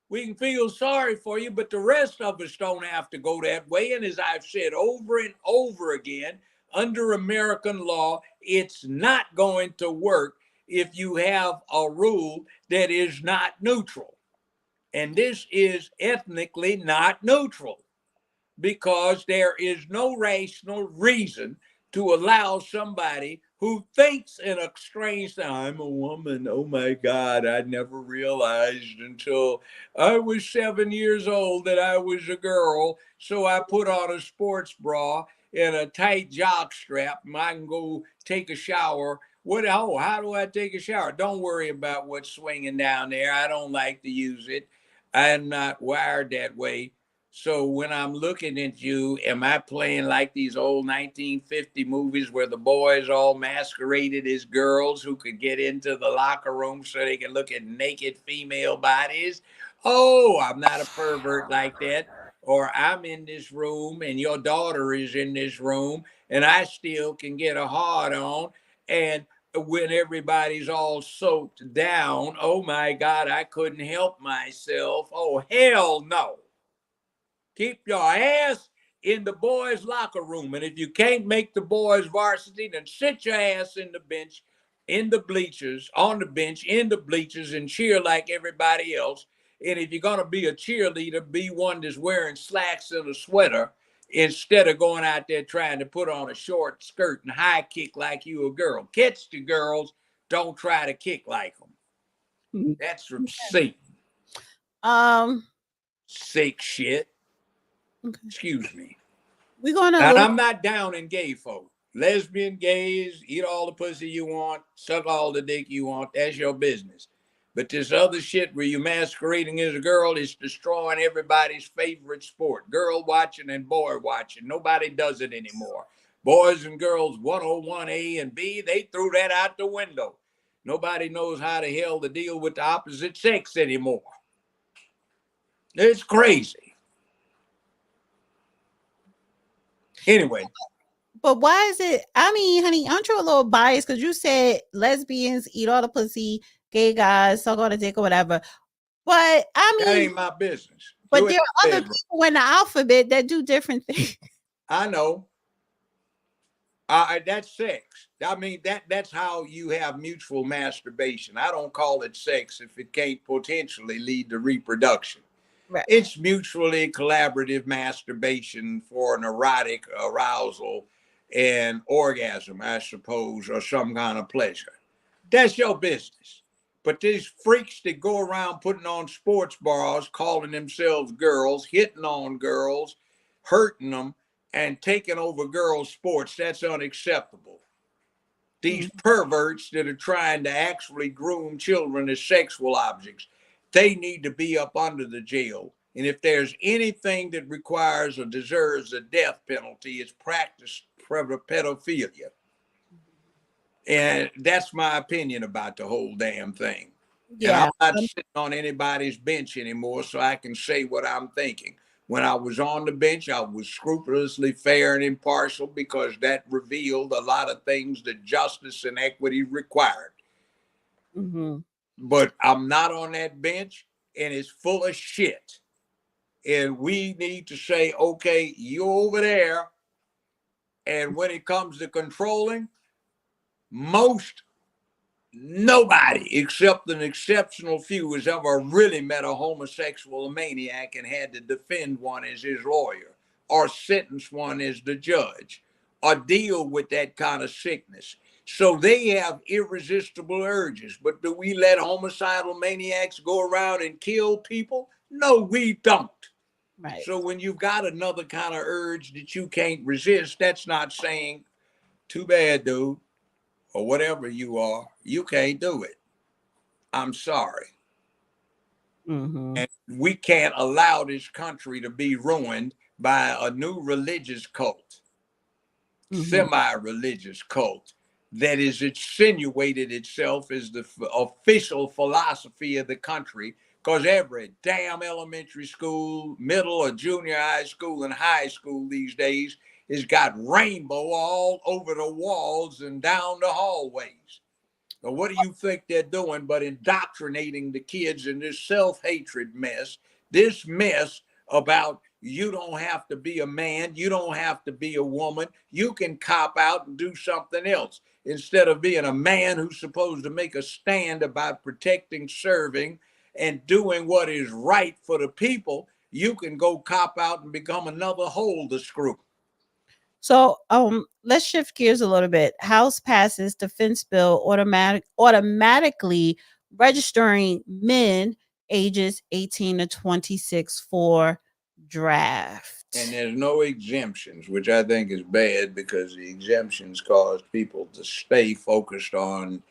We can feel sorry for you, but the rest of us don't have to go that way. And as I've said over and over again, under American law, it's not going to work if you have a rule that is not neutral. And this is ethnically not neutral because there is no rational reason to allow somebody who thinks in a strange thing, I'm a woman, oh my God, I never realized until I was 7 years old that I was a girl, so I put on a sports bra and a tight jock strap and I can go take a shower. How do I take a shower? Don't worry about what's swinging down there. I don't like to use it. I'm not wired that way. So when I'm looking at you, am I playing like these old 1950 movies where the boys all masqueraded as girls who could get into the locker room so they can look at naked female bodies? Oh, I'm not a pervert like that. Or I'm in this room and your daughter is in this room and I still can get a hard on. And when everybody's all soaked down, oh my God, I couldn't help myself. Oh, hell no. Keep your ass in the boys' locker room. And if you can't make the boys' varsity, then sit your ass in the bench, in the bleachers, on the bench, in the bleachers, and cheer like everybody else. And if you're going to be a cheerleader, be one that's wearing slacks and a sweater instead of going out there trying to put on a short skirt and high kick like you a girl. Catch the girls. Don't try to kick like them. That's from Satan. Sick shit. Okay. Excuse me. And I'm not down in gay folk. Lesbian, gays, eat all the pussy you want, suck all the dick you want. That's your business. But this other shit where you're masquerading as a girl is destroying everybody's favorite sport. Girl watching and boy watching. Nobody does it anymore. Boys and girls 101A and B, they threw that out the window. Nobody knows how the hell to deal with the opposite sex anymore. It's crazy. Anyway. But why is it? I mean, honey, aren't you a little biased? Because you said lesbians eat all the pussy, gay guys suck all the dick or whatever. But I mean, that ain't my business. But there are other people in the alphabet that do different things. I know. That's sex. I mean, that's how you have mutual masturbation. I don't call it sex if it can't potentially lead to reproduction. Right. It's mutually collaborative masturbation for an erotic arousal and orgasm, I suppose, or some kind of pleasure. That's your business. But these freaks that go around putting on sports bras, calling themselves girls, hitting on girls, hurting them, and taking over girls' sports, that's unacceptable. These perverts that are trying to actually groom children as sexual objects, they need to be up under the jail. And if there's anything that requires or deserves a death penalty, it's practice pedophilia. And that's my opinion about the whole damn thing. Yeah. And I'm not sitting on anybody's bench anymore, so I can say what I'm thinking. When I was on the bench, I was scrupulously fair and impartial because that revealed a lot of things that justice and equity required. But I'm not on that bench, and it's full of shit. And we need to say, okay, you're over there. And when it comes to controlling, nobody except an exceptional few has ever really met a homosexual maniac and had to defend one as his lawyer or sentence one as the judge or deal with that kind of sickness. So they have irresistible urges. But do we let homicidal maniacs go around and kill people? No, we don't. Right. So when you've got another kind of urge that you can't resist, that's not saying, too bad, dude, or whatever you are, you can't do it. I'm sorry. And we can't allow this country to be ruined by a new religious cult, semi-religious cult, that has insinuated itself as the official philosophy of the country, because every damn elementary school, middle or junior high school, and high school these days has got rainbow all over the walls and down the hallways. So what do you think they're doing but indoctrinating the kids in this self-hatred mess, this mess about you don't have to be a man, you don't have to be a woman, you can cop out and do something else. Instead of being a man who's supposed to make a stand about protecting, serving, and doing what is right for the people, you can go cop out and become another hole to screw. So let's shift gears a little bit. House passes defense bill automatically registering men ages 18 to 26 for draft. And there's no exemptions, which I think is bad because the exemptions cause people to stay focused on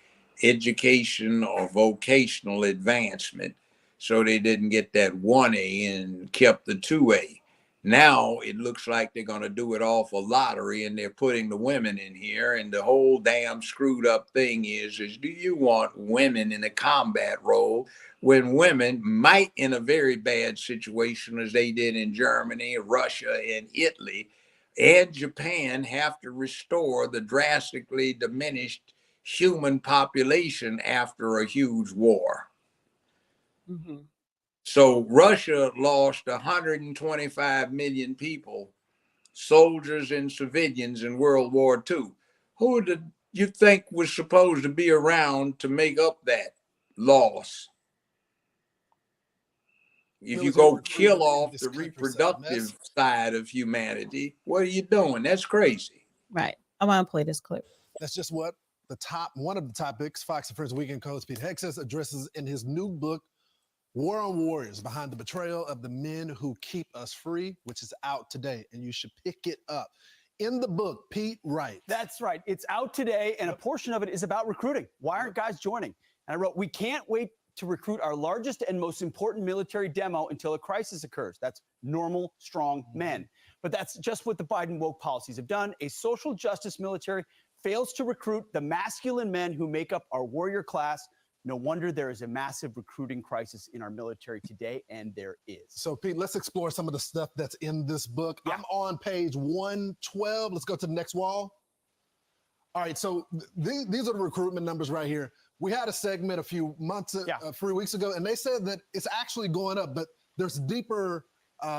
education or vocational advancement. So they didn't get that 1A and kept the 2A. Now it looks like they're going to do it all for lottery, and they're putting the women in here. And the whole damn screwed up thing is do you want women in a combat role when women might, in a very bad situation as they did in Germany, Russia, and Italy, and Japan, have to restore the drastically diminished human population after a huge war? So Russia lost 125 million people, soldiers and civilians, in World War II. Who did you think was supposed to be around to make up that loss? If you go kill off the reproductive side of humanity, what are you doing? That's crazy. Right. I want to play this clip. That's just what one of the topics Fox and Friends Weekend co-host Pete Hexas addresses in his new book, War on Warriors, Behind the Betrayal of the Men Who Keep Us Free, which is out today, and you should pick it up. In the book, Pete writes. That's right. It's out today, and a portion of it is about recruiting. Why aren't guys joining? And I wrote, we can't wait to recruit our largest and most important military demo until a crisis occurs. That's normal, strong men. But that's just what the Biden woke policies have done. A social justice military fails to recruit the masculine men who make up our warrior class. No wonder there is a massive recruiting crisis in our military today, and there is. So, Pete, let's explore some of the stuff that's in this book. Yeah. I'm on page 112. Let's go to the next wall. All right, so these are the recruitment numbers right here. We had a segment a few weeks ago, and they said that it's actually going up, but there's deeper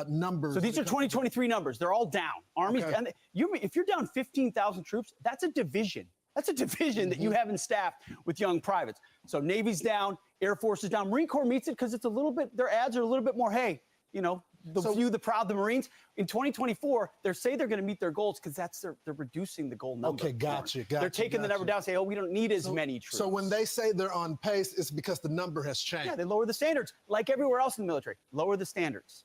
numbers. So these are 2023 numbers. They're all down. Armies, Okay. and if you're down 15,000 troops, that's a division. That's a division that you haven't staffed with young privates. So Navy's down, Air Force is down. Marine Corps meets it because it's a little bit, their ads are a little bit more, hey, you know, the few, the proud, the Marines. In 2024, they say they're going to meet their goals because they're reducing the goal number. Okay, gotcha. They're taking the number down, say, oh, we don't need as many troops. So when they say they're on pace, it's because the number has changed. Yeah, they lower the standards, like everywhere else in the military. Lower the standards.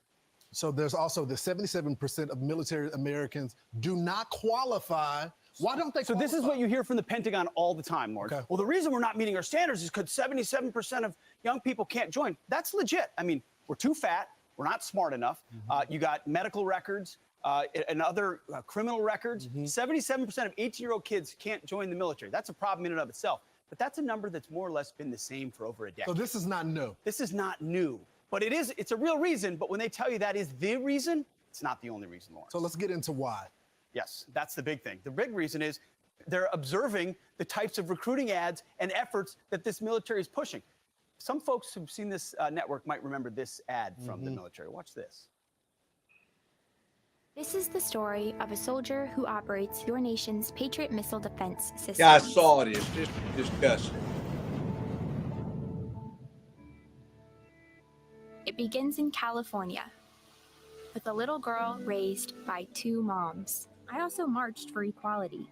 So there's also the 77% of military Americans do not qualify. Why don't they So qualify? this is what you hear from the Pentagon all the time, Lawrence. Okay. Well, the reason we're not meeting our standards is because 77% of young people can't join. That's legit. I mean, we're too fat. We're not smart enough. You got medical records and other criminal records. 77% of 18-year-old kids can't join the military. That's a problem in and of itself. But that's a number that's more or less been the same for over a decade. So this is not new. This is not new. But it's a real reason. But when they tell you that is the reason, it's not the only reason, Lawrence. So let's get into why. Yes, that's the big thing. The big reason is they're observing the types of recruiting ads and efforts that this military is pushing. Some folks who've seen this network might remember this ad from the military. Watch this. This is the story of a soldier who operates your nation's Patriot missile defense system. Yeah, I saw this. Just disgusting. It begins in California with a little girl raised by two moms. I also marched for equality.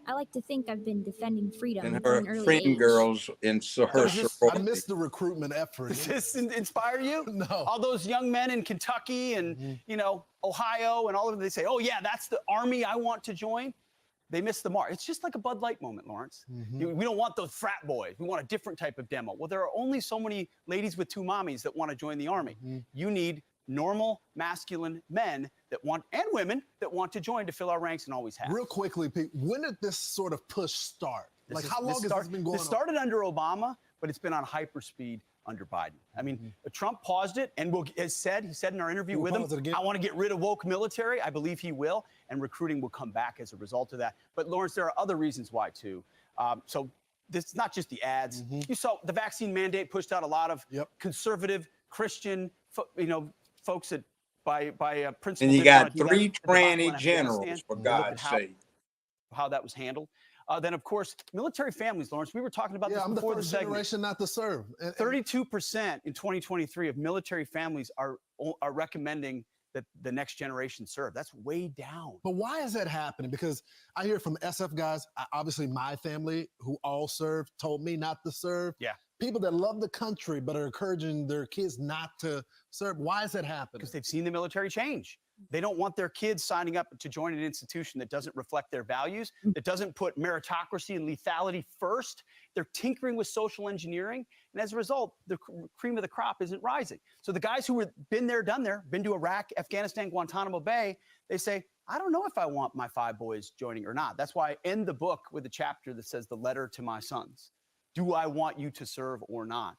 I like to think I've been defending freedom And from an her early friend age. girls in her I sorority. missed the recruitment effort. Does this inspire you? No. All those young men in Kentucky and, you know, Ohio and all of them, they say, oh, yeah, that's the army I want to join. They missed the mark. It's just like a Bud Light moment, Lawrence. We don't want those frat boys. We want a different type of demo. Well, there are only so many ladies with two mommies that want to join the army. You need normal, masculine men that want, and women that want to join to fill our ranks and always have. Real quickly, Pete, when did this sort of push start? How long has this been going on? This started under Obama, but it's been on hyperspeed under Biden. I mean, Trump paused it and he said in our interview with him, I want to get rid of woke military. I believe he will, and recruiting will come back as a result of that. But Lawrence, there are other reasons why too. So this is not just the ads. You saw the vaccine mandate pushed out a lot of conservative Christian, folks that by principle. And you got three tranny generals, for God's sake. How that was handled. Then, of course, military families, Lawrence, we were talking about this I'm before the first generation not to serve. 32% in 2023 of military families are recommending that the next generation serve. That's way down. But why is that happening? Because I hear from SF guys, obviously my family who all served told me not to serve. Yeah. People that love the country but are encouraging their kids not to serve. Why is that happening? Because they've seen the military change. They don't want their kids signing up to join an institution that doesn't reflect their values, that doesn't put meritocracy and lethality first. They're tinkering with social engineering. And as a result, the cream of the crop isn't rising. So the guys who have been there, done there, been to Iraq, Afghanistan, Guantanamo Bay, they say, I don't know if I want my 5 boys joining or not. That's why I end the book with a chapter that says the letter to my sons. Do I want you to serve or not?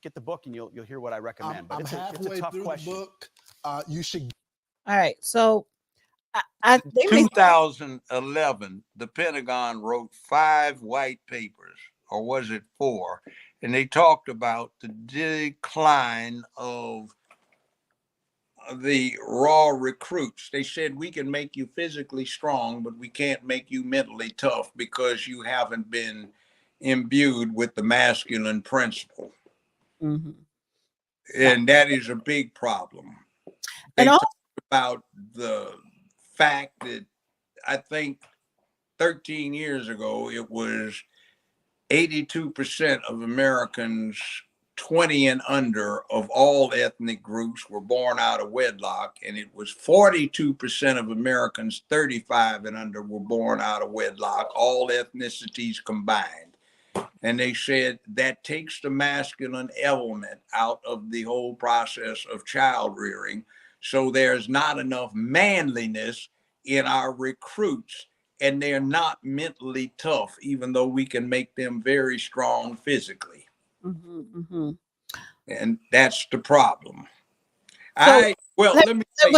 Get the book and you'll hear what I recommend. But it's a tough question. The book. You should. All right. So, 2011, the Pentagon wrote 5 white papers, or was it 4? And they talked about the decline of the raw recruits. They said, we can make you physically strong, but we can't make you mentally tough because you haven't been imbued with the masculine principle. And that is a big problem. They talked about the fact that I think 13 years ago, it was 82% of Americans 20 and under of all ethnic groups were born out of wedlock, and it was 42% of Americans 35 and under were born out of wedlock, all ethnicities combined. And they said that takes the masculine element out of the whole process of child rearing. So there's not enough manliness in our recruits, and they're not mentally tough, even though we can make them very strong physically. And that's the problem. So, let me throw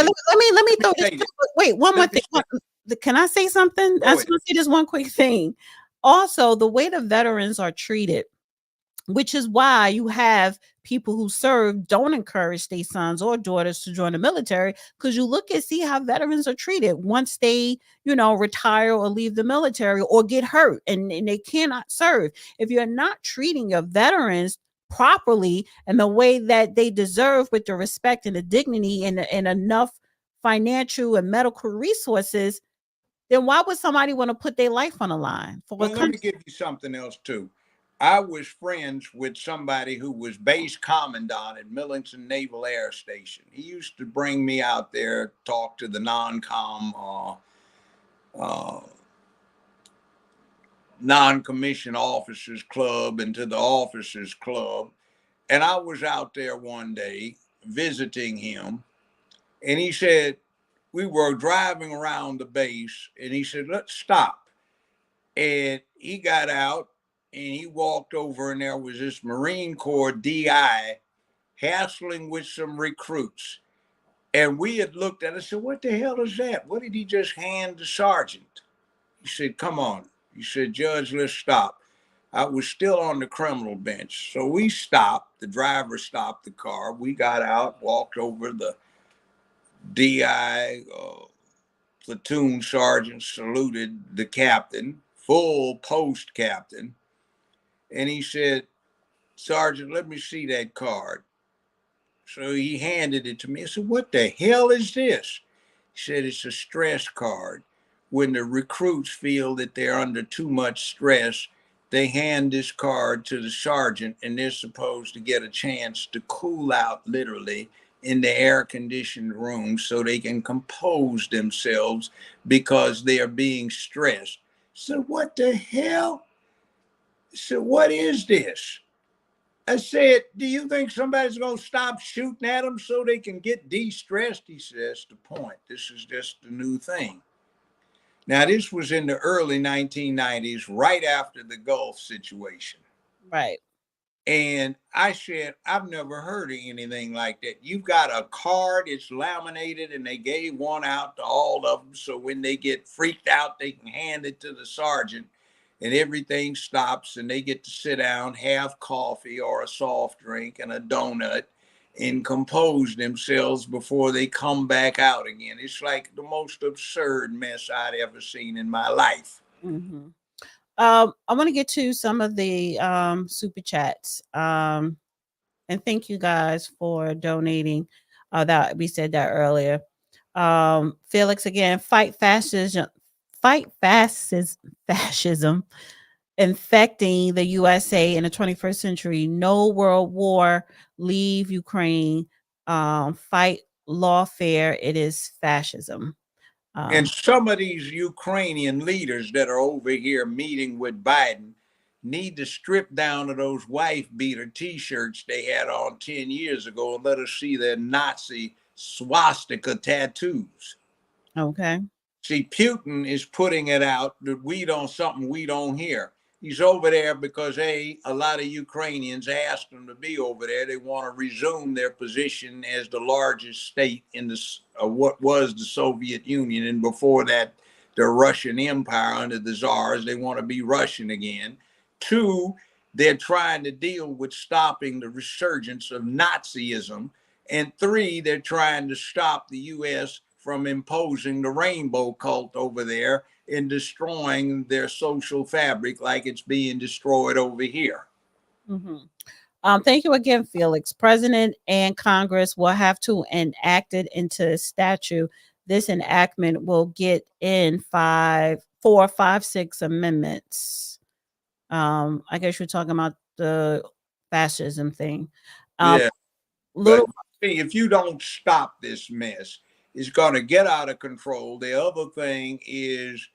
this. Wait, one more thing. Can I say something? I just want to say this one quick thing. Also, the way the veterans are treated which is why you have people who serve don't encourage their sons or daughters to join the military, because you look and see how veterans are treated once they, retire or leave the military or get hurt and they cannot serve. If you're not treating your veterans properly and the way that they deserve, with the respect and the dignity and enough financial and medical resources, then why would somebody want to put their life on the line for a Well, let me country? give you something else too. I was friends with somebody who was base commandant at Millington Naval Air Station. He used to bring me out there, talk to the non-commissioned officers club and to the officers club. And I was out there one day visiting him, and he said, we were driving around the base, and he said, let's stop. And he got out and he walked over, and there was this Marine Corps DI hassling with some recruits. And we had looked at it and said, what the hell is that? What did he just hand the sergeant? He said, come on. He said, Judge, let's stop. I was still on the criminal bench. So we stopped. The driver stopped the car. We got out, walked over. The DI platoon sergeant saluted the captain, full post captain. And he said, Sergeant, let me see that card. So he handed it to me. I said, what the hell is this? He said, it's a stress card. When the recruits feel that they're under too much stress, they hand this card to the sergeant, and they're supposed to get a chance to cool out, literally, in the air-conditioned room so they can compose themselves because they are being stressed. So what the hell? So what is this? I said, do you think somebody's going to stop shooting at them so they can get de-stressed? He said, that's the point. This is just a new thing. Now, this was in the early 1990s, right after the Gulf situation. Right. And I said, I've never heard of anything like that. You've got a card, it's laminated, and they gave one out to all of them. So when they get freaked out, they can hand it to the sergeant, and everything stops, and they get to sit down, have coffee or a soft drink and a donut, and compose themselves before they come back out again. It's like the most absurd mess I'd ever seen in my life. Mm-hmm. I want to get to some of the super chats. And thank you guys for donating. That we said that earlier. Felix again, fight fascism, fascism infecting the USA in the 21st century. No world war, leave Ukraine, fight lawfare. It is fascism. And some of these Ukrainian leaders that are over here meeting with Biden need to strip down of those wife beater T-shirts they had on 10 years ago and let us see their Nazi swastika tattoos. Okay. See, Putin is putting it out that something we don't hear. He's over there because a lot of Ukrainians asked him to be over there. They want to resume their position as the largest state in what was the Soviet Union, and before that, the Russian Empire under the Tsars. They want to be Russian again. Two, they're trying to deal with stopping the resurgence of Nazism. And three, they're trying to stop the U.S. from imposing the rainbow cult over there and destroying their social fabric like it's being destroyed over here. Mm-hmm. Thank you again, Felix. President and Congress will have to enact it into statute. This enactment will get in 4, 5, 6 amendments. I guess you're talking about the fascism thing. Yeah. But if you don't stop this mess, it's going to get out of control. The other thing is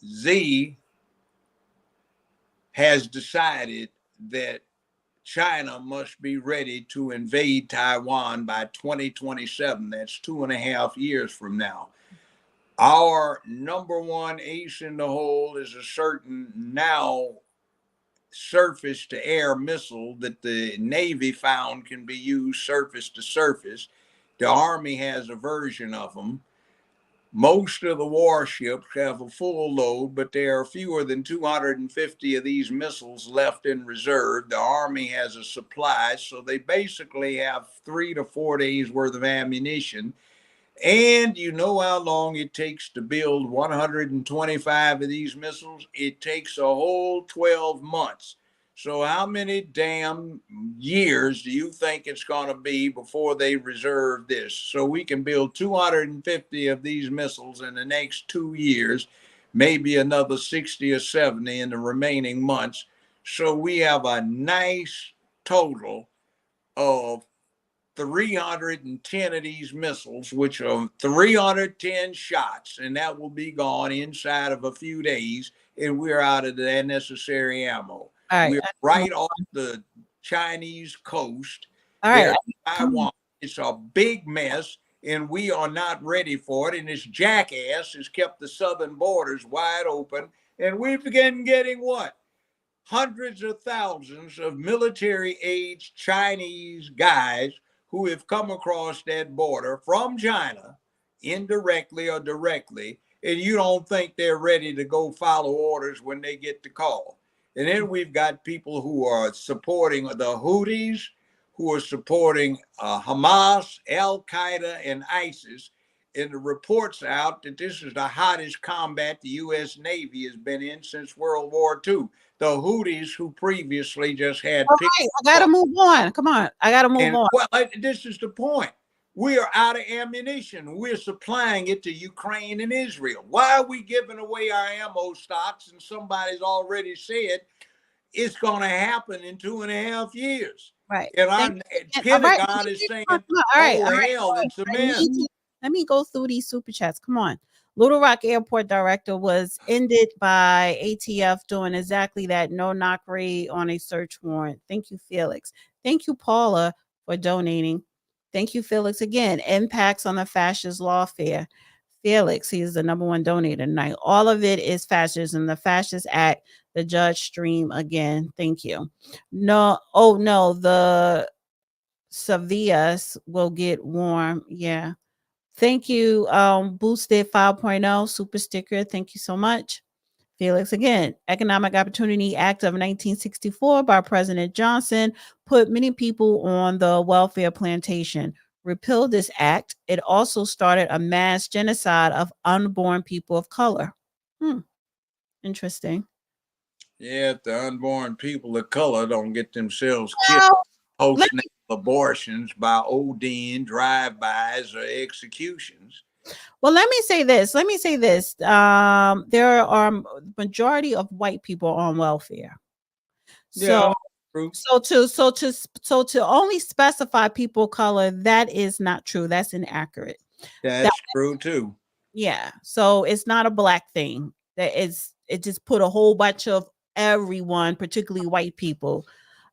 Z has decided that China must be ready to invade Taiwan by 2027. That's 2.5 years from now. Our number one ace in the hole is a certain now surface to air missile that the Navy found can be used surface to surface. The Army has a version of them. Most of the warships have a full load, but there are fewer than 250 of these missiles left in reserve. The Army has a supply, so they basically have 3 to 4 days worth of ammunition. And you know how long it takes to build 125 of these missiles? It takes a whole 12 months. So how many damn years do you think it's going to be before they reserve this? So we can build 250 of these missiles in the next 2 years, maybe another 60 or 70 in the remaining months. So we have a nice total of 310 of these missiles, which are 310 shots, and that will be gone inside of a few days, and we're out of the necessary ammo. We're right off the Chinese coast. There's Taiwan. It's a big mess, and we are not ready for it. And this jackass has kept the southern borders wide open, and we begin getting what? Hundreds of thousands of military-aged Chinese guys who have come across that border from China, indirectly or directly, and you don't think they're ready to go follow orders when they get the call. And then we've got people who are supporting the Houthis, who are supporting Hamas, Al-Qaeda, and ISIS. And the reports out that this is the hottest combat the U.S. Navy has been in since World War II. The Houthis, who previously just had. All right, I gotta move on. Come on, I gotta move on. Well, this is the point. We are out of ammunition. We're supplying it to Ukraine and Israel. Why are we giving away our ammo stocks? And somebody's already said it's going to happen in 2.5 years. Right. And our Pentagon is saying, all right, hell, it's a mess. Let me go through these super chats. Come on. Little Rock Airport director was ended by ATF doing exactly that. No knock raid on a search warrant. Thank you, Felix. Thank you, Paula, for donating. Thank you, Felix. Again, impacts on the fascist lawfare. Felix, he is the #1 donator tonight. All of it is fascism. The Fascist Act, the judge stream again. Thank you. No, oh no, the Savias will get warm. Yeah. Thank you, Boosted 5.0 super sticker. Thank you so much. Felix, again, Economic Opportunity Act of 1964 by President Johnson put many people on the welfare plantation. Repeal this act. It also started a mass genocide of unborn people of color. Interesting. Yeah, if the unborn people of color don't get themselves killed, post-natal abortions by ODing, drive-bys, or executions. Well, let me say this. There are majority of white people on welfare. So, to only specify people of color, that is not true. That's inaccurate. That's true too. Yeah. So it's not a black thing. It just put a whole bunch of everyone, particularly white people,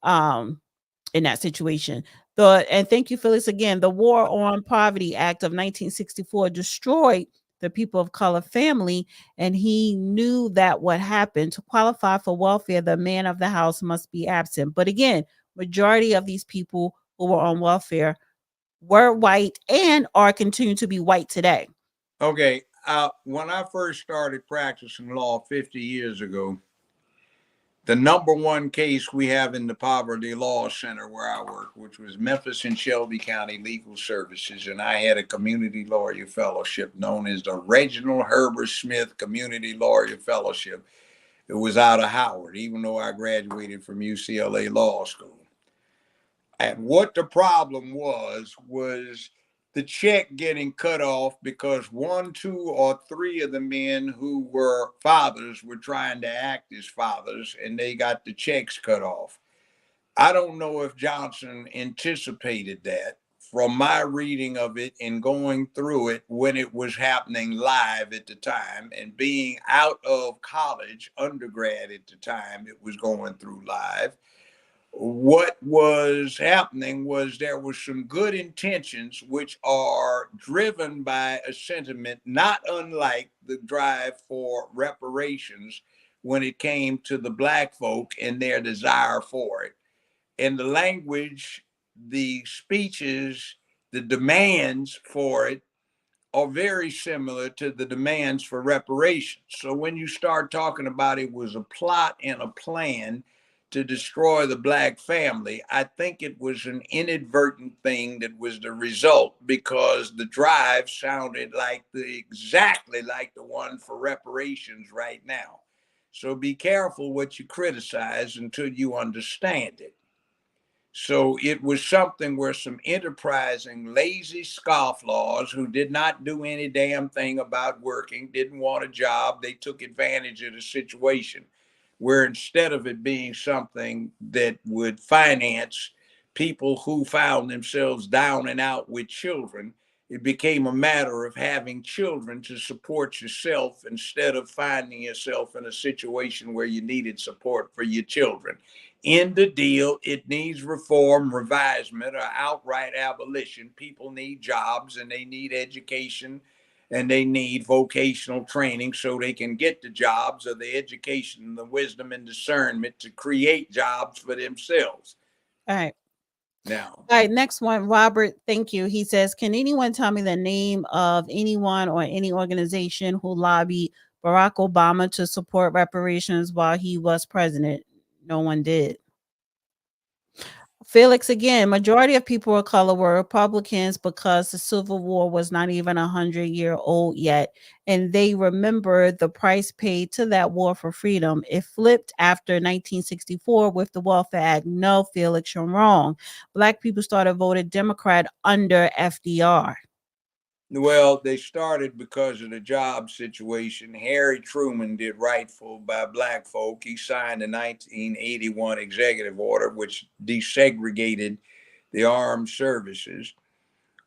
in that situation. And thank you, Phyllis, again. The War on Poverty Act of 1964 destroyed the people of color family, and he knew that what happened. To qualify for welfare, the man of the house must be absent. But again, majority of these people who were on welfare were white and are continuing to be white today. Okay. When I first started practicing law 50 years ago, the #1 case we have in the Poverty Law Center where I work, which was Memphis and Shelby County Legal Services, and I had a community lawyer fellowship known as the Reginald Herbert Smith Community Lawyer Fellowship. It was out of Howard, even though I graduated from UCLA Law School. And what the problem was the check getting cut off because 1, 2, or 3 of the men who were fathers were trying to act as fathers, and they got the checks cut off. I don't know if Johnson anticipated that. From my reading of it and going through it when it was happening live at the time, and being out of college, undergrad at the time it was going through live, what was happening was there was some good intentions which are driven by a sentiment not unlike the drive for reparations when it came to the black folk and their desire for it. And the language, the speeches, the demands for it are very similar to the demands for reparations. So when you start talking about it was a plot and a plan to destroy the black family, I think it was an inadvertent thing that was the result, because the drive sounded like exactly like the one for reparations right now. So be careful what you criticize until you understand it. So it was something where some enterprising, lazy scofflaws who did not do any damn thing about working, didn't want a job, they took advantage of the situation, where instead of it being something that would finance people who found themselves down and out with children, it became a matter of having children to support yourself instead of finding yourself in a situation where you needed support for your children. In the deal, it needs reform, revisement, or outright abolition. People need jobs and they need education and they need vocational training so they can get the jobs, or the education and the wisdom and discernment to create jobs for themselves. All right. Now, all right, next one, Robert. Thank you. He says, can anyone tell me the name of anyone or any organization who lobbied Barack Obama to support reparations while he was president? No one did. Felix, again, majority of people of color were Republicans because the Civil War was not even 100-year-old yet, and they remember the price paid to that war for freedom. It flipped after 1964 with the Welfare Act. No, Felix, you're wrong. Black people started voting Democrat under FDR. Well, they started because of the job situation. Harry Truman did rightful by black folk. He signed the 1981 executive order, which desegregated the armed services.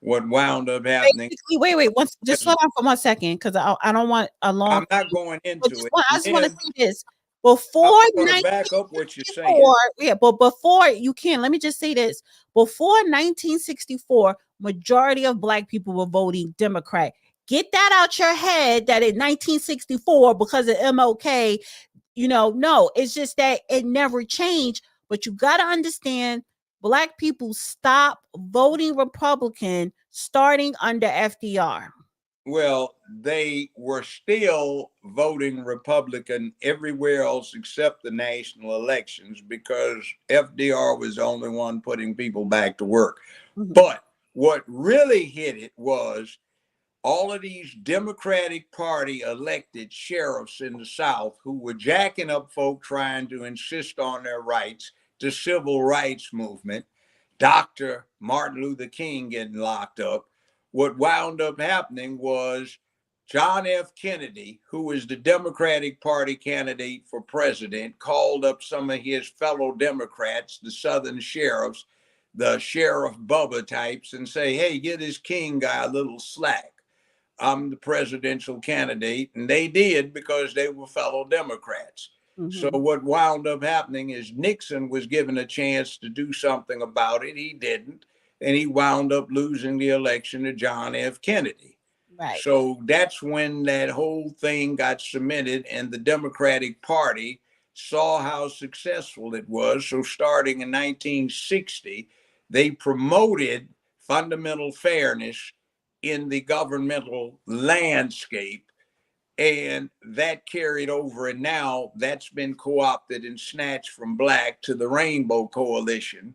What wound up happening? Basically, wait, just slow down for 1 second, because I don't want a long. I'm not going into it. I just want to say this. Before I'm going to back up what you're saying. Yeah, but before you can, let me just say this. Before 1964, majority of black people were voting Democrat. Get that out your head that in 1964, because of MLK, no, it's just that it never changed. But you got to understand, black people stopped voting Republican starting under FDR. Well, they were still voting Republican everywhere else except the national elections, because FDR was the only one putting people back to work. Mm-hmm. But what really hit it was all of these Democratic Party elected sheriffs in the South who were jacking up folk trying to insist on their rights, the civil rights movement, Dr. Martin Luther King getting locked up. What wound up happening was John F. Kennedy, who was the Democratic Party candidate for president, called up some of his fellow Democrats, the Southern sheriffs, the Sheriff Bubba types, and say, hey, give this King guy a little slack. I'm the presidential candidate. And they did, because they were fellow Democrats. Mm-hmm. So what wound up happening is Nixon was given a chance to do something about it. He didn't. And he wound up losing the election to John F. Kennedy. Right. So that's when that whole thing got cemented, and the Democratic Party saw how successful it was. So starting in 1960, they promoted fundamental fairness in the governmental landscape, and that carried over, and now that's been co-opted and snatched from black to the Rainbow Coalition.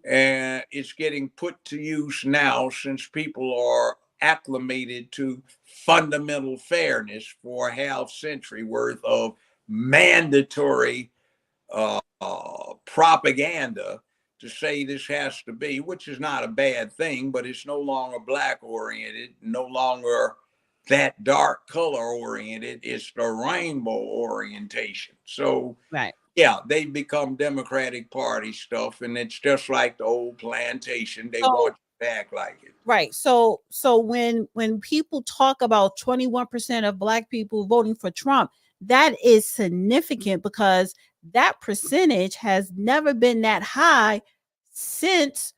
And it's getting put to use now, since people are acclimated to fundamental fairness for a half century worth of mandatory propaganda to say this has to be, which is not a bad thing, but it's no longer black oriented, no longer that dark color oriented. It's the rainbow orientation. So, right. Yeah, they become Democratic Party stuff, and it's just like the old plantation. They want you to act like it. Right. So when people talk about 21% of black people voting for Trump, that is significant, because that percentage has never been that high since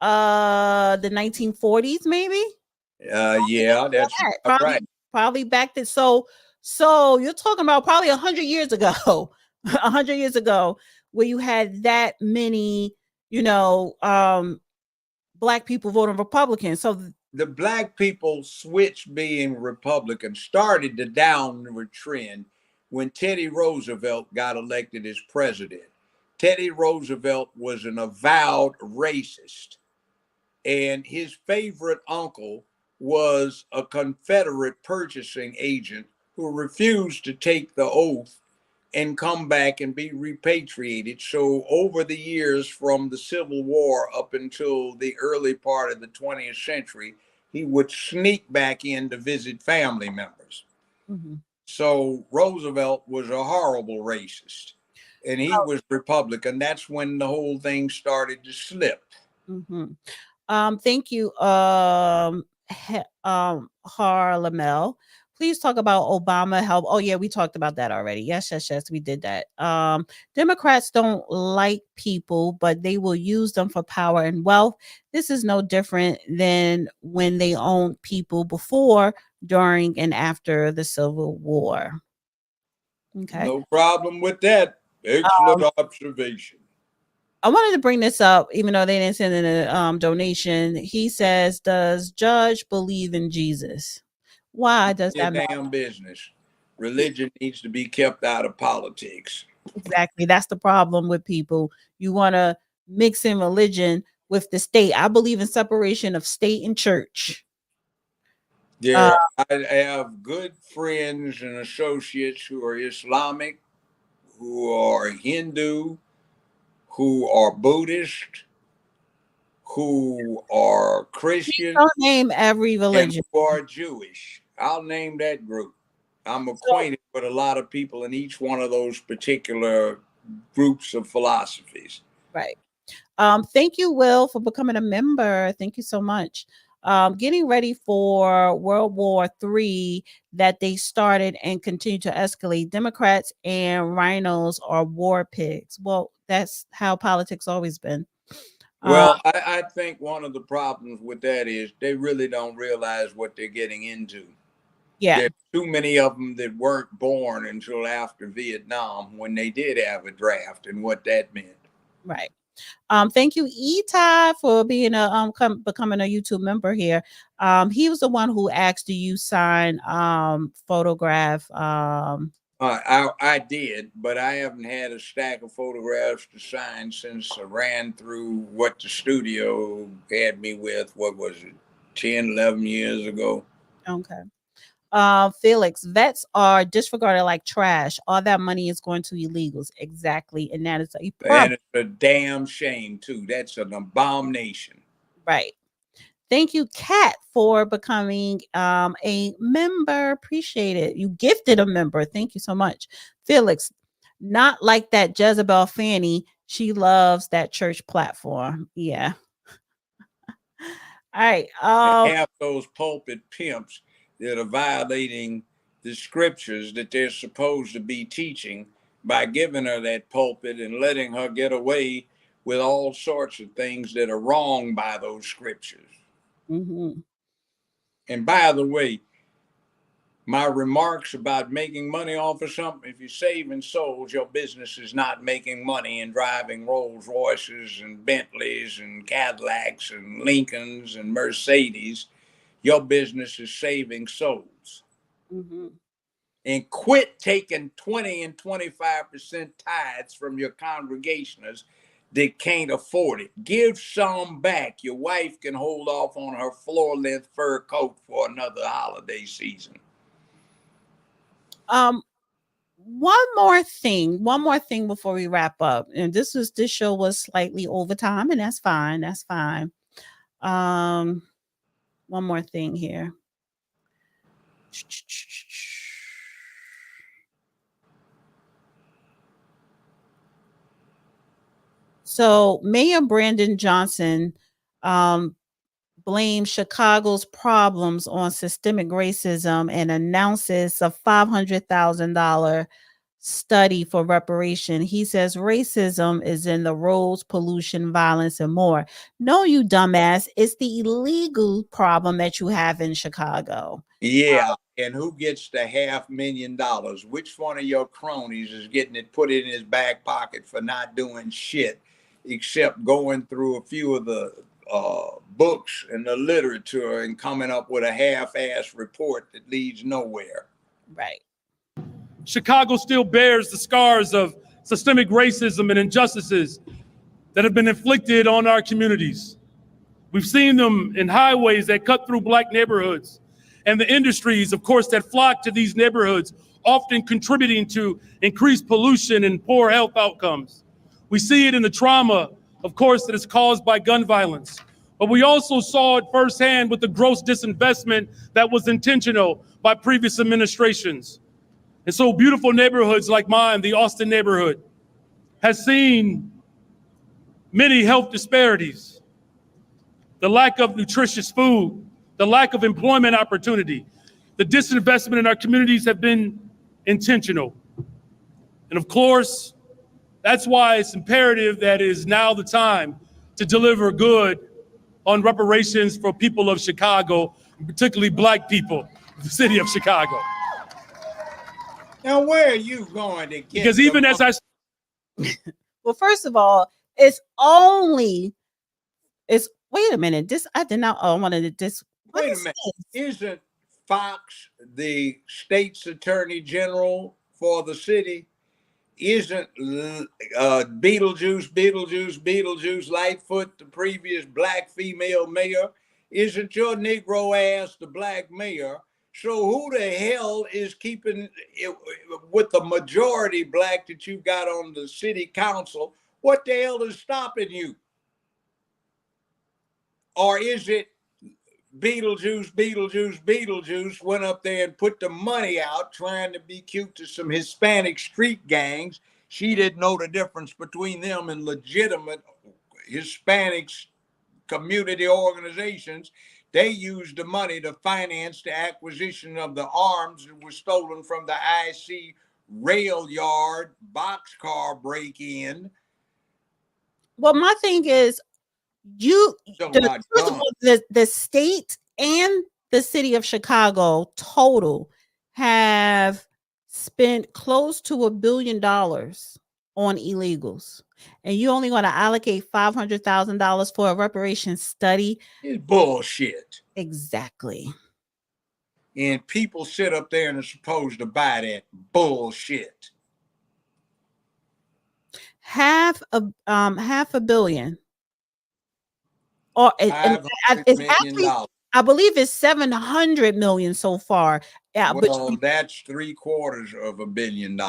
the 1940s, maybe. Yeah, that's right. Probably back then. So you're talking about probably 100 years ago, 100 years ago, where you had that many, black people voting Republican. So the black people switched being Republican, started the downward trend when Teddy Roosevelt got elected as president. Teddy Roosevelt was an avowed racist, and his favorite uncle was a Confederate purchasing agent who refused to take the oath and come back and be repatriated. So over the years from the Civil War up until the early part of the 20th century, he would sneak back in to visit family members. Mm-hmm. So Roosevelt was a horrible racist, and he was Republican. That's when the whole thing started to slip. Mm-hmm. Thank you, Harlamel. Please talk about Obama help. Oh yeah, we talked about that already. Yes, we did that. Democrats don't like people, but they will use them for power and wealth. This is no different than when they owned people before, during, and after the Civil War. Okay. No problem with that. Excellent observation. I wanted to bring this up, even though they didn't send in a donation. He says, "Does Judge believe in Jesus? Why does that matter?" Damn business. Religion needs to be kept out of politics. Exactly. That's the problem with people. You want to mix in religion with the state. I believe in separation of state and church. Yeah, I have good friends and associates who are Islamic, who are Hindu, who are Buddhist, who are Christian. Don't name every religion. And who are Jewish. I'll name that group. I'm acquainted with a lot of people in each one of those particular groups of philosophies. Right. Thank you, Will, for becoming a member. Thank you so much. Getting ready for World War III that they started and continue to escalate. Democrats and rhinos are war pigs. Well, that's how politics always been. Well, I think one of the problems with that is they really don't realize what they're getting into. Yeah. There's too many of them that weren't born until after Vietnam, when they did have a draft and what that meant. Right. Thank you, Etai, for being becoming a YouTube member here. He was the one who asked, "Do you sign photograph?" I did, but I haven't had a stack of photographs to sign since I ran through what the studio had me with. What was it, 10, 11 years ago? Okay. Felix, vets are disregarded like trash. All that money is going to illegals. Exactly. And that is a problem. And it's a damn shame, too. That's an abomination. Right. Thank you, Kat, for becoming a member. Appreciate it. You gifted a member. Thank you so much. Felix, not like that Jezebel Fanny. She loves that church platform. Yeah. All right. Have those pulpit pimps that are violating the scriptures that they're supposed to be teaching by giving her that pulpit and letting her get away with all sorts of things that are wrong by those scriptures. Mm-hmm. And by the way, my remarks about making money off of something, if you're saving souls, your business is not making money and driving Rolls Royces and Bentleys and Cadillacs and Lincolns and Mercedes. Your business is saving souls. Mm-hmm. And quit taking 20 and 25% tithes from your congregationers that can't afford it. Give some back. Your wife can hold off on her floor-length fur coat for another holiday season. One more thing before we wrap up. And this show was slightly over time, and that's fine. That's fine. One more thing here. So Mayor Brandon Johnson blames Chicago's problems on systemic racism and announces a $500,000 study for reparation. He says racism is in the roads, pollution, violence, and more. No, you dumbass. It's the illegal problem that you have in Chicago. Yeah. And who gets the $500,000? Which one of your cronies is getting it put in his back pocket for not doing shit except going through a few of the books and the literature and coming up with a half-ass report that leads nowhere. Right. Chicago still bears the scars of systemic racism and injustices that have been inflicted on our communities. We've seen them in highways that cut through Black neighborhoods and the industries, of course, that flock to these neighborhoods, often contributing to increased pollution and poor health outcomes. We see it in the trauma, of course, that is caused by gun violence. But we also saw it firsthand with the gross disinvestment that was intentional by previous administrations. And so beautiful neighborhoods like mine, the Austin neighborhood, has seen many health disparities, the lack of nutritious food, the lack of employment opportunity. The disinvestment in our communities have been intentional. And of course, that's why it's imperative that it is now the time to deliver good on reparations for people of Chicago, particularly Black people, the city of Chicago. Now, where are you going to get? Because even as I... Well, first of all, wait a minute. I did not, I wanted to this. Wait a minute. Isn't Fox the state's attorney general for the city? Isn't Beetlejuice, Lightfoot, the previous Black female mayor? Isn't your Negro ass the Black mayor? So who the hell is keeping it with the majority Black that you got on the city council? What the hell is stopping you? Or is it Beetlejuice went up there and put the money out trying to be cute to some Hispanic street gangs? She didn't know the difference between them and legitimate Hispanic community organizations. They used the money to finance the acquisition of the arms that were stolen from the IC rail yard boxcar break-in. Well, my thing is, the state and the city of Chicago total have spent close to $1 billion on illegals, and you only going to allocate $500,000 for a reparations study. It's bullshit. Exactly. And people sit up there and are supposed to buy that bullshit. Half a billion. Or it's actually, I believe it's 700 million so far. Yeah, well, that's $750 million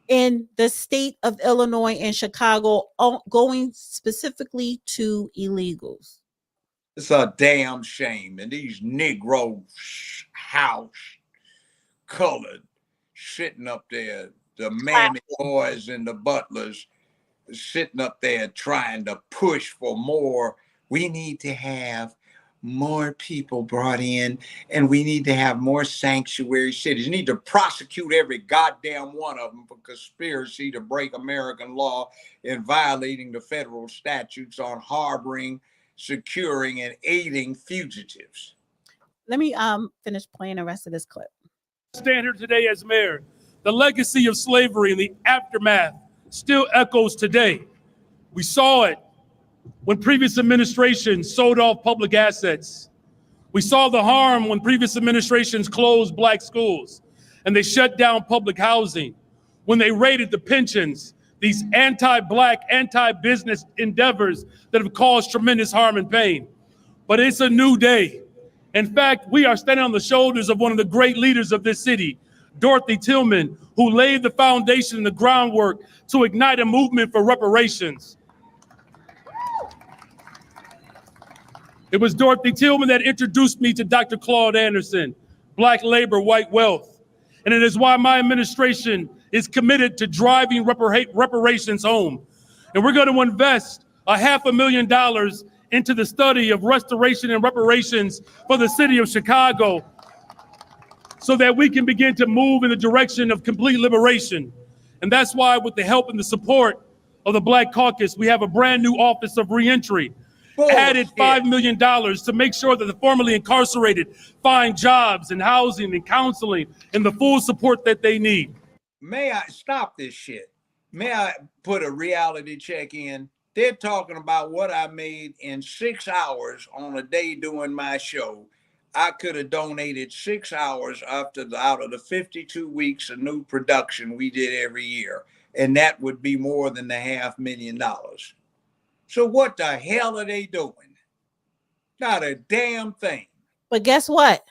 in the state of Illinois and Chicago, going specifically to illegals. It's a damn shame. And these Negro house colored sitting up there, the mammy boys and the butlers sitting up there trying to push for more. We need to have more people brought in, and we need to have more sanctuary cities. You need to prosecute every goddamn one of them for conspiracy to break American law and violating the federal statutes on harboring, securing, and aiding fugitives. Let me finish playing the rest of this clip. Stand here today as mayor. The legacy of slavery and the aftermath still echoes today. We saw it when previous administrations sold off public assets. We saw the harm when previous administrations closed Black schools and they shut down public housing, when they raided the pensions, these anti-Black, anti-business endeavors that have caused tremendous harm and pain. But it's a new day. In fact, we are standing on the shoulders of one of the great leaders of this city, Dorothy Tillman, who laid the foundation and the groundwork to ignite a movement for reparations. It was Dorothy Tillman that introduced me to Dr. Claude Anderson, Black Labor, White Wealth. And it is why my administration is committed to driving reparations home. And we're going to invest $500,000 into the study of restoration and reparations for the city of Chicago so that we can begin to move in the direction of complete liberation. And that's why, with the help and the support of the Black Caucus, we have a brand new Office of Reentry. Added $5 million to make sure that the formerly incarcerated find jobs and housing and counseling and the full support that they need. May I stop this shit? May I put a reality check in? They're talking about what I made in 6 hours on a day doing my show. I could have donated 6 hours out of the 52 weeks of new production we did every year, and that would be more than the $500,000. So what the hell are they doing? Not a damn thing. But guess what?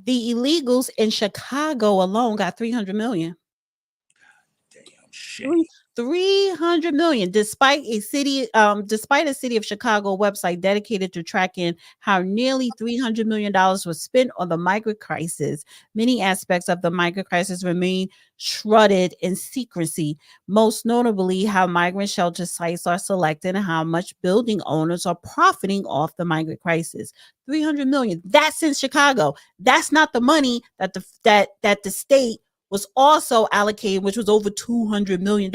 The illegals in Chicago alone got 300 million. Damn shit. 300 million, despite a city of Chicago website dedicated to tracking how nearly $300 million was spent on the migrant crisis. Many aspects of the migrant crisis remain shrouded in secrecy, most notably how migrant shelter sites are selected and how much building owners are profiting off the migrant crisis. 300 million. That's in Chicago. That's not the money that the state was also allocated, which was over $200 million.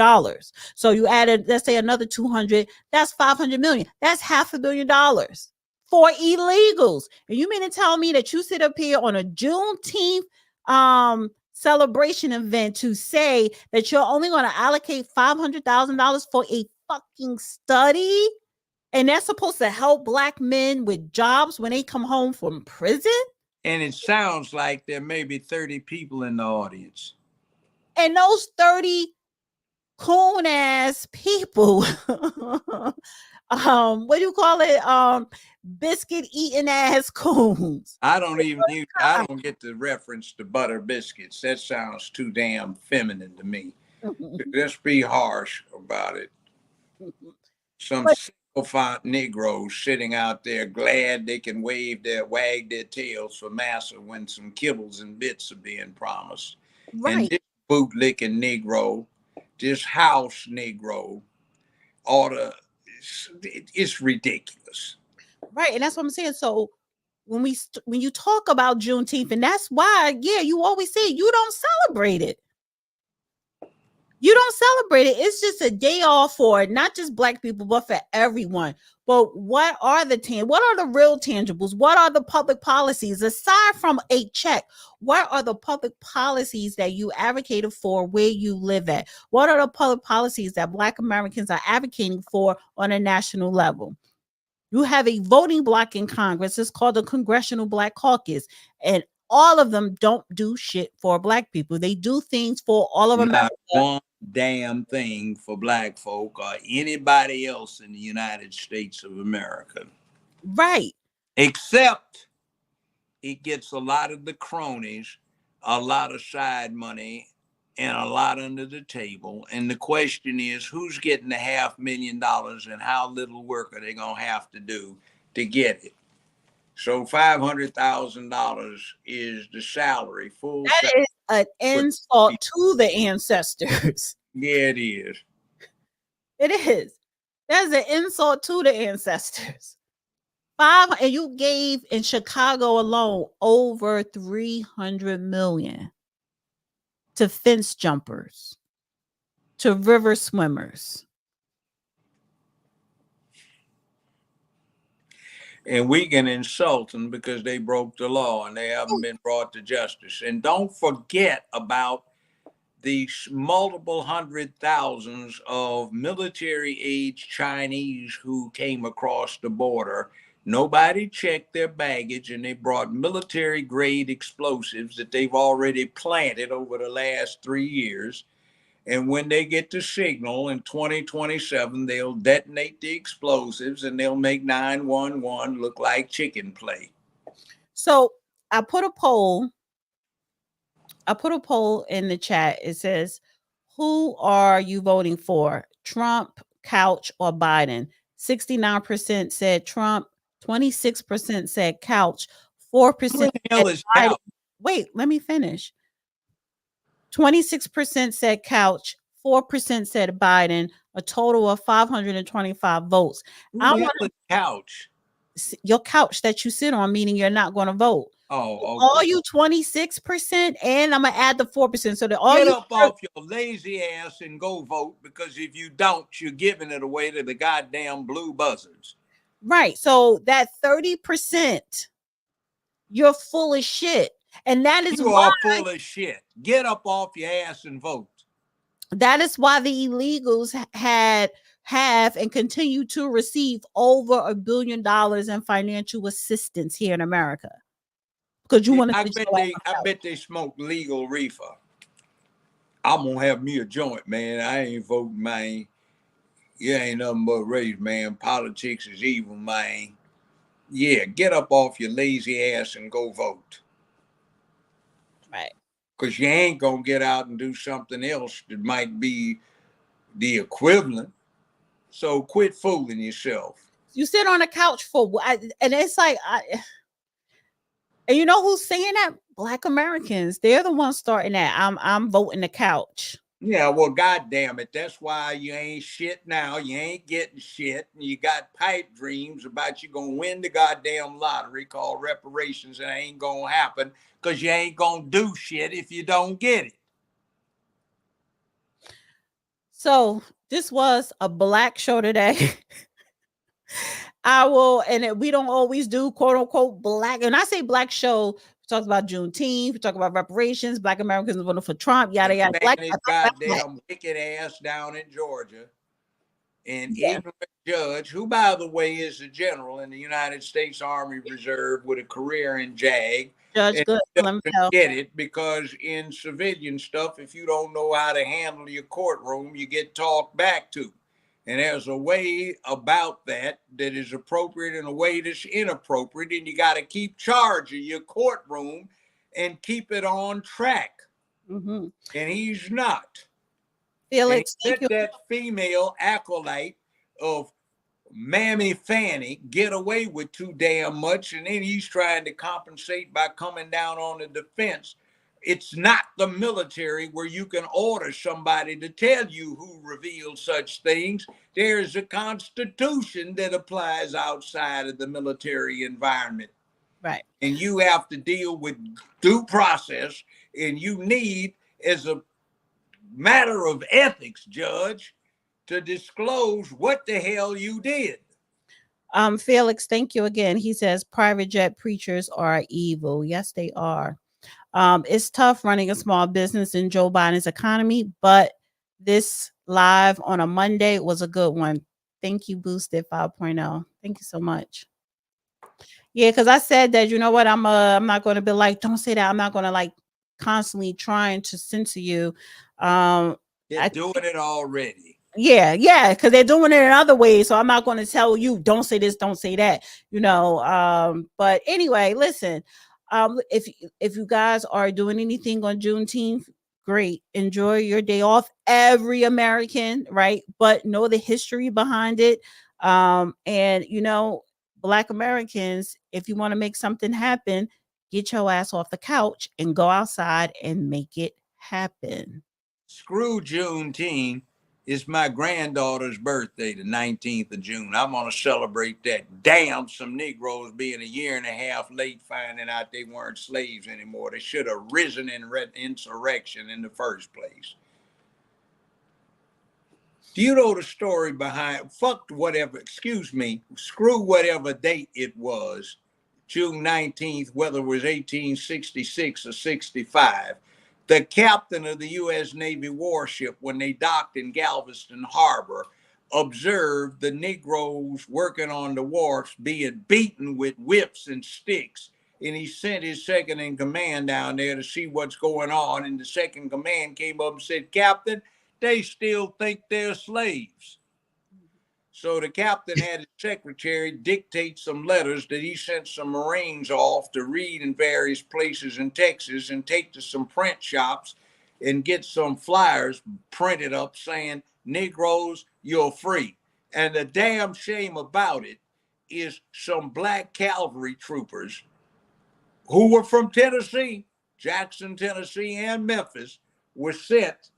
So you added, let's say, another 200, that's 500 million. That's $500 million for illegals. And you mean to tell me that you sit up here on a Juneteenth celebration event to say that you're only going to allocate $500,000 for a fucking study? And that's supposed to help Black men with jobs when they come home from prison? And it sounds like there may be 30 people in the audience. And those 30 coon ass people, what do you call it? Biscuit eating ass coons. I don't get the reference to butter biscuits. That sounds too damn feminine to me. Let's be harsh about it. Some sycophant Negroes sitting out there glad they can wag their tails for massa when some kibbles and bits are being promised. Right. And this bootlicking Negro, this house Negro, it's ridiculous. Right, and that's what I'm saying. So when you talk about Juneteenth, and that's why, yeah, you always say you don't celebrate it. You don't celebrate it. It's just a day off for not just Black people, but for everyone. But what are the real tangibles? What are the public policies aside from a check? What are the public policies that you advocated for where you live at? What are the public policies that Black Americans are advocating for on a national level? You have a voting bloc in Congress. It's called the Congressional Black Caucus, and all of them don't do shit for Black people. They do things for all of America. Not one damn thing for Black folk or anybody else in the United States of America. Right. Except it gets a lot of the cronies, a lot of side money, and a lot under the table. And the question is, who's getting the $500,000 and how little work are they going to have to do to get it? So $500,000 is the salary. That is an insult to the ancestors. Yeah, it is. It is. That's an insult to the ancestors. And you gave in Chicago alone over 300 million to fence jumpers, to river swimmers. And we can insult them because they broke the law and they haven't been brought to justice. And don't forget about these multiple hundred thousands of military-age Chinese who came across the border. Nobody checked their baggage, and they brought military-grade explosives that they've already planted over the last 3 years. And when they get the signal in 2027, they'll detonate the explosives and they'll make 911 look like chicken play. So I put a poll in the chat. It says, who are you voting for? Trump, Couch, or Biden? 69% said Trump, 26% said Couch, 4% said Biden. Wait, let me finish. 26% said Couch, 4% said Biden, a total of 525 votes. I want the couch. Your couch that you sit on, meaning you're not going to vote. Oh, okay. All you 26%, and I'm going to add the 4%. So that all Get you up off your lazy ass and go vote, because if you don't, you're giving it away to the goddamn blue buzzards. Right. So that 30%, you're full of shit. And that is you are full of shit. Get up off your ass and vote. That is why the illegals have and continue to receive over $1 billion in financial assistance here in America. Because you want to I bet they smoke legal reefer. I'm gonna have me a joint, man. I ain't voting, man. You ain't nothing but race, man. Politics is evil, man. Yeah, get up off your lazy ass and go vote. Right. Because you ain't gonna get out and do something else that might be the equivalent. So quit fooling yourself. You sit on a couch for and it's like and you know who's saying that? Black Americans. They're the ones starting that. I'm voting the couch. Yeah, well, goddamn it. That's why you ain't shit now. You ain't getting shit. And you got pipe dreams about you gonna win the goddamn lottery called reparations. And it ain't gonna happen because you ain't gonna do shit if you don't get it. So this was a black show today. We don't always do quote unquote black. And I say black show, we talk about Juneteenth, we talk about reparations, Black Americans voting for Trump, yada yada. Black goddamn wicked ass down in Georgia. An ignorant judge, who by the way is a general in the United States Army Reserve with a career in JAG. Judge Good, doesn't get it because in civilian stuff, if you don't know how to handle your courtroom, you get talked back to. And there's a way about that is appropriate and a way that's inappropriate. And you got to keep charge of your courtroom and keep it on track. Mm-hmm. And he's not. Felix, let that female acolyte of Mammy Fanny get away with too damn much, and then he's trying to compensate by coming down on the defense. It's not the military where you can order somebody to tell you who revealed such things. There's a constitution that applies outside of the military environment. Right. And you have to deal with due process, and you need, as a matter of ethics, Judge, to disclose what the hell you did. Felix, thank you again. He says private jet preachers are evil. Yes, they are. It's tough running a small business in Joe Biden's economy, but this live on a Monday was a good one. Thank you, Boosted 5.0. Thank you so much. Yeah, because I said that, you know what, I'm not going to be like, don't say that. I'm not going to like constantly trying to censor you. They're doing it already. Yeah, because they're doing it in other ways. So I'm not going to tell you, don't say this, don't say that, you know. But anyway, listen, if you guys are doing anything on Juneteenth, great. Enjoy your day off, every American, right? But know the history behind it. And you know, Black Americans, if you want to make something happen, get your ass off the couch and go outside and make it happen. Screw Juneteenth. It's my granddaughter's birthday, the 19th of June. I'm going to celebrate that. Damn, some Negroes being a year and a half late finding out they weren't slaves anymore. They should have risen in insurrection in the first place. Do you know the story behind, screw whatever date it was, June 19th, whether it was 1866 or 65. The captain of the U.S. Navy warship, when they docked in Galveston Harbor, observed the Negroes working on the wharfs being beaten with whips and sticks. And he sent his second in command down there to see what's going on. And the second in command came up and said, Captain, they still think they're slaves. So the captain had his secretary dictate some letters that he sent some Marines off to read in various places in Texas and take to some print shops and get some flyers printed up saying, Negroes, you're free. And the damn shame about it is some black cavalry troopers who were from Tennessee, Jackson, Tennessee, and Memphis, were sent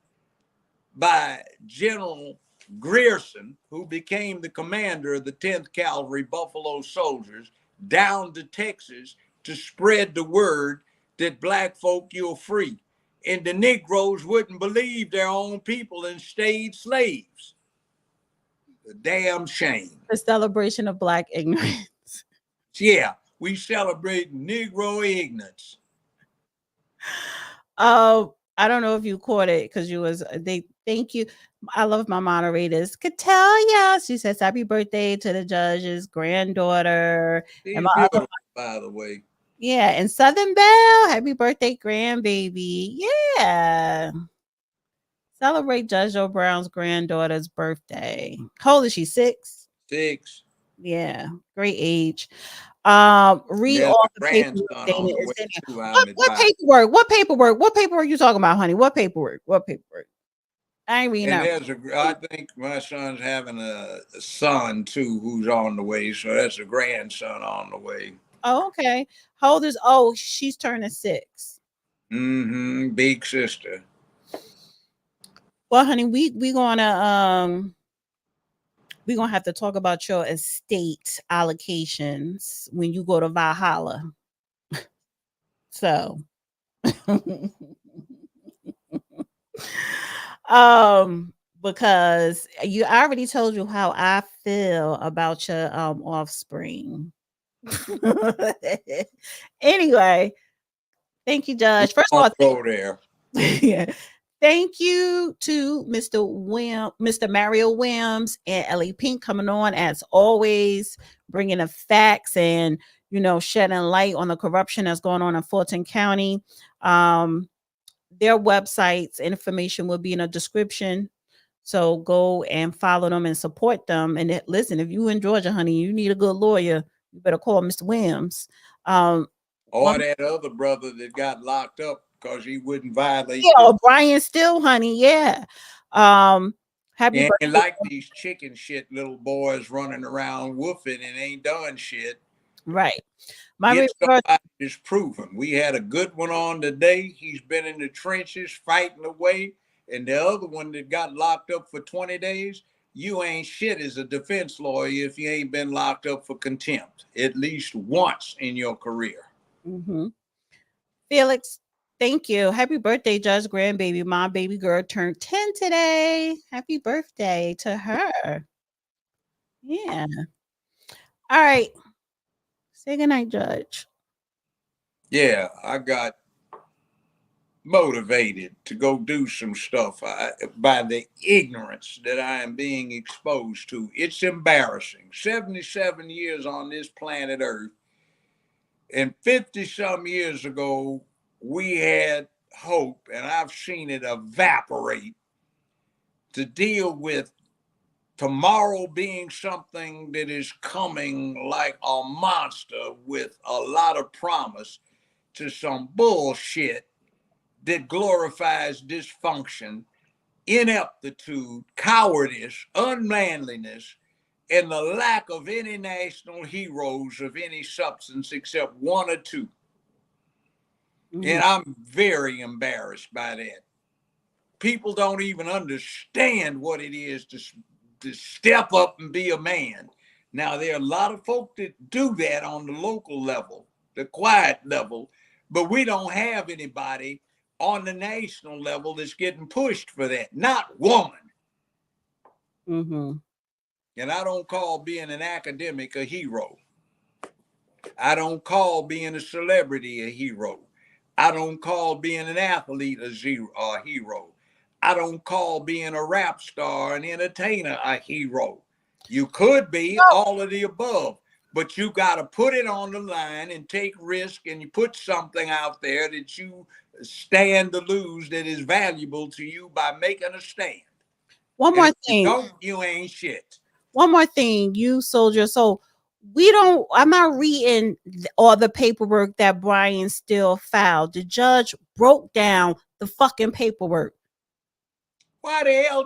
by General Grierson, who became the commander of the 10th Cavalry Buffalo Soldiers, down to Texas to spread the word that black folk, you're free. And the Negroes wouldn't believe their own people and stayed slaves. The damn shame. The celebration of black ignorance. Yeah, we celebrate Negro ignorance. I don't know if you caught it because they Thank you. I love my moderators. Katelia, she says happy birthday to the judge's granddaughter. She's And my beautiful, other, by the way. yeah, and Southern Belle, happy birthday, grandbaby. Yeah. Celebrate Judge Joe Brown's granddaughter's birthday. How old is she? 6? 6. Yeah, great age. Read There's all a the grandson paperwork. Dana, on the is way in there. too out What, in the what drive. paperwork? What paperwork? What paperwork you talking about, honey? What paperwork? What paperwork? I ain't reading And that. I think my son's having a son too who's on the way. So that's a grandson on the way. Oh, okay. How old is? Oh, she's turning 6. Mm-hmm. Big sister. Well, honey, we're gonna have to talk about your estate allocations when you go to Valhalla. So because I already told you how I feel about your offspring. Anyway, thank you, Judge. First of all, go there. yeah. Thank you to Mr. Mario Williams and Ellie Pink coming on as always, bringing the facts and shedding light on the corruption that's going on in Fulton County. Their websites information will be in a description, so go and follow them and support them. And listen, if you in Georgia, honey, you need a good lawyer, you better call Mr. Williams. Or that other brother that got locked up because he wouldn't violate. Yeah, Brian Still, honey. Yeah. Happy birthday. And like these chicken shit little boys running around woofing and ain't done shit. Right. Get somebody is proven. We had a good one on today. He's been in the trenches fighting away. And the other one that got locked up for 20 days, you ain't shit as a defense lawyer if you ain't been locked up for contempt at least once in your career. Mm-hmm. Felix, thank you. Happy birthday, Judge grandbaby. My baby girl turned 10 today. Happy birthday to her. Yeah. All right. Say goodnight, Judge. Yeah, I got motivated to go do some stuff by the ignorance that I am being exposed to. It's embarrassing. 77 years on this planet Earth, and 50 some years ago, we had hope, and I've seen it evaporate to deal with tomorrow being something that is coming like a monster with a lot of promise to some bullshit that glorifies dysfunction, ineptitude, cowardice, unmanliness, and the lack of any national heroes of any substance except one or two. Mm-hmm. And I'm very embarrassed by that. People don't even understand what it is to step up and be a man. Now, there are a lot of folk that do that on the local level, the quiet level, but we don't have anybody on the national level that's getting pushed for that. Not one. Mm-hmm. And I don't call being an academic a hero. I don't call being a celebrity a hero. I don't call being an athlete a hero. I don't call being a rap star, an entertainer a hero. You could be all of the above, but you got to put it on the line and take risk, and you put something out there that you stand to lose that is valuable to you by making a stand. One more thing. You ain't shit. One more thing, you soldier. So I'm not reading all the paperwork that Brian Still filed. The judge broke down the fucking paperwork. Why the hell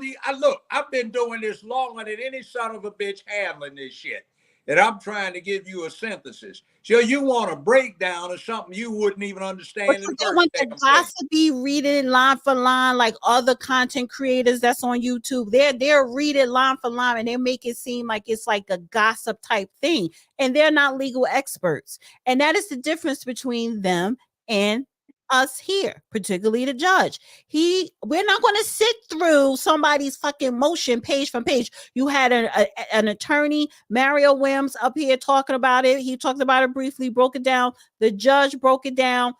I've been doing this longer than any son of a bitch handling this shit. And I'm trying to give you a synthesis. So you want a breakdown of something you wouldn't even understand. But you want the gossipy reading line for line like other content creators that's on YouTube. They're reading line for line and they make it seem like it's like a gossip type thing. And they're not legal experts. And that is the difference between them and us here, particularly the judge. We're not going to sit through somebody's fucking motion page from page. You had an attorney, Mario Williams, up here talking about it. He talked about it briefly, broke it down. The judge broke it down.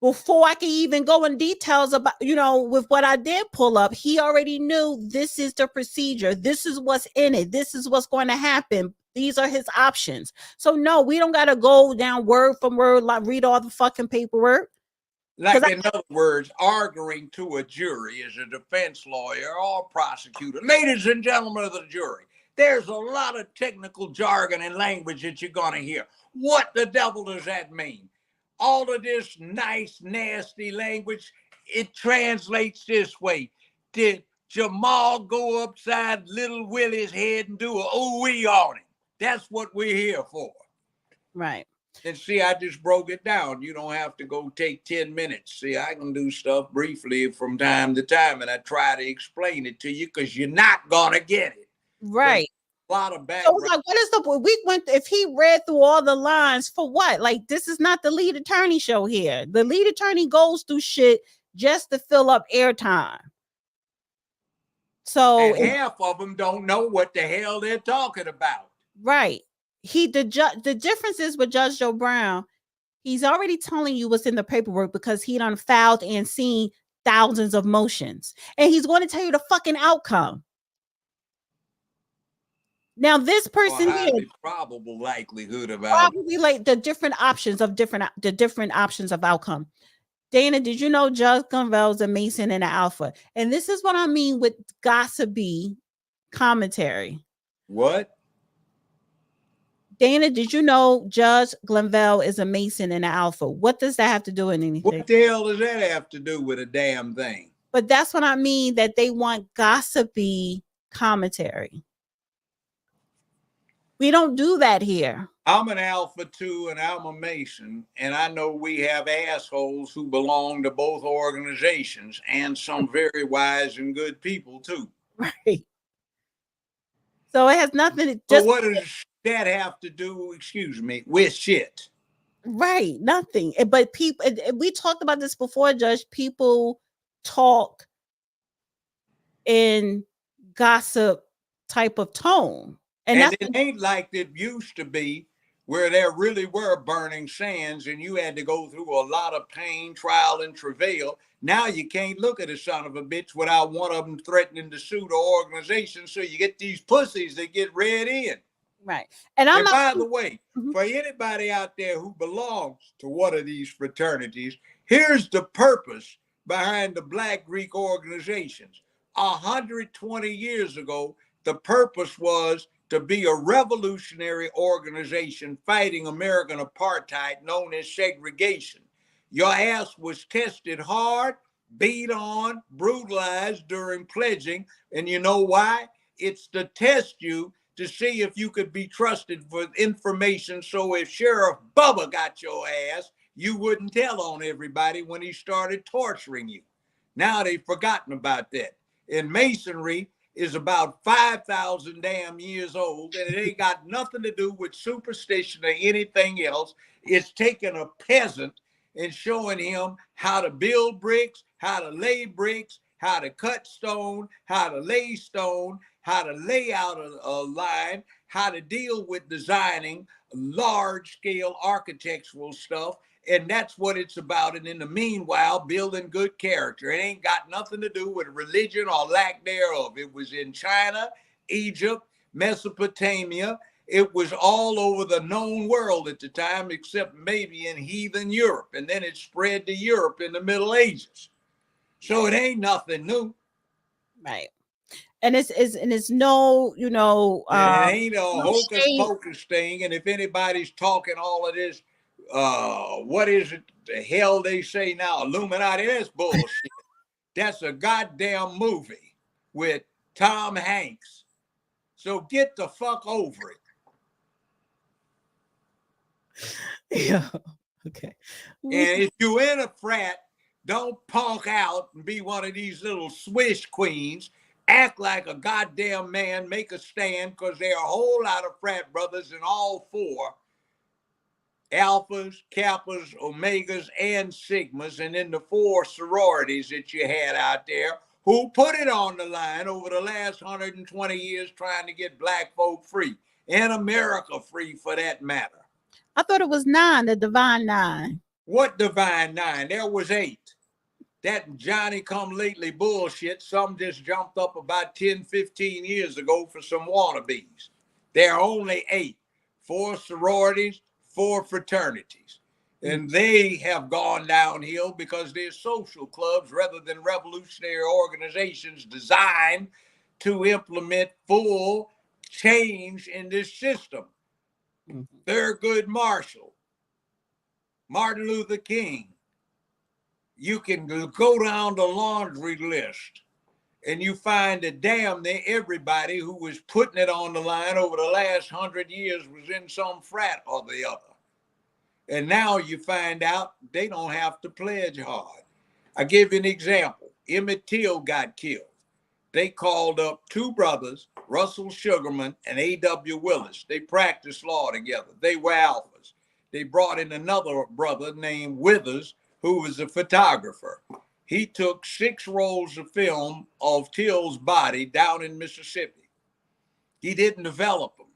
before I can even go in details about, with what I did pull up, he already knew this is the procedure. This is what's in it. This is what's going to happen. These are his options. So no, we don't got to go down word from word, like read all the fucking paperwork. Like, in other words, arguing to a jury as a defense lawyer or prosecutor. Ladies and gentlemen of the jury, there's a lot of technical jargon and language that you're going to hear. What the devil does that mean? All of this nice, nasty language, it translates this way. Did Jamal go upside little Willie's head and do a ooh-wee on him? That's what we're here for. Right. And see, I just broke it down. You don't have to go take 10 minutes. See, I can do stuff briefly from time to time, and I try to explain it to you because you're not going to get it. Right. A lot of background. So like, what is if he read through all the lines for what? Like, this is not the lead attorney show here. The lead attorney goes through shit just to fill up airtime. So and half of them don't know what the hell they're talking about. Right. The difference is with Judge Joe Brown, he's already telling you what's in the paperwork because he done filed and seen thousands of motions. And he's going to tell you the fucking outcome. Now, this person here, probable likelihood of probably like the different options of outcome. Dana, did you know Judge Glanville is a Mason and an Alpha? And this is what I mean with gossipy commentary. What? Dana, did you know Judge Glanville is a Mason and an Alpha? What does that have to do with anything? What the hell does that have to do with a damn thing? But that's what I mean, that they want gossipy commentary. We don't do that here. I'm an Alpha too, and I'm a Mason, and I know we have assholes who belong to both organizations and some very wise and good people too. Right. So it has nothing to But what does that have to do, with shit? Right, nothing. But people, we talked about this before, Judge. People talk in gossip type of tone. And it ain't like it used to be, where there really were burning sands and you had to go through a lot of pain, trial, and travail. Now you can't look at a son of a bitch without one of them threatening to sue the organization. So you get these pussies that get read in. Right. And by the way, for anybody out there who belongs to one of these fraternities, here's the purpose behind the Black Greek organizations. 120 years ago, the purpose was to be a revolutionary organization fighting American apartheid known as segregation. Your ass was tested hard, beat on, brutalized during pledging. And you know why? It's to test you to see if you could be trusted for information. So if Sheriff Bubba got your ass, you wouldn't tell on everybody when he started torturing you. Now they've forgotten about that. In Masonry, is about 5,000 damn years old, and it ain't got nothing to do with superstition or anything else. It's taking a peasant and showing him how to build bricks, how to lay bricks, how to cut stone, how to lay stone, how to lay out a line, how to deal with designing large-scale architectural stuff. And that's what it's about. And in the meanwhile, building good character. It ain't got nothing to do with religion or lack thereof. It was in China, Egypt, Mesopotamia. It was all over the known world at the time, except maybe in heathen Europe. And then it spread to Europe in the Middle Ages. So it ain't nothing new. Right. And it's no, it ain't a hocus pocus thing. And if anybody's talking all of this, what is it the hell they say now, Illuminati? That's bullshit. That's a goddamn movie with Tom Hanks. So get the fuck over it. Yeah. Okay. And if you in a frat, don't punk out and be one of these little swish queens. Act like a goddamn man, make a stand, because there are a whole lot of frat brothers in all four. Alphas, Kappas, Omegas, and Sigmas, and then the four sororities that you had out there who put it on the line over the last 120 years trying to get black folk free, and America free for that matter. I thought it was 9, the Divine 9. What divine 9? There was 8. That Johnny come lately bullshit, some just jumped up about 10, 15 years ago for some wannabes. There are only 8. 4 sororities, 4 fraternities. And they have gone downhill because they're social clubs rather than revolutionary organizations designed to implement full change in this system. Thurgood Marshall, Martin Luther King. You can go down the laundry list and you find that damn near everybody who was putting it on the line over the last 100 years was in some frat or the other. And now you find out they don't have to pledge hard. I give you an example. Emmett Till got killed. They called up 2 brothers, Russell Sugarman and A.W. Willis. They practiced law together. They were alphas. They brought in another brother named Withers, who was a photographer. He took 6 rolls of film of Till's body down in Mississippi. He didn't develop them.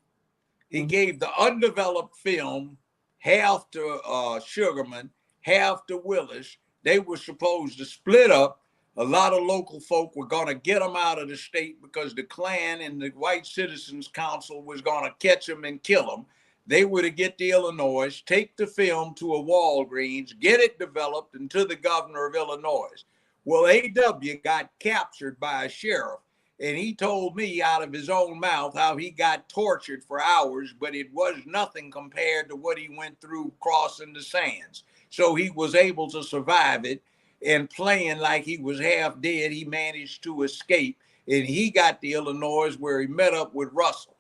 He gave the undeveloped film half to Sugarman, half to Willis. They were supposed to split up. A lot of local folk were going to get them out of the state because the Klan and the White Citizens Council was going to catch them and kill them. They were to get to Illinois, take the film to a Walgreens, get it developed, and to the governor of Illinois. Well, A.W. got captured by a sheriff, and he told me out of his own mouth how he got tortured for hours, but it was nothing compared to what he went through crossing the sands. So he was able to survive it, and playing like he was half dead, he managed to escape, and he got to Illinois where he met up with Russell.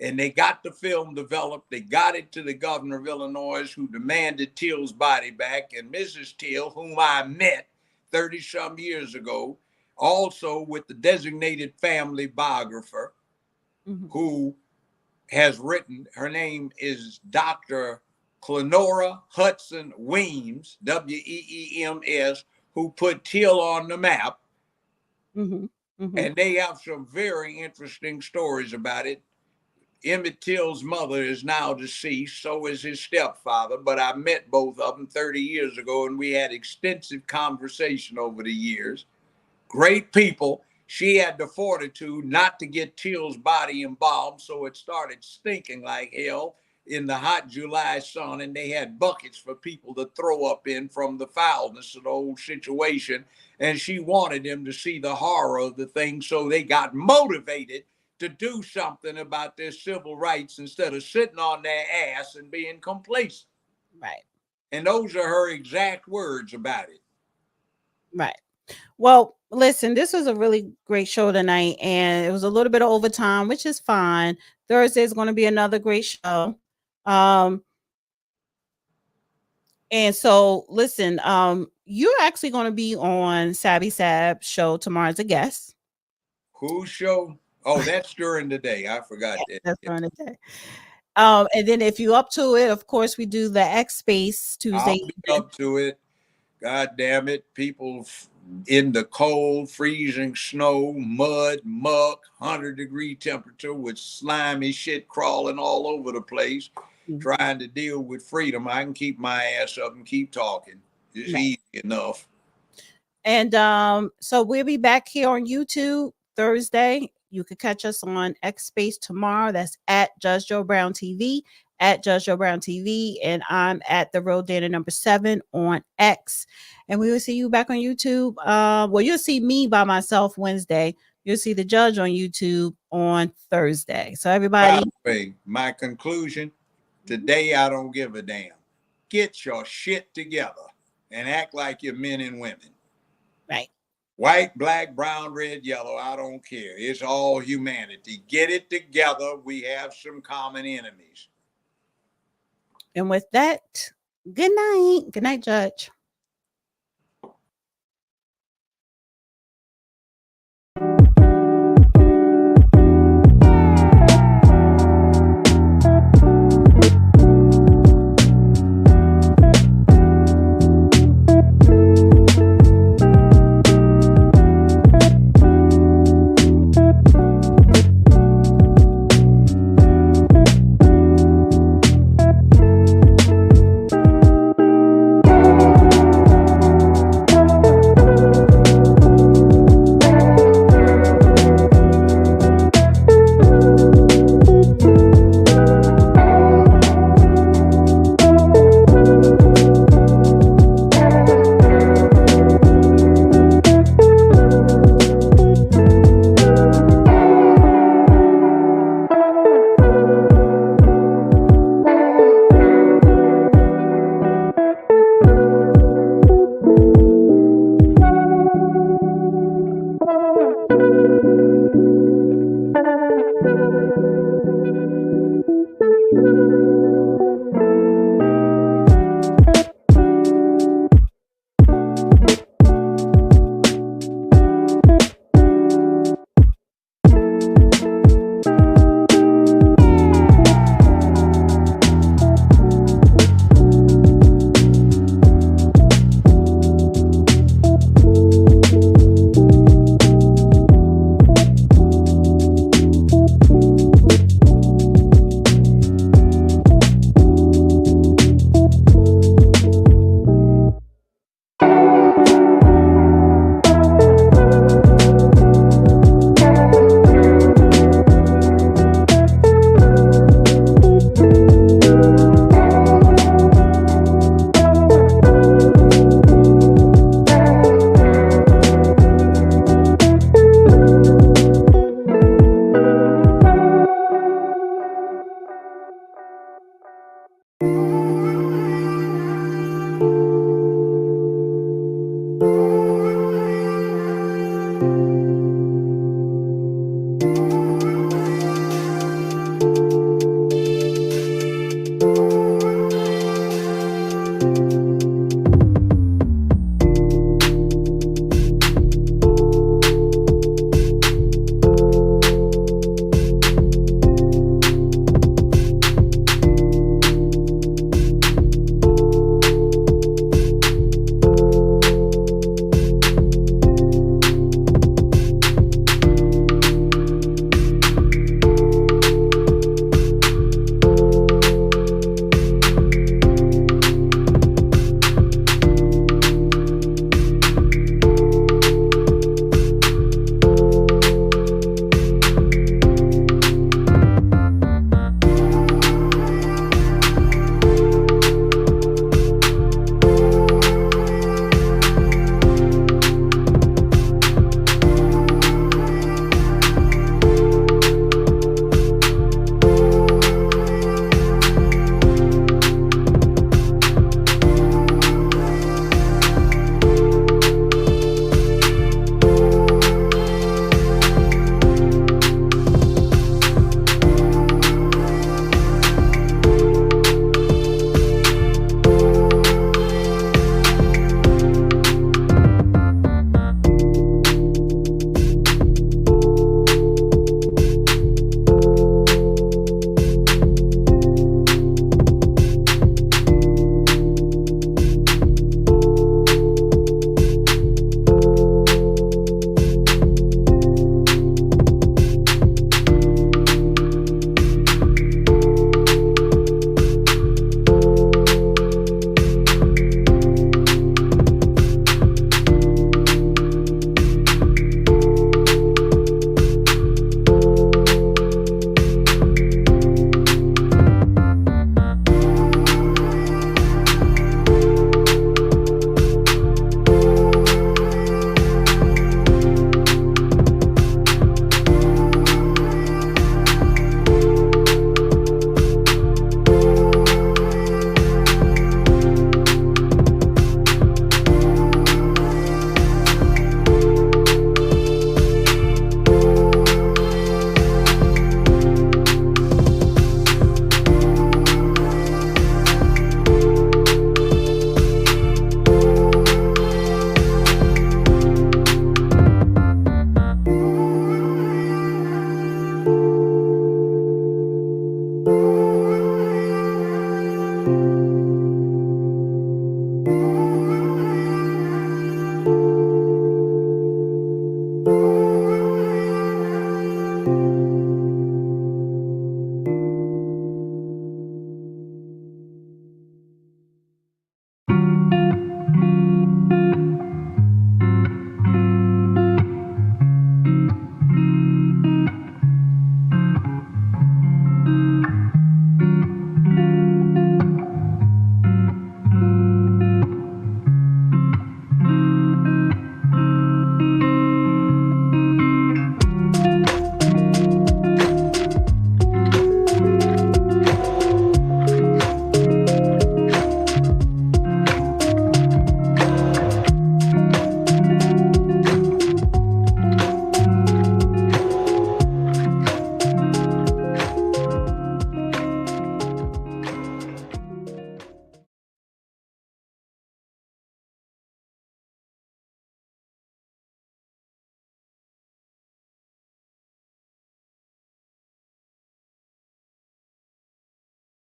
And they got the film developed. They got it to the governor of Illinois, who demanded Till's body back. And Mrs. Till, whom I met 30-some years ago, also with the designated family biographer, who has written, her name is Dr. Clenora Hudson Weems, W-E-E-M-S, who put Till on the map. And they have some very interesting stories about it. Emmett Till's mother is now deceased, so is his stepfather, but I met both of them 30 years ago, and we had extensive conversation over the years. Great people. She had the fortitude not to get Till's body embalmed, so it started stinking like hell in the hot July sun, and they had buckets for people to throw up in from the foulness of the whole situation. And she wanted them to see the horror of the thing, so they got motivated to do something about their civil rights instead of sitting on their ass and being complacent. Right. And those are her exact words about it. Right. Well, listen, this was a really great show tonight, and it was a little bit of overtime, which is fine. Thursday is going to be another great show. And so listen, you're actually going to be on Sabby Sab show tomorrow as a guest. Whose show? Oh, that's during the day. I forgot that. That's during the day. And then if you up to it, of course, we do the X Space Tuesday. I'll be up to it. God damn it. People in the cold, freezing snow, mud, muck, 100-degree temperature with slimy shit crawling all over the place, trying to deal with freedom. I can keep my ass up and keep talking. It's easy enough. And so we'll be back here on YouTube Thursday. You can catch us on X Space tomorrow. That's at Judge Joe Brown TV, at Judge Joe Brown TV. And I'm at The Real Dana #7 on X. And we will see you back on YouTube. Well, you'll see me by myself Wednesday. You'll see the judge on YouTube on Thursday. So everybody. By the way, my conclusion, today I don't give a damn. Get your shit together and act like you're men and women. Right. White, black, brown, red, yellow, I don't care. It's all humanity. Get it together. We have some common enemies. And with that, good night. Good night, Judge. you.